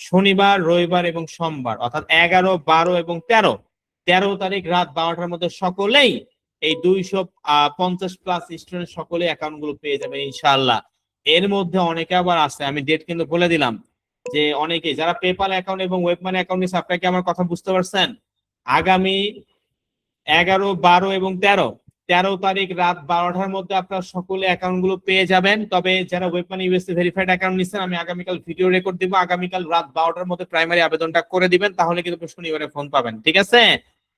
শনিবার, রবিবার এবং সোমবার, অর্থাৎ 11, 12 এবং 13 তারিখ রাত 12টার মধ্যে সকলেই এই 250+ স্টুডেন্ট সকলে অ্যাকাউন্ট গুলো পেয়ে যাবে ইনশাআল্লাহ। এর মধ্যে অনেকে আবার আছে, আমি ডেট কিন্তু বলে দিলাম, যে অনেকে যারা পেপাল অ্যাকাউন্ট এবং ওয়েব মানি অ্যাকাউন্ট নিচ্ছে, আপনাকে আমার কথা বুঝতে পারছেন? আগামী 11, 12 এবং 13 তারিখ রাত 12টার মধ্যে আপনারা সকলে অ্যাকাউন্ট গুলো পেয়ে যাবেন। তবে যারা web money USA verified account নিচ্ছেন, আমি আগামীকাল ভিডিও রেকর্ড দিব, আগামীকাল রাত 12টার মধ্যে প্রাইমারি আবেদনটা করে দিবেন, তাহলে কিন্তু শনিবারে ফোন পাবেন, ঠিক আছে?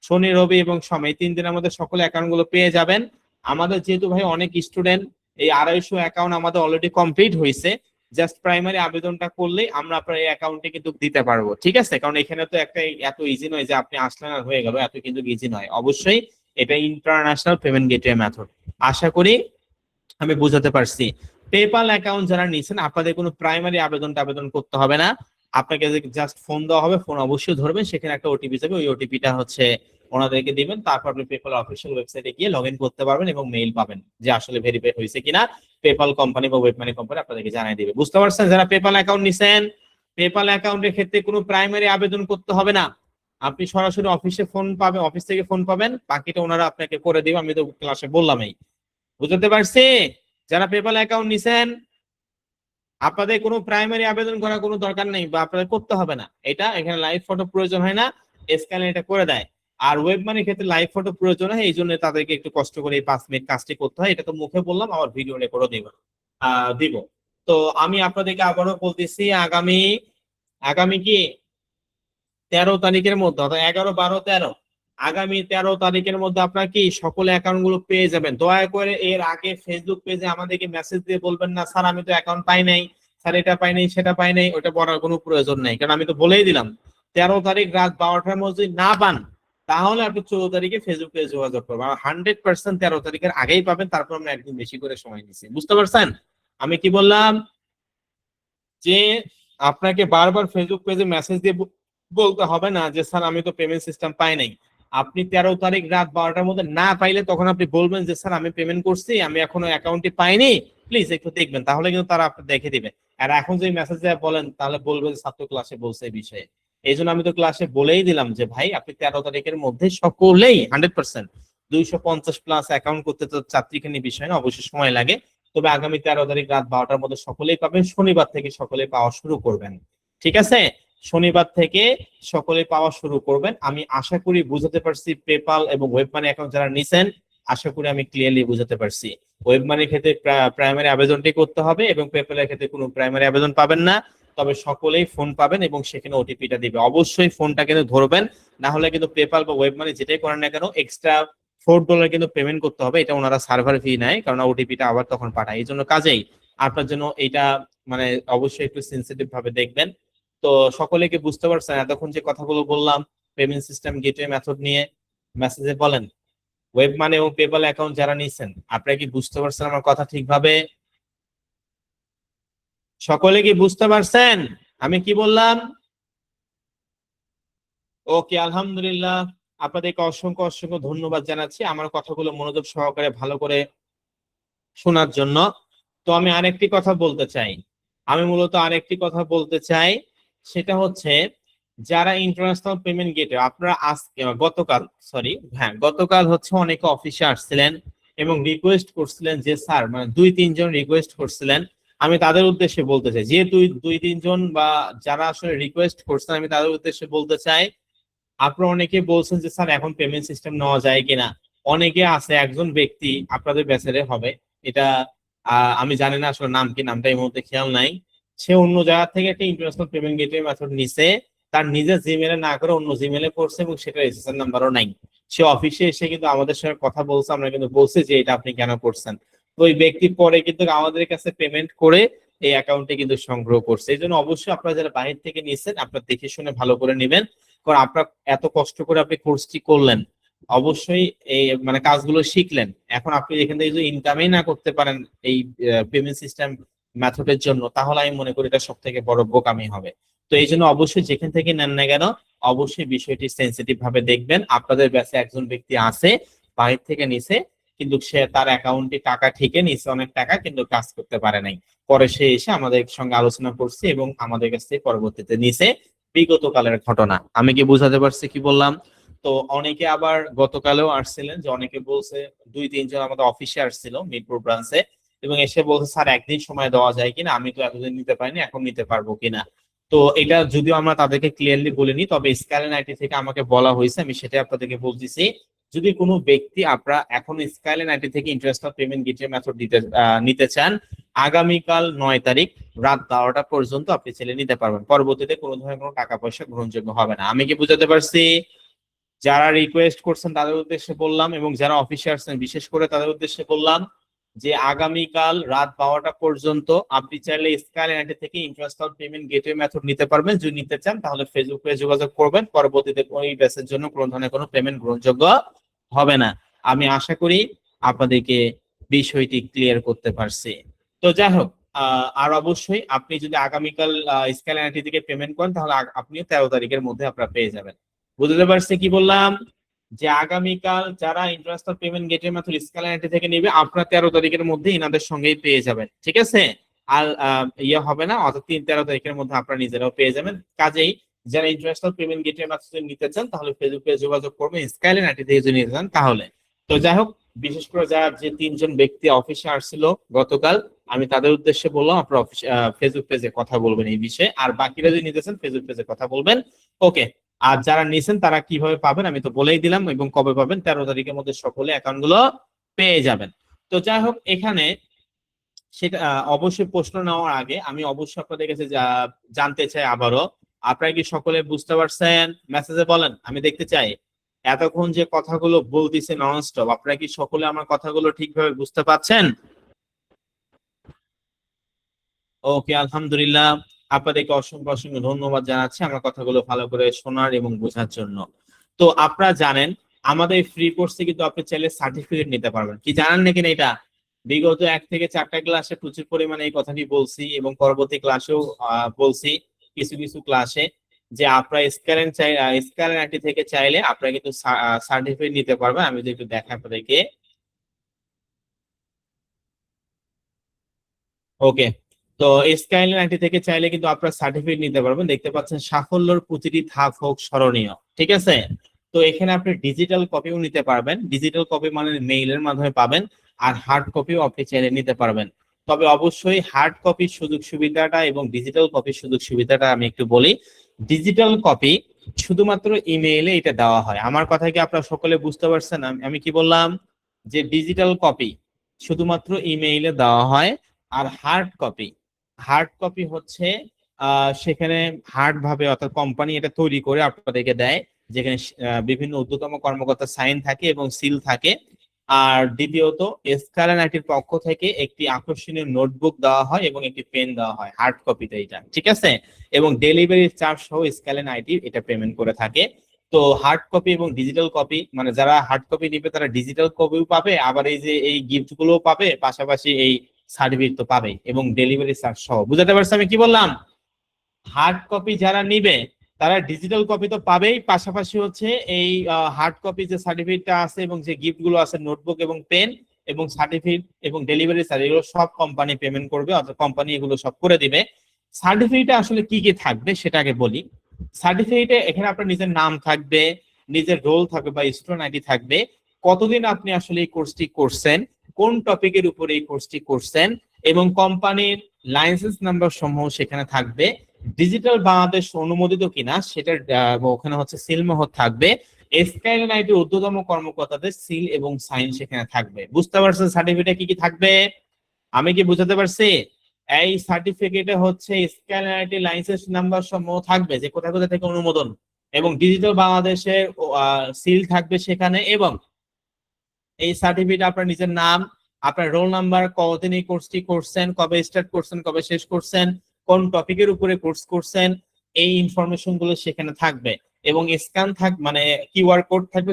শনি, রবি এবং সোম এই 3 দিনের মধ্যে সকলে অ্যাকাউন্ট গুলো পেয়ে যাবেন। আমাদের যেহেতু ভাই অনেক স্টুডেন্ট, এই 250 অ্যাকাউন্ট আমাদের অলরেডি কমপ্লিট হয়েছে, জাস্ট প্রাইমারি আবেদনটা করলেই আমরা আপনার এই অ্যাকাউন্টে কিন্তু দিতে পারবো, ঠিক আছে? কারণ এখানে তো একটা এত ইজি নয় যে আপনি আসলেন আর হয়ে গেল, এত কিন্তু ইজি নয়। অবশ্যই এটা ইন্টারন্যাশনাল পেমেন্ট গেটওয়ে মেথড। আশা করি আমি বুঝাতে পারছি। পেপাল অ্যাকাউন্ট যারা নিছেন আপনাদের কোনো প্রাইমারি আবেদন করতে হবে না, আপনাকে জাস্ট ফোন দেওয়া হবে, ফোন অবশ্যই ধরবেন, সেখানে একটা ওটিপি যাবে, ওই ওটিপিটা হচ্ছে ওনাদেরকে দিবেন, তারপর আপনি পেপাল অফিসিয়াল ওয়েবসাইটে গিয়ে লগ ইন করতে পারবেন এবং মেইল পাবেন যে আসলে ভেরিফাই হয়েছে কিনা। পেপাল কোম্পানি বা ওয়েব মানি কোম্পানি আপনাদেরকে জানিয়ে দিবে, বুঝতে পারছেন? যারা পেপাল অ্যাকাউন্ট নিছেন, পেপাল অ্যাকাউন্টের ক্ষেত্রে কোনো প্রাইমারি আবেদন করতে হবে না, আপনি সরাসরি অফিসে ফোন পাবেন, অফিস থেকে ফোন পাবেন, বাকিটা ওনারা আপনাকে করে দিবে, আমি তো ক্লাসে বললামই, বুঝতে পারছি? যারা পেপাল অ্যাকাউন্ট নিছেন আপনাদের কোনো প্রাইমারি আবেদন করার কোনো দরকার নেই বা আপনাদের করতে হবে না, এটা এখানে লাইভ ফটো প্রয়োজন হয় না, স্ক্যান এটা করে দেয়। আর ওয়েব মানির ক্ষেত্রে লাইভ ফটো প্রয়োজন হয়, এই জন্য তাদেরকে একটু কষ্ট করে এই 5 মিনিট কাজটি করতে হয়। এটা তো মুখে বললাম, আমার ভিডিও রেকর্ডও দিব। তো আমি আপনাদেরকে আবারও বলতেছি, আগামী আগামী কি 13 তারিখের মধ্যে, অর্থাৎ 11, 12, 13, আগামী 13 তারিখের মধ্যে আপনার কি সকলে অ্যাকাউন্ট গুলো পেয়ে যাবেন। দয়া করে এর আগে ফেসবুক পেজে আমাদেরকে মেসেজ দিয়ে বলবেন না স্যার আমি তো অ্যাকাউন্ট পাই নাই, স্যার এটা পাই নাই সেটা পাই নাই, ওটা বলার কোনো প্রয়োজন নেই, কারণ আমি তো বলেই দিলাম 13 তারিখ রাত 12টার মধ্যে না পান তাহলে আপনি 14 তারিখে ফেসবুক পেজে যোগাযোগ করবেন। 100% 13 তারিখের আগেই পাবেন, তারপর আমরা একদিন বেশি করে সময় নিচ্ছি, বুঝতে পারছেন? আমি কি বললাম যে আপনাকে বারবার ফেসবুক পেজে মেসেজ দিয়ে বলতে হবে না যে স্যার আমি তো পেমেন্ট সিস্টেম পাই নাই। আপনি 13 তারিখ রাত 12টার মধ্যে না পাইলে তখন আপনি বলবেন যে স্যার আমি পেমেন্ট করছি, আমি এখনো অ্যাকাউন্টে পাইনি, প্লিজ একটু দেখবেন, তাহলে কিন্তু তারা আপনার দেখে দিবে। আর এখন যদি মেসেজ দেয় বলেন তাহলে বলবেন ছাত্র ক্লাসে বলছে এই বিষয়ে। এই জন্য আমি তো ক্লাসে বলেই দিলাম যে ভাই আপনি 13 তারিখের মধ্যে সকলেই 100% 250+ অ্যাকাউন্ট করতে তো ছাত্রীখানি বিষয় না, অবশ্যই সময় লাগে। তবে আগামী 13 তারিখ রাত 12টার মধ্যে সকলেই পাবেন, শনিবার থেকে সকলে পাওয়া শুরু করবেন, ঠিক আছে? শনিবার থেকে সকলে পাওয়া শুরু করবেন। আমি আশা করি বুঝাতে পারছি, পেপাল এবং ওয়েব মানি অ্যাকাউন্ট যারা নিছেন আশা করি আমি ক্লিয়ারলি বুঝাতে পারছি। ওয়েব মানির ক্ষেত্রে প্রাইমারি আবেদনটি করতে হবে এবং পেপালের ক্ষেত্রে কোনো প্রাইমারি আবেদন পাবেন না, তবে সকলেই ফোন পাবেন এবং সেখানে ওটিপিটা দিবে। অবশ্যই ফোনটা কিন্তু ধরবেন, না হলে কিন্তু পেপাল বা ওয়েব মানি যেটাই করেন না কেন এক্সট্রা $4 কিন্তু পেমেন্ট করতে হবে, এটা ওনারা সার্ভার ফি নেয়, কারণ ওটিপিটা আবার তখন পাঠায়। এই জন্য কাজেই আপনার জন্য এটা মানে অবশ্যই একটু সেন্সিটিভ ভাবে দেখবেন। তো সকলে কি বুঝতে পারছেন এতক্ষণ যে কথাগুলো বললাম পেমেন্ট সিস্টেম গেটওয়ে মেথড নিয়ে? মেসেজে বলেন। ওয়েব মানে এবং পেপাল অ্যাকাউন্ট যারা নিছেন আপনারা কি বুঝতে পারছেন আমার কথা ঠিকভাবে? সকলে কি বুঝতে পারছেন আমি কি বললাম? ওকে, আলহামদুলিল্লাহ। আপনাদেরকে অসংখ্য অসংখ্য ধন্যবাদ জানাচ্ছি আমার কথাগুলো মনোযোগ সহকারে ভালো করে শোনার জন্য। তো আমি আরেকটি কথা বলতে চাই, সেটা হচ্ছে যারা ইন্টারন্যাশনাল পেমেন্ট গেটে আপনারা আজকে গতকাল সরি হ্যাঁ গতকাল হচ্ছে অনেকে অফিসে আসছিলেন এবং রিকোয়েস্ট করছিলেন যে স্যার মানে 2-3 জন রিকোয়েস্ট করছিলেন। আমি তাদের উদ্দেশ্যে বলতে চাই, যেহেতু 2-3 জন বা যারা আসলে রিকোয়েস্ট করছেন আমি তাদের উদ্দেশ্যে বলতে চাই, আপনারা অনেকে বলছেন যে স্যার এখন পেমেন্ট সিস্টেম নেওয়া যায় কিনা। অনেকে আছে, একজন ব্যক্তি আপনাদের ব্যাচেরে হবে, এটা আমি জানি না আসলে নাম কি, নামটা এই মুহূর্তে খেয়াল নাই। সে অন্য জায়গা থেকে একটা ইন্টারন্যাশনাল পেমেন্ট গেটওয়ে মেথড নিছে, তার নিজের জিমেলে না করে অন্য জিমেলে করছে এবং সেটা রেজিস্ট্রেশন নাম্বারও নাই। সে অফিসে এসে কিন্তু আমাদের সঙ্গে কথা বলছে, আমরা কিন্তু বলছি যে এটা আপনি কেন করছেন। তো ওই ব্যক্তি পরে কিন্তু আমাদের কাছে পেমেন্ট করে এই অ্যাকাউন্টে কিন্তু সংগ্রহ করছে। এই জন্য অবশ্যই আপনারা যারা বাহির থেকে নিচ্ছেন আপনারা দেখে শুনে ভালো করে নেবেন, কারণ আপনার এত কষ্ট করে আপনি কোর্সটি করলেন, অবশ্যই এই মানে কাজগুলো শিখলেন, এখন আপনি এখান থেকে যদি ইনকামই না করতে পারেন এই পেমেন্ট সিস্টেম মেথডের জন্য, তাহলে আমি মনে করি এটা সব থেকে বড় বোকামি হবে। তো এই জন্য অবশ্যই যেখান থেকে নেন না কেন অবশ্যই বিষয়টি সেন্সিটিভ ভাবে দেখবেন। আপনাদের ব্যাচে একজন ব্যক্তি আছে বাহির থেকে নিছে, কিন্তু সে তার অ্যাকাউন্টে টাকা ঠিকই নিছে অনেক টাকা, কিন্তু কাজ করতে পারে নাই। পরে সে এসে আমাদের সঙ্গে আলোচনা করছে এবং আমাদের কাছ থেকে পরবর্তীতে নিছে। বিগত কালের ঘটনা আমি কি বুঝাতে পারছি কি বললাম? তো অনেকে আবার গতকালেও আসছিলেন, যে অনেকে বলছে 2-3 জন আমাদের অফিসে আসছিল মিরপুর ব্রাঞ্চে এবং এসে বলছে স্যার একদিন সময় দেওয়া যায় কিনা, আমি তো এতদিন নিতে পারিনি, এখন নিতে পারবো কিনা। তো এটা যদিও আমরা তাদেরকে ক্লিয়ারলি বলিনি, তবে স্কাইলাইন আইটি থেকে আমাকে বলা হয়েছে, আমি সেটাই আপনাদেরকে বলতেছি। যদি কোনো ব্যক্তি আপনারা এখন স্কাইলাইন আইটি থেকে ইন্টারন্যাশনাল পেমেন্ট গেটওয়ে মেথড নিতে চান, আগামীকাল 9 তারিখ রাত 12টা পর্যন্ত আপনি ছেলে নিতে পারবেন, পরবর্তীতে কোনো ধরনের কোনো টাকা পয়সা গ্রহণযোগ্য হবে না। আমি কি বুঝাতে পারছি? যারা রিকোয়েস্ট করছেন তাদের উদ্দেশ্যে বললাম এবং যারা অফিসে আসছেন বিশেষ করে তাদের উদ্দেশ্যে বললাম যে আগামীকাল রাত 12টা পর্যন্ত আপনি চাইলে স্কাইলাইন আইটি থেকে ইন্টারন্যাশনাল পেমেন্ট গেটওয়ে মেথড নিতে পারবেন। যদি নিতে চান তাহলে ফেসবুকে যোগাযোগ করবেন, পরবর্তীতে ওই ব্যাচের জন্য কোনো ধরনের কোনো পেমেন্ট গ্রহণযোগ্য হবে না। আমি আশা করি আপনাদেরকে বিষয়টি ক্লিয়ার করতে পারছি। তো যাই হোক, আর অবশ্যই আপনি যদি আগামীকাল স্কাইলাইন আইটি থেকে পেমেন্ট করেন তাহলে আপনিও 13 তারিখের মধ্যে আপনারা পেয়ে যাবেন। বুঝতে পারছি কি বললাম? যে আগামীকাল যারা international payment gateway method skyline IT থেকে নেবে আপনারা 13 তারিখের মধ্যে ইনাদের সঙ্গেই পেয়ে যাবেন, ঠিক আছে? আর ইয়ে হবে না, অর্থাৎ 13 তারিখের মধ্যে আপনারা নিজেরাও পেয়ে যাবেন। কাজেই যারা ইন্টারন্যাশনাল পেমেন্ট গেটওয়ে মেথড নিতে চান তাহলে ফেসবুকে যোগাযোগ করবেন, স্কাইলাইন আইটি থেকে যদি নিতে চান তাহলে। তো যাই হোক, বিশেষ করে যারা যে 3 জন ব্যক্তি অফিসে আসছিল গতকাল, আমি তাদের উদ্দেশ্যে বললাম আপনারা ফেসবুক পেজে কথা বলবেন এই বিষয়ে, আর বাকিরা যদি নিতে চান ফেসবুক পেজে কথা বলবেন। ওকে, আর যারা নিছেন তারা কিভাবে পাবেন আমি তো বলেই দিলাম এবং কবে পাবেন, 13 তারিখের মধ্যে সকলে অ্যাকাউন্ট গুলো পেয়ে যাবেন। তো যাই হোক, এখানে সেটা অবশ্যই প্রশ্ন নেওয়ার আগে আমি অবশ্যই আপনাদের কাছে জানতে চাই আবারও, আপনারা কি সকলে বুঝতে পারছেন? মেসেজে বলেন, আমি দেখতে চাই। এতক্ষণ যে কথাগুলো বলতেছে ননস্টপ, আপনারা কি সকলে আমার কথাগুলো ঠিকভাবে বুঝতে পারছেন? ওকে, আলহামদুলিল্লাহ। আপনাদেরকে অসংখ্য অসংখ্য ধন্যবাদ জানাচ্ছি আমার কথাগুলো ভালো করে শোনার এবং বোঝার জন্য। তো আপনারা জানেন আমাদের ফ্রি কোর্সে কিন্তু আপনি চাইলে সার্টিফিকেট নিতে পারবেন, কি জানেন নাকি না এটা? বিগত 1 থেকে 4টা ক্লাসে প্রচুর পরিমাণে এই কথাটি বলছি এবং পরবর্তী ক্লাসেও বলছি কিছু কিছু ক্লাসে, যে আপনারা স্ক্যান আইটি থেকে চাইলে আপনারা কিন্তু সার্টিফিকেট নিতে পারবেন। আমি যদি একটু দেখাই আপনাদেরকে। ওকে, তো স্কাইলাইন আইটি থেকে চাইলে কিন্তু আপনারা সার্টিফিকেট নিতে পারবেন। দেখতে পাচ্ছেন সাফল্যের প্রতিটি ধাপ হোক স্মরণীয়, ঠিক আছে? তো এখানে আপনি ডিজিটাল কপিও নিতে পারবেন, ডিজিটাল কপি মানে মেইলের মাধ্যমে পাবেন, আর হার্ড কপিও আপনি চাইলে নিতে পারবেন। তবে অবশ্যই হার্ড কপির সুযোগ সুবিধাটা এবং ডিজিটাল কপির সুযোগ সুবিধাটা আমি একটু বলি। ডিজিটাল কপি শুধুমাত্র ইমেইলে এটা দেওয়া হয়। আমার কথা কি আপনারা সকলে বুঝতে পারছেন আমি কি বললাম? যে ডিজিটাল কপি শুধুমাত্র ইমেইলে দেওয়া হয়, আর হার্ড কপি হচ্ছে সেখানে হার্ড ভাবে অর্থাৎ কোম্পানি এটা তৈরি করে আপনাদেরকে দেয়, যেখানে বিভিন্ন ঊর্ধ্বতম কর্মকর্তা সাইন থাকে এবং সিল থাকে। আর দ্বিতীয়ত স্কাইলাইন আইটির পক্ষ থেকে একটি আকর্ষণীয় নোটবুক দেওয়া হয় এবং একটি পেন দেওয়া হয় হার্ড কপিতে, এটা ঠিক আছে। এবং ডেলিভারি চার্জ সহ স্কাইলাইন আইটি এটা পেমেন্ট করে থাকে। তো হার্ড কপি এবং ডিজিটাল কপি, মানে যারা হার্ড কপি নিবে তারা ডিজিটাল কপিও পাবে, আবার এই যে এই গিফট গুলোও পাবে, পাশাপাশি এই সার্টিফিকেট তো পাবে এবং ডেলিভারি চার্জ সহ। বুঝাতে পারছি আমি কি বললাম? হার্ড কপি যারা নিবে তারা ডিজিটাল কপি তো পাবেই, পাশাপাশি হচ্ছে এই হার্ড কপি যে সার্টিফিকেটটা আছে এবং যে গিফট গুলো আছে নোটবুক এবং পেন এবং সার্টিফিকেট এবং ডেলিভারি চার্জ, এগুলো সব কোম্পানি পেমেন্ট করবে, অর্থাৎ কোম্পানি এগুলো সব করে দিবে। সার্টিফিকেটে আসলে কি কি থাকবে সেটা আগে বলি। সার্টিফিকেটে এখানে আপনার নিজের নাম থাকবে, নিজের রোল থাকবে বা স্টুডেন্ট আইডি থাকবে, কতদিন আপনি আসলে এই কোর্সটি করছেন, কোন টপিকের উপরে এই কোর্সটি করছেন, এবং কোম্পানির লাইসেন্স নাম্বার সমূহ সেখানে থাকবে। ডিজিটাল বাংলাদেশ অনুমোদিত কিনা সেটার ওখানে হচ্ছে সিল মোহর থাকবে। স্কাইলাইন আইটির ঊর্ধ্বতম কর্মকর্তাদের সিল এবং সাইন সেখানে থাকবে। বুঝতে পারছেন সার্টিফিকেটে কি কি থাকবে? আমি কি বুঝাতে পারছি? এই সার্টিফিকেটে হচ্ছে স্কাইলাইন আইটি লাইসেন্স নাম্বার সমূহ থাকবে, যে কোথায় কোথায় থেকে অনুমোদন, এবং ডিজিটাল বাংলাদেশের সিল থাকবে সেখানে। এবং এই সার্টিফিকেট আপনার নিজের নাম, আপনার রোল নাম্বার, কতদিন এই কোর্সটি করছেন, কবে স্টার্ট করছেন, কবে শেষ করছেন, কোন টপিকের উপরে কোর্স করছেন, এই ইনফরমেশন গুলো সেখানে থাকবে। এবং স্ক্যান মানে কিউআর কোড থাকবে,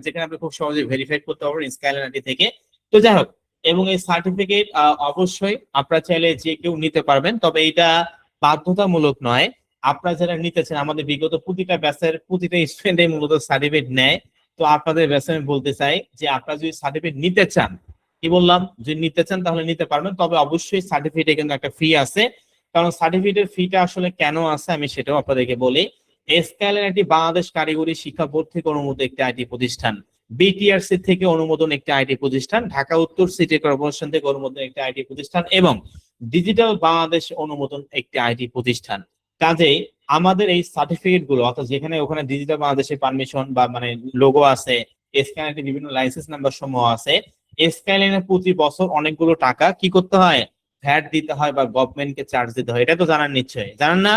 যেখানে আপনি খুব সহজে ভেরিফাই করতে পারবেন স্কাইলাইন আইটি থেকে। তো যাই হোক, এবং এই সার্টিফিকেট অবশ্যই আপনারা চাইলে যে কেউ নিতে পারবেন, তবে এটা বাধ্যতামূলক নয়। আপনারা যারা নিতে চান, আমাদের বিগত প্রতিটা ব্যাচের প্রতিটা স্টুডেন্ট মূলত সার্টিফিকেট নেয়। তো আপনাদের ব্যাচে আমি বলতে চাই যে আপনারা যদি সার্টিফিকেট নিতে চান, কি বললাম, যদি নিতে চান তাহলে নিতে পারবেন, তবে অবশ্যই সার্টিফিকেটে কিন্তু একটা ফি আছে। কারণ সার্টিফিকেটের ফিটা আসলে কেন আছে আমি সেটাও আপনাদেরকে বলি। স্কাইলাইন আইটি বাংলাদেশ কারিগরি শিক্ষা বোর্ড থেকে অনুমোদিত একটি আইটি প্রতিষ্ঠান, বিটিআরসি থেকে অনুমোদন একটি আইটি প্রতিষ্ঠান, ঢাকা উত্তর সিটি কর্পোরেশন থেকে অনুমোদন একটি আইটি প্রতিষ্ঠান, এবং ডিজিটাল বাংলাদেশ অনুমোদন একটি আইটি প্রতিষ্ঠান। কাজেই আমাদের এই সার্টিফিকেট গুলো, অর্থাৎ যেখানে ওখানে ডিজিটাল বাংলাদেশের পারমিশন বা মানে লোগো আছে, স্কাইলাইনের বিভিন্ন লাইসেন্স নাম্বার সমূহ আছে, স্কাইলাইনের প্রতি বছর অনেকগুলো টাকা কি করতে হয়, ভ্যাট দিতে হয় বা গভর্নমেন্টকে চার্জ দিতে হয়। এটা তো জানার নিশ্চয়ই, জানেন না?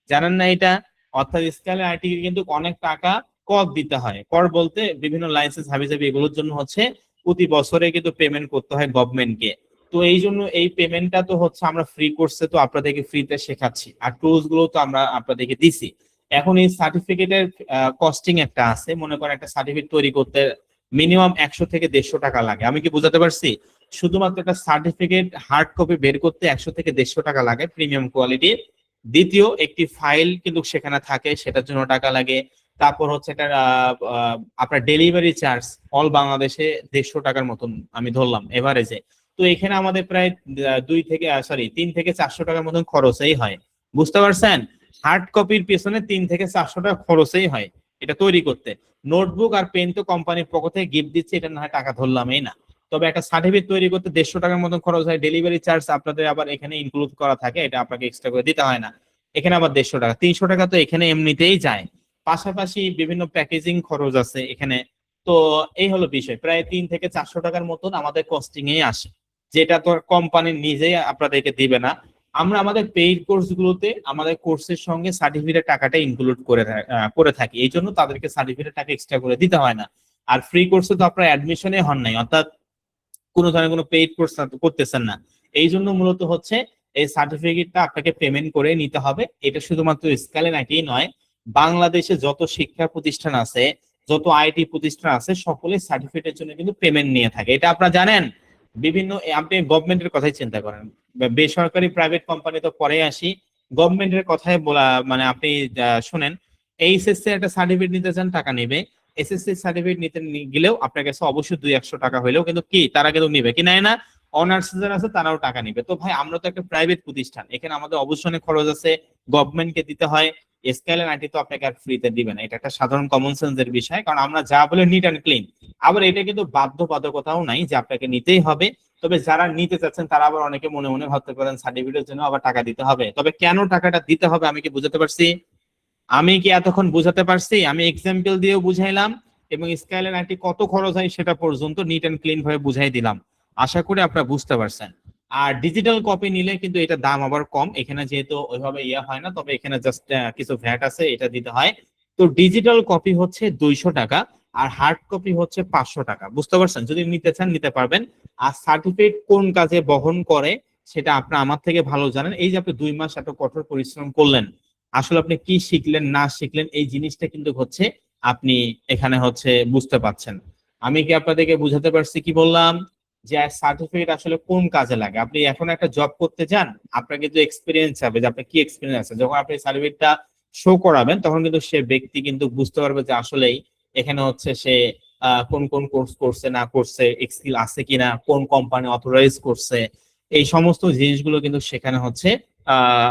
জানেন না এটা? অর্থাৎ স্কাইলাইন আইটি কিন্তু অনেক টাকা কর দিতে হয়। কর বলতে বিভিন্ন লাইসেন্স হাবিজাবি এগুলোর জন্য হচ্ছে প্রতি বছরে কিন্তু পেমেন্ট করতে হয় গভর্নমেন্টকে। তো এই জন্য এই পেমেন্টটা তো হচ্ছে আমরা ফ্রি কোর্সে তো আপনাদেরকে ফ্রিতে শেখাচ্ছি, আর টুলস গুলো তো আমরা আপনাদেরকে দিছি। এখন এই সার্টিফিকেটের কস্টিং একটা আছে, মনে করেন একটা সার্টিফিকেট তৈরি করতে মিনিমাম 100 থেকে 150 টাকা লাগে। আমি কি বুঝাতে পারছি? শুধুমাত্র একটা সার্টিফিকেট হার্ড কপি বের করতে 100 থেকে 150 টাকা লাগে প্রিমিয়াম কোয়ালিটির। দ্বিতীয় একটি ফাইল কিন্তু সেখানে থাকে, সেটার জন্য টাকা লাগে। তারপর হচ্ছে এটা আপনার ডেলিভারি চার্জ অল বাংলাদেশে 150 টাকার মতন আমি ধরলাম এভারেজে। তো এখানে আমাদের প্রায় 3 থেকে 400 টাকার মতন খরচই হয়। বুঝতে পারছেন? হার্ড কপির পেছনে 3 থেকে 400 টাকা খরচই হয় এটা তৈরি করতে। নোটবুক আর পেন তো কোম্পানির পক্ষ থেকে গিফট দিচ্ছে, এটা না হয় টাকা ধরলামই না। তবে একটা সার্টিফিকেট তৈরি করতে 150 টাকার মতন খরচ হয়। ডেলিভারি চার্জ আপনাদের আবার এখানে ইনক্লুড করা থাকে, এটা আপনাকে এক্সট্রা করে দিতে হয় না। এখানে আবার 150 টাকা, 300 টাকা তো এখানে এমনিতেই যায়। পাশাপাশি বিভিন্ন প্যাকেজিং খরচ আছে এখানে। তো এই হলো বিষয়, প্রায় 3 থেকে 400 টাকার মতন আমাদের কস্টিং এ আসে, যেটা তো কোম্পানি নিজেই আপনাদেরকে দিবে না। আমরা আমাদের পেইড কোর্স গুলোতে আমাদের কোর্সের সঙ্গে সার্টিফিকেটের টাকাটা ইনক্লুড করে থাকি, এই জন্য তাদেরকে সার্টিফিকেটের টাকা এক্সট্রা করে দিতে হয় না। আর ফ্রি কোর্সে তো আপনার অ্যাডমিশনে হন নাই, অর্থাৎ কোনো ধরনের কোনো পেইড কোর্স করতেছেন না। এই জন্য মূলত হচ্ছে এই সার্টিফিকেটটা আপনাকে পেমেন্ট করে নিতে হবে। এটা শুধুমাত্র স্কাইলাইন আইটি নয়, বাংলাদেশে যত শিক্ষা প্রতিষ্ঠান আছে, যত আইটি প্রতিষ্ঠান আছে, সকলে সার্টিফিকেটের জন্য কিন্তু পেমেন্ট নিয়ে থাকে, এটা আপনারা জানেন। বিভিন্ন আপনি গভর্নমেন্টের কথাই চিন্তা করেন, বেসরকারি প্রাইভেট কোম্পানি তো পরে আসি, গভর্নমেন্টের কথাই বলা মানে আপনি শুনেন, এইচএসসি একটা সার্টিফিকেট নিতে চান টাকা নেবে, এসএসসি সার্টিফিকেট নিতে গেলেও আপনার কাছে অবশ্যই 200-100 টাকা হইলেও কিন্তু কি তারা কিন্তু নিবে কি নেয় না? অনার্স যারা আছে তারাও টাকা নিবে। তো ভাই আমরা তো একটা প্রাইভেট প্রতিষ্ঠান, এখানে আমাদের অবশ্যই অনেক খরচ আছে, গভর্নমেন্টকে দিতে হয়। স্কাইলাইন আইটি তো আপনাকে আর ফ্রিতে দিবে না, এটা একটা সাধারণ কমন সেন্সের বিষয়, কারণ আমরা যা বলে নিট অ্যান্ড ক্লিন। আবার এটা কিন্তু বাধ্যবাধকতাও নাই যে আপনাকে নিতেই হবে। তবে যারা নিতে চাচ্ছেন তারা আবার অনেকে মনে মনে ভাবতে পারেন সার্টিফিকেটের জন্য আবার টাকা দিতে হবে। তবে কেন টাকাটা দিতে হবে আমি কি বুঝাতে পারছি? আমি কি এতক্ষণ বুঝাতে পারছি? আমি এক্সাম্পল দিয়েও বুঝাইলাম, এবং স্কাইলাইন আইটি কত খরচ হয় সেটা পর্যন্ত নিট এন্ড ক্লিন ভাবে বুঝাই দিলাম। আশা করি আপনারা বুঝতে পারছেন। আর ডিজিটাল কপি নিলে কিন্তু এটা দাম আবার কম, এখানে যেহেতু ওইভাবে ইয়ে হয় না, তবে এখানে জাস্ট কিছু ভ্যাট আছে, এটা দিতে হয়। তো ডিজিটাল কপি হচ্ছে 200 টাকা, আর হার্ড কপি হচ্ছে 500 টাকা। বুঝতে পারছেন? যদি নিতে চান নিতে পারবেন। আর সার্টিফিকেট কোন কাজে বহন করে সেটা আপনি আমার থেকে ভালো জানেন। এই যে আপনি 2 মাস এত কঠোর পরিশ্রম করলেন, আসলে আপনি কি শিখলেন না শিখলেন এই জিনিসটা কিন্তু হচ্ছে আপনি এখানে হচ্ছে বুঝতে পারছেন। আমি কি আপনাদেরকে বুঝাতে পারছি কি বললাম? যে সার্টিফিকেট আসলে কোন কাজে লাগে। আপনি এখন একটা জব করতে যান, আপনার কিন্তু এক্সপিরিয়েন্স হবে যে আপনার কি এক্সপিরিয়েন্স আছে। যখন আপনি সার্টিফিকেটটা শো করাবেন তখন কিন্তু সে ব্যক্তি কিন্তু বুঝতে পারবে যে আসলেই এখানে হচ্ছে সে কোন কোন কোর্স করছে না করছে, স্কিল আছে কিনা, কোন কোম্পানি অথরাইজ করছে, এই সমস্ত জিনিসগুলো কিন্তু সেখানে হচ্ছে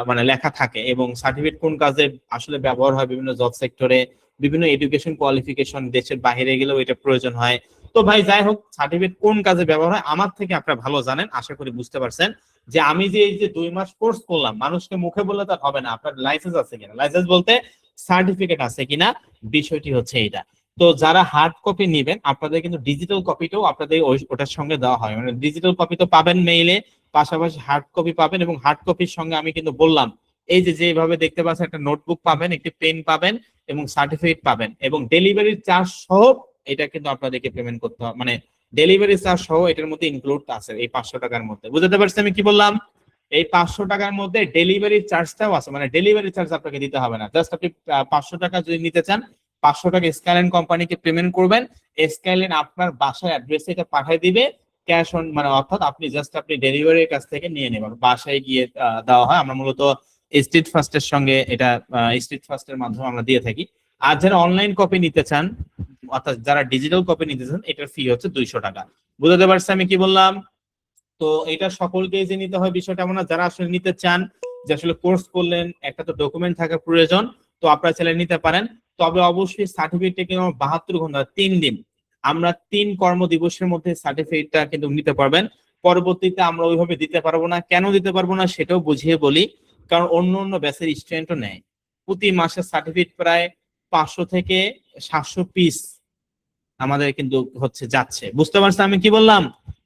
মানে লেখা থাকে। এবং সার্টিফিকেট কোন কাজে আসলে ব্যবহার হয় বিভিন্ন জব সেক্টরে, বিভিন্ন এডুকেশন কোয়ালিফিকেশন দেশের বাইরে গেলেও এটা প্রয়োজন হয়। তো ভাই যাই হোক, সার্টিফিকেট কোন কাজে ব্যবহার হয় আমার থেকে আপনারা ভালো জানেন, আশা করি বুঝতে পারছেন। যে আমি যে এই যে 2 মাস কোর্স করলাম, মানুষকে মুখে বললে তার হবে না, আপনার লাইসেন্স আছে কিনা, লাইসেন্স বলতে সার্টিফিকেট আছে কিনা, বিষয়টি হচ্ছে এটা। তো যারা হার্ড কপি নেবেন আপনাদের কিন্তু ডিজিটাল কপিটাও আপনাদের ওটার সঙ্গে দেওয়া হয়, মানে ডিজিটাল কপি তো পাবেন মেইলে, পাশাপাশি হার্ড কপি পাবেন। এবং হার্ড কপির সঙ্গে আমি কিন্তু বললাম এই যে যেভাবে দেখতে পাচ্ছেন একটা নোটবুক পাবেন, একটি পেন পাবেন এবং সার্টিফিকেট পাবেন, এবং ডেলিভারি চার্জ সহ এটা কিন্তু আপনাদেরকে পেমেন্ট করতে হবে, মানে ডেলিভারি চার্জ সহ এটার মধ্যে ইনক্লুড আছে এই 500 টাকার মধ্যে। বুঝতে পারছি আমি কি বললাম? এই 500 টাকার মধ্যে ডেলিভারি চার্জটাও আছে, মানে ডেলিভারি চার্জ আপনাকে দিতে হবে না। জাস্ট আপনি 500 টাকা যদি নিতে চান, 500 টাকা স্কাইলাইন কোম্পানিকে পেমেন্ট করবেন, স্কাইলাইন আপনার বাসার অ্যাড্রেসে এটা পাঠিয়ে দিবে ক্যাশ অন, মানে অর্থাৎ আপনি জাস্ট আপনি ডেলিভারির কাছ থেকে নিয়ে নেবেন, বাসায় গিয়ে দেওয়া হয়। আমরা মূলত স্ট্রিট ফাস্টের সঙ্গে এটা স্ট্রিট ফাস্টের মাধ্যমে আমরা দিয়ে থাকি। আর যারা অনলাইন কপি নিতে চান, অর্থাৎ যারা ডিজিটাল কপি নিতে চান, এটার ফি হচ্ছে 200 টাকা। বুঝতে পারছি আমি কি বললাম? তো এটা সকলকে যে নিতে হয় বিষয়টা এমন না। যারা আসলে নিতে চান, যে আসলে কোর্স করলেন, একটা তো ডকুমেন্ট থাকা প্রয়োজন, তো আপনারা চাইলে নিতে পারেন। তবে অবশ্যই সার্টিফিকেটটা কিন্তু 72 ঘন্টা 3 দিন, আমরা 3 কর্মদিবসের মধ্যে সার্টিফিকেটটা কিন্তু নিতে পারবেন। পরবর্তীতে আমরা ওইভাবে দিতে পারবো না। কেন দিতে পারবো না সেটাও বুঝিয়ে বলি। কারণ অন্য অন্য ব্যাচের স্টুডেন্টও নেয়, প্রতি মাসে সার্টিফিকেট প্রায় 500 থেকে 700 পিস আমাদের কিন্তু হচ্ছে যাচ্ছে। বুঝতে পারছেন আমি কি বললাম?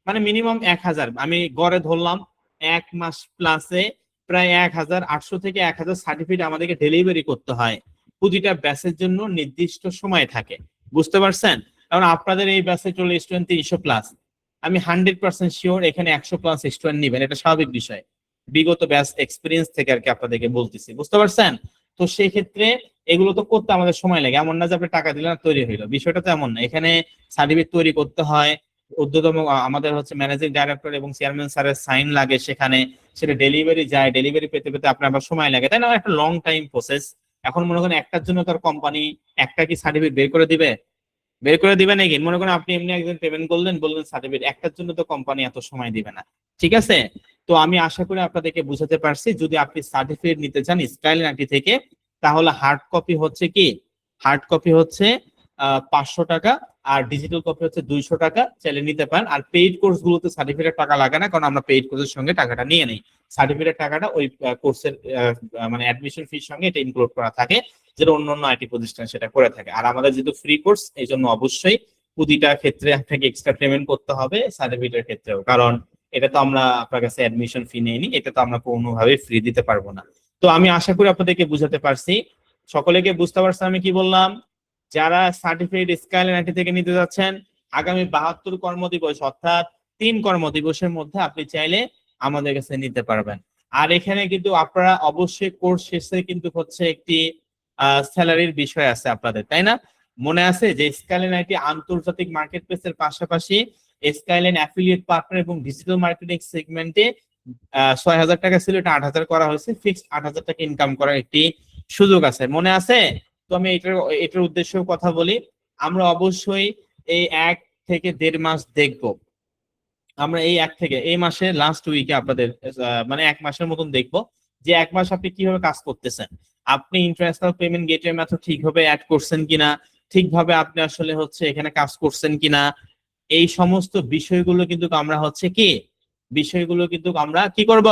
মানে মিনিমাম 1000, আমি গড়ে ধরলাম 1 মাস প্লাসে প্রায় 1800 থেকে 1000 সার্টিফিকেট আমাদেরকে ডেলিভারি করতে হয়। প্রতিটা ব্যাচের জন্য নির্দিষ্ট সময় থাকে। বুঝতে পারছেন? কারণ আপনাদের এই ব্যাচে চলে স্টুডেন্ট 300+, আমি 100% শিওর এখানে 100+ স্টুডেন্ট নিবেন, এটা স্বাভাবিক বিষয়। বিগত ব্যাচ এক্সপিরিয়েন্স থেকে আর কি আপনাদেরকে বলতেছি। বুঝতে পারছেন? তো সেই ক্ষেত্রে এগুলো তো করতে আমাদের সময় লাগে, এমন না যে আপনি টাকা দিলেন আর তৈরি হইলো, বিষয়টা তো এমন না। এখানে সার্টিফিকেট তৈরি করতে হয়, ঊর্ধ্বতম আমাদের হচ্ছে ম্যানেজিং ডাইরেক্টর এবং চেয়ারম্যান স্যারের সাইন লাগে সেখানে, সেটা ডেলিভারি যায়, ডেলিভারি পেতে পেতে আপনার আবার সময় লাগে, তাই না? একটা লং টাইম প্রসেস। এখন মনে করেন একটার জন্য তার কোম্পানি একটা কি সার্টিফিকেট বের করে দিবে? বের করে দিবে নাকি? মনে করেন আপনি এমনি একজন পেমেন্ট করলেন, বললেন সার্টিফিকেট, একটার জন্য তো কোম্পানি এত সময় দিবে না। ঠিক আছে? তো আমি আশা করি আপনাদেরকে বুঝাতে পারছি। যদি আপনি সার্টিফিকেট নিতে চান স্টাইল নাইটি থেকে, তাহলে হার্ড কপি হচ্ছে কি, হার্ড কপি হচ্ছে 500 টাকা, আর ডিজিটাল কপি হচ্ছে 200 টাকা, চাইলে নিতে পারেন। আর পেইড কোর্স গুলোতে সার্টিফিকেট টাকা লাগে না, কারণ আমরা পেইড কোর্সের সঙ্গে টাকাটা নিয়ে নেই। সার্টিফিকেট টাকাটা ওই কোর্সের মানে অ্যাডমিশন ফির সঙ্গে এটা ইনক্লুড করা থাকে, যেটা অন্য অন্য আইটি প্রতিষ্ঠান সেটা করে থাকে। আর আমাদের যেহেতু ফ্রি কোর্স, এই জন্য অবশ্যই প্রতিটা ক্ষেত্রে আপনাকে এক্সট্রা পেমেন্ট করতে হবে, সার্টিফিকেটের ক্ষেত্রেও। কারণ এটা তো আমরা আপনার কাছে অ্যাডমিশন ফি নিয়ে নিই, এটা তো আমরা কোনোভাবে ফ্রি দিতে পারবো না। তো আমি আশা করি আপনাদেরকে বুঝাতে পারছি, সকলেকে বুঝতে পারছেন আমি কি বললাম? যারা সার্টিফিকেট স্কাইলাইন আইটি থেকে নিতে যাচ্ছেন, আগামী 72 কর্মদিবস অর্থাৎ 3 কর্মদিবসের মধ্যে আপনি চাইলে আমাদের কাছে নিতে পারবেন। আর এখানে কিন্তু আপনারা অবশ্যই কোর্স শেষে কিন্তু হচ্ছে একটি স্যালারির বিষয় আছে আপনাদের, তাই না? মনে আছে যে স্কাইলাইন আইটি আন্তর্জাতিক মার্কেট প্লেসের পাশাপাশি স্কাইলাইন অ্যাফিলিয়েট পার্টনার এবং ডিজিটাল মার্কেটিং সেগমেন্টে 6000 টাকা ছিল, এটা 8000 করা হয়েছে, ফিক্সড 8000 টাকা ইনকাম করার একটি সুযোগ আছে, মনে আছে? তো আমি এটার উদ্দেশ্যেও কথা বলি। আমরা অবশ্যই এই 1 থেকে 1.5 মাস দেখবো। আমরা এই মাসের লাস্ট উইকে আপনাদের মানে 1 মাসের মতন দেখবো যে 1 মাস আপনি কিভাবে কাজ করতেছেন, আপনি ইন্টারন্যাশনাল পেমেন্ট গেটওয়ে মেথড ঠিকভাবে অ্যাড করছেন কিনা, ঠিকভাবে আপনি আসলে হচ্ছে এখানে কাজ করছেন কিনা, এই সমস্ত বিষয়গুলো কিন্তু আমরা হচ্ছে কি, বিষয়গুলো কিন্তু আমরা কি করব,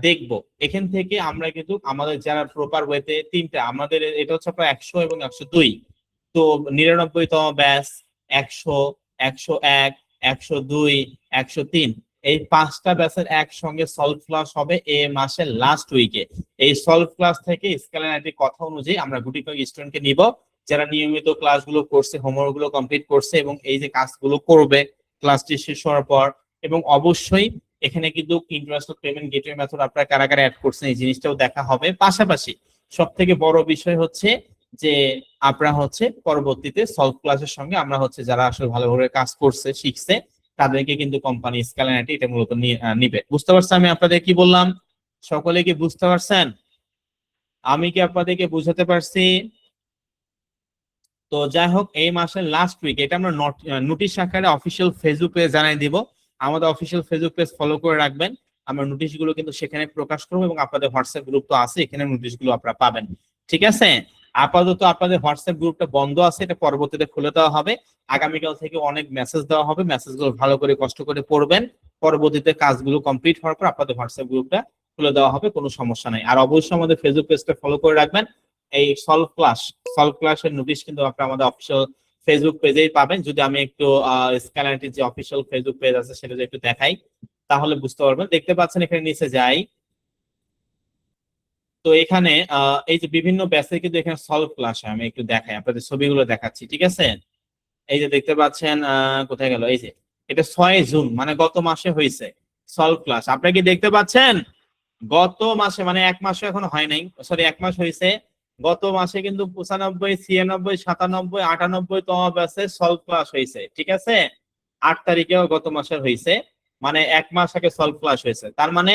দেখবো। এখান থেকে আমরা কিন্তু আমাদের যারা প্রপার ওয়েতে তিনটা, আমাদের এটা হচ্ছে আপনার 100 এবং 102, তো 99তম ব্যাচ, 100, 101, 102, 103, এই 5টা ব্যাচের একসঙ্গে সলভ ক্লাস হবে এই মাসের লাস্ট উইকে। এই সলভ ক্লাস থেকে স্কেলার আইটি কথা অনুযায়ী আমরা গুটি কয়েক স্টুডেন্টকে নিব, যারা নিয়মিত ক্লাসগুলো করছে, হোমওয়ার্ক গুলো কমপ্লিট করছে এবং এই যে কাজগুলো করবে ক্লাসটি শেষ হওয়ার পর। এবং অবশ্যই এখানে কিন্তু ইন্টারেস্ট পেমেন্ট গেটওয়ে মেথড আপনারা কারা কারা অ্যাড করছেন এই জিনিসটাও দেখা হবে। পাশাপাশি সব থেকে বড় বিষয় হচ্ছে যে আপনারা হচ্ছে পরবর্তীতে সলভ ক্লাসের সঙ্গে আমরা হচ্ছে যারা আসলে ভালোভাবে কাজ করছে শিখছে তাদেরকে কিন্তু কোম্পানি স্কেলারিটি এটা মূলত নিবে। বুঝতে পারছেন আমি আপনাদের কি বললাম? সকলে কি বুঝতে পারছেন? আমি কি আপনাদেরকে বুঝাতে পারছি? তো যাই হোক, এই মাসের লাস্ট উইক এটা আমরা নোটিশ আকারে অফিসিয়াল ফেসবুক পেজ জানাই দিব। আমাদের অফিসিয়াল ফেসবুক পেজ ফলো করে রাখবেন। আমরা নোটিশ গুলো কিন্তু সেখানে প্রকাশ করবো এবং আপনাদের হোয়াটসঅ্যাপ গ্রুপ তো আছে, এখানে নোটিশ গুলো আপনারা পাবেন। ঠিক আছে? আপাতত আপনাদের হোয়াটসঅ্যাপ গ্রুপটা বন্ধ আছে, এটা পরবর্তীতে খুলে দেওয়া হবে। আগামীকাল থেকে অনেক মেসেজ দেওয়া হবে, মেসেজগুলো ভালো করে কষ্ট করে পড়বেন। পরবর্তীতে কাজগুলো কমপ্লিট হওয়ার পর আপনাদের হোয়াটসঅ্যাপ গ্রুপটা খুলে দেওয়া হবে, কোনো সমস্যা নাই। আর অবশ্যই আমাদের ফেসবুক পেজটা ফলো করে রাখবেন। এই সলভ ক্লাসের নোটিশ কিন্তু আপনারা আমাদের অফিসিয়াল ফেসবুক পেজেই পাবেন। যদি আমি একটু স্ক্যালারিটির যে অফিসিয়াল ফেসবুক পেজ আছে সেটা যদি একটু দেখাই তাহলে বুঝতে পারবেন। দেখতে পাচ্ছেন এখানে নিচে যাই, তো এখানে এই যে বিভিন্ন ব্যাচে কিন্তু এখানে সলভ ক্লাস হয়। আমি একটু দেখাই, আপনাদের ছবিগুলো দেখাচ্ছি। ঠিক আছে? এই যে দেখতে পাচ্ছেন, কোথায় গেল, এই যে এটা 6 জুন মানে গত মাসে হয়েছে সলভ ক্লাস। আপনারা কি দেখতে পাচ্ছেন? গত মাসে মানে এক মাসও এখনো হয় নাই, সরি 1 মাস হয়েছে। গত মাসে কিন্তু 95, 96, 97, 98তম ব্যাচে সলভ ক্লাস হয়েছে। ঠিক আছে? 8 তারিখেও গত মাসের হয়েছে, মানে 1 মাস আগে সলভ ক্লাস হয়েছে। তার মানে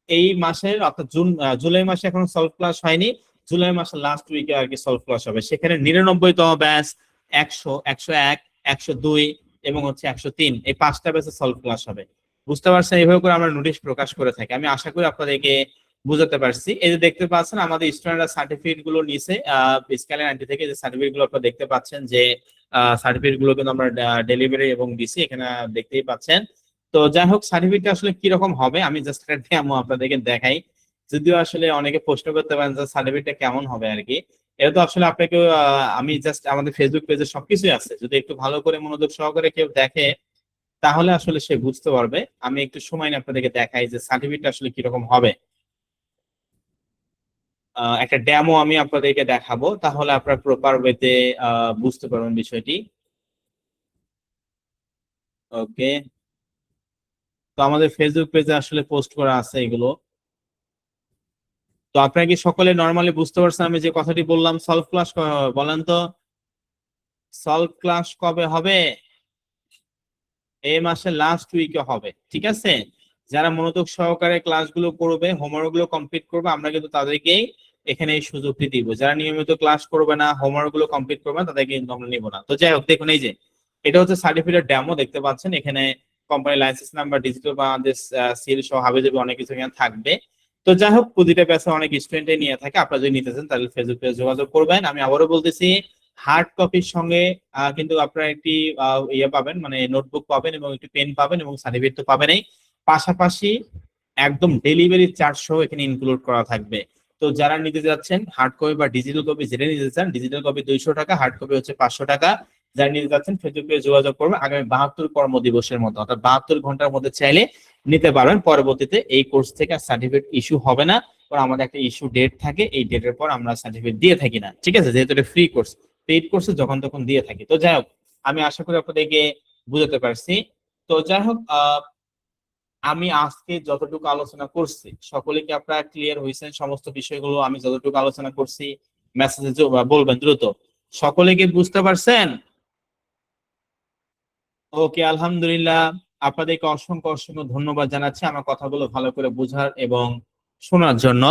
এই মাসের অর্থাৎ জুলাই মাসে এখনো সলভ ক্লাস হয়নি, জুলাই মাসের লাস্ট উইকে আর কি সলভ ক্লাস হবে। সেখানে 99তম ব্যাচ, 100, 101, 102 এবং হচ্ছে 103 এই 5টা ব্যাচে সলভ ক্লাস হবে। বুঝতে পারছেন? এইভাবে করে আমরা নোটিশ প্রকাশ করে থাকি। আমি আশা করি আপনাদেরকে বুঝাতে পারছি। এই যে দেখতে পাচ্ছেন আমাদের স্টুডেন্টরা সার্টিফিকেট গুলো নিছে স্কেলারিটি থেকে, যে সার্টিফিকেট গুলো আপনারা দেখতে পাচ্ছেন যে সার্টিফিকেট গুলো কিন্তু আমরা ডেলিভারি এবং দিছি, এখানে দেখতেই পাচ্ছেন। তো যাই হোক, সার্টিফিকেট আসলে কি রকম হবে আমি জাস্ট একটা ডেমো আপনাদেরকে দেখাই। যদিও আসলে অনেকে প্রশ্ন করতে পারেন যে সার্টিফিকেটটা কেমন হবে আর কি। এটা তো আসলে আপনাকে আমি জাস্ট আমাদের ফেসবুক পেজে সবকিছুই আছে, যদি একটু ভালো করে মনোযোগ সহকারে কেউ দেখে তাহলে আসলে সে বুঝতে পারবে। আমি একটু সময় নিয়ে আপনাদেরকে দেখাই যে সার্টিফিকেট আসলে কিরকম হবে। একটা ডেমো আমি আপনাদেরকে দেখাবো, তাহলে আপনারা প্রপার ওয়েতে বুঝতে পারবেন বিষয়টি। ওকে, তো আমাদের ফেসবুক পেজে আসলে পোস্ট করা আছে এগুলো। তো আপনারা কি সকলে নরমালি বুঝতে পারছেন আমি যে কথাটি বললাম? সলভ ক্লাস বলেন তো, সলভ ক্লাস কবে হবে? এই মাসের লাস্ট উইকে হবে। ঠিক আছে? যারা মনোযোগ সহকারে ক্লাসগুলো করবে, হোমওয়ার্ক গুলো কমপ্লিট করবে, আমরা কিন্তু তাদেরকেই এখানে এই সুযোগটি দিব। যারা নিয়মিত ক্লাস করবে না, হোমওয়ার্ক গুলো কমপ্লিট করবে না, তাদেরকে কিন্তু আমরা নিব না। তো যাই হোক, দেখুন এই যে এটা হচ্ছে সার্টিফিকেট ডেমো, দেখতে পাচ্ছেন এখানে company licence number, digital Bangladesh seal সহ হাবিজাবি অনেক কিছু এখানে থাকবে। তো যাই হোক, প্রতিটা ব্যাচে অনেক স্টুডেন্টই নিয়ে থাকে। আপনারা যদি নিতে চান তাহলে ফেসবুক পেজে যোগাযোগ করবেন। আমি আবারও বলতেছি, হার্ড কপির সঙ্গে কিন্তু আপনারা একটি ইয়ে পাবেন, মানে নোটবুক পাবেন এবং একটি পেন পাবেন এবং সার্টিফিকেট তো পাবেনই। পাশাপাশি একদম ডেলিভারি চার্জ সহ এখানে ইনক্লুড করা থাকবে। তো যারা নিতে যাচ্ছেন হার্ড কপি বা ডিজিটাল কপি, যেটা নিতে চান, ডিজিটাল কপি 200 টাকা, হার্ড কপি হচ্ছে 500 টাকা। যারা নিতে যাচ্ছেন ফেসবুক পেজে যোগাযোগ করবেন। আগামী 72 কর্মদিবসের মধ্যে অর্থাৎ 72 ঘন্টার মধ্যে চাইলে নিতে পারবেন। পরবর্তীতে এই কোর্স থেকে সার্টিফিকেট ইস্যু হবে না, আমাদের একটা ইস্যু ডেট থাকে, এই ডেটের পর আমরা সার্টিফিকেট দিয়ে থাকি না। ঠিক আছে? যেহেতু এটা ফ্রি কোর্স, পেইড কোর্সে যখন তখন দিয়ে থাকি। তো যাই হোক, আমি আশা করি আপনাদেরকে বুঝাতে পারছি। তো যাই হোক, আমি আজকে যতটুকু আলোচনা করছি সকলে কি আপনারা ক্লিয়ার হয়েছেন? সমস্ত বিষয়গুলো আমি যতটুকু আলোচনা করছি মেসেজে বলবেন দ্রুত। সকলে কি বুঝতে পারছেন? ওকে, আলহামদুলিল্লাহ। আপনাদেরকে অসংখ্য অসংখ্য ধন্যবাদ জানাচ্ছি আমার কথাগুলো ভালো করে বোঝার এবং শোনার জন্য।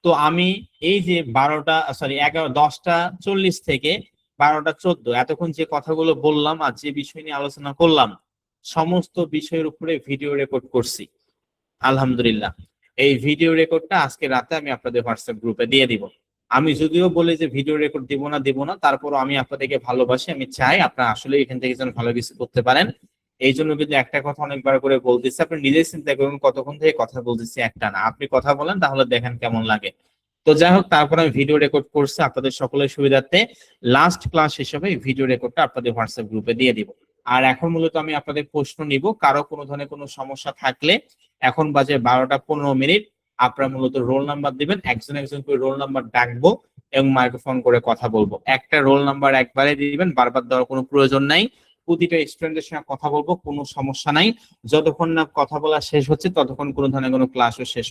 তো আমি এই যে 10:40 থেকে 12:14 এতক্ষণ যে কথাগুলো বললাম আর যে বিষয় নিয়ে আলোচনা করলাম, সমস্ত বিষয়ের উপরে ভিডিও রেকর্ড করছি আলহামদুলিল্লাহ। এই ভিডিও রেকর্ডটা আজকে রাতে আমি আপনাদের হোয়াটসঅ্যাপ গ্রুপে দিয়ে দিব। আমি যদিও বলি যে ভিডিও রেকর্ড দিব না, তারপরও আমি আপনাদেরকে ভালোবাসি, আমি চাই আপনারা আসলে এখান থেকে যেন ভালো কিছু করতে পারেন। এই জন্য কিন্তু একটা কথা অনেকবার করে বলতেছি, আপনি নিজেই চিন্তা করুন কতক্ষণ থেকে কথা বলতেছি একটা না। আপনি কথা বলেন তাহলে দেখেন কেমন লাগে। তো যাই হোক, তারপর আমি ভিডিও রেকর্ড করছি আপনাদের সকলের সুবিধার্থে। লাস্ট ক্লাস হিসেবে ভিডিও রেকর্ডটা আপনাদের হোয়াটসঅ্যাপ গ্রুপে দিয়ে দিব। আর এখন মূলত আমি আপনাদের প্রশ্ন নিব, কারো কোনো ধরনের কোনো সমস্যা থাকলে এখন বাজে 12:15। আপনারা মূলত রোল নাম্বার দিবেন, একজন একজন করে রোল নাম্বার ডাকবো। এবং মাইক্রোফোন করে কথা বলবো। একটা রোল নাম্বার একবারে দিবেন, বারবার দেওয়ার কোনো প্রয়োজন নাই। প্রতিটা স্টুডেন্টের সঙ্গে কথা বলবো, কোনো সমস্যা নাই। যতক্ষণ না কথা বলা শেষ হচ্ছে ততক্ষণ কোনো ধরনের কোনো ক্লাসও শেষ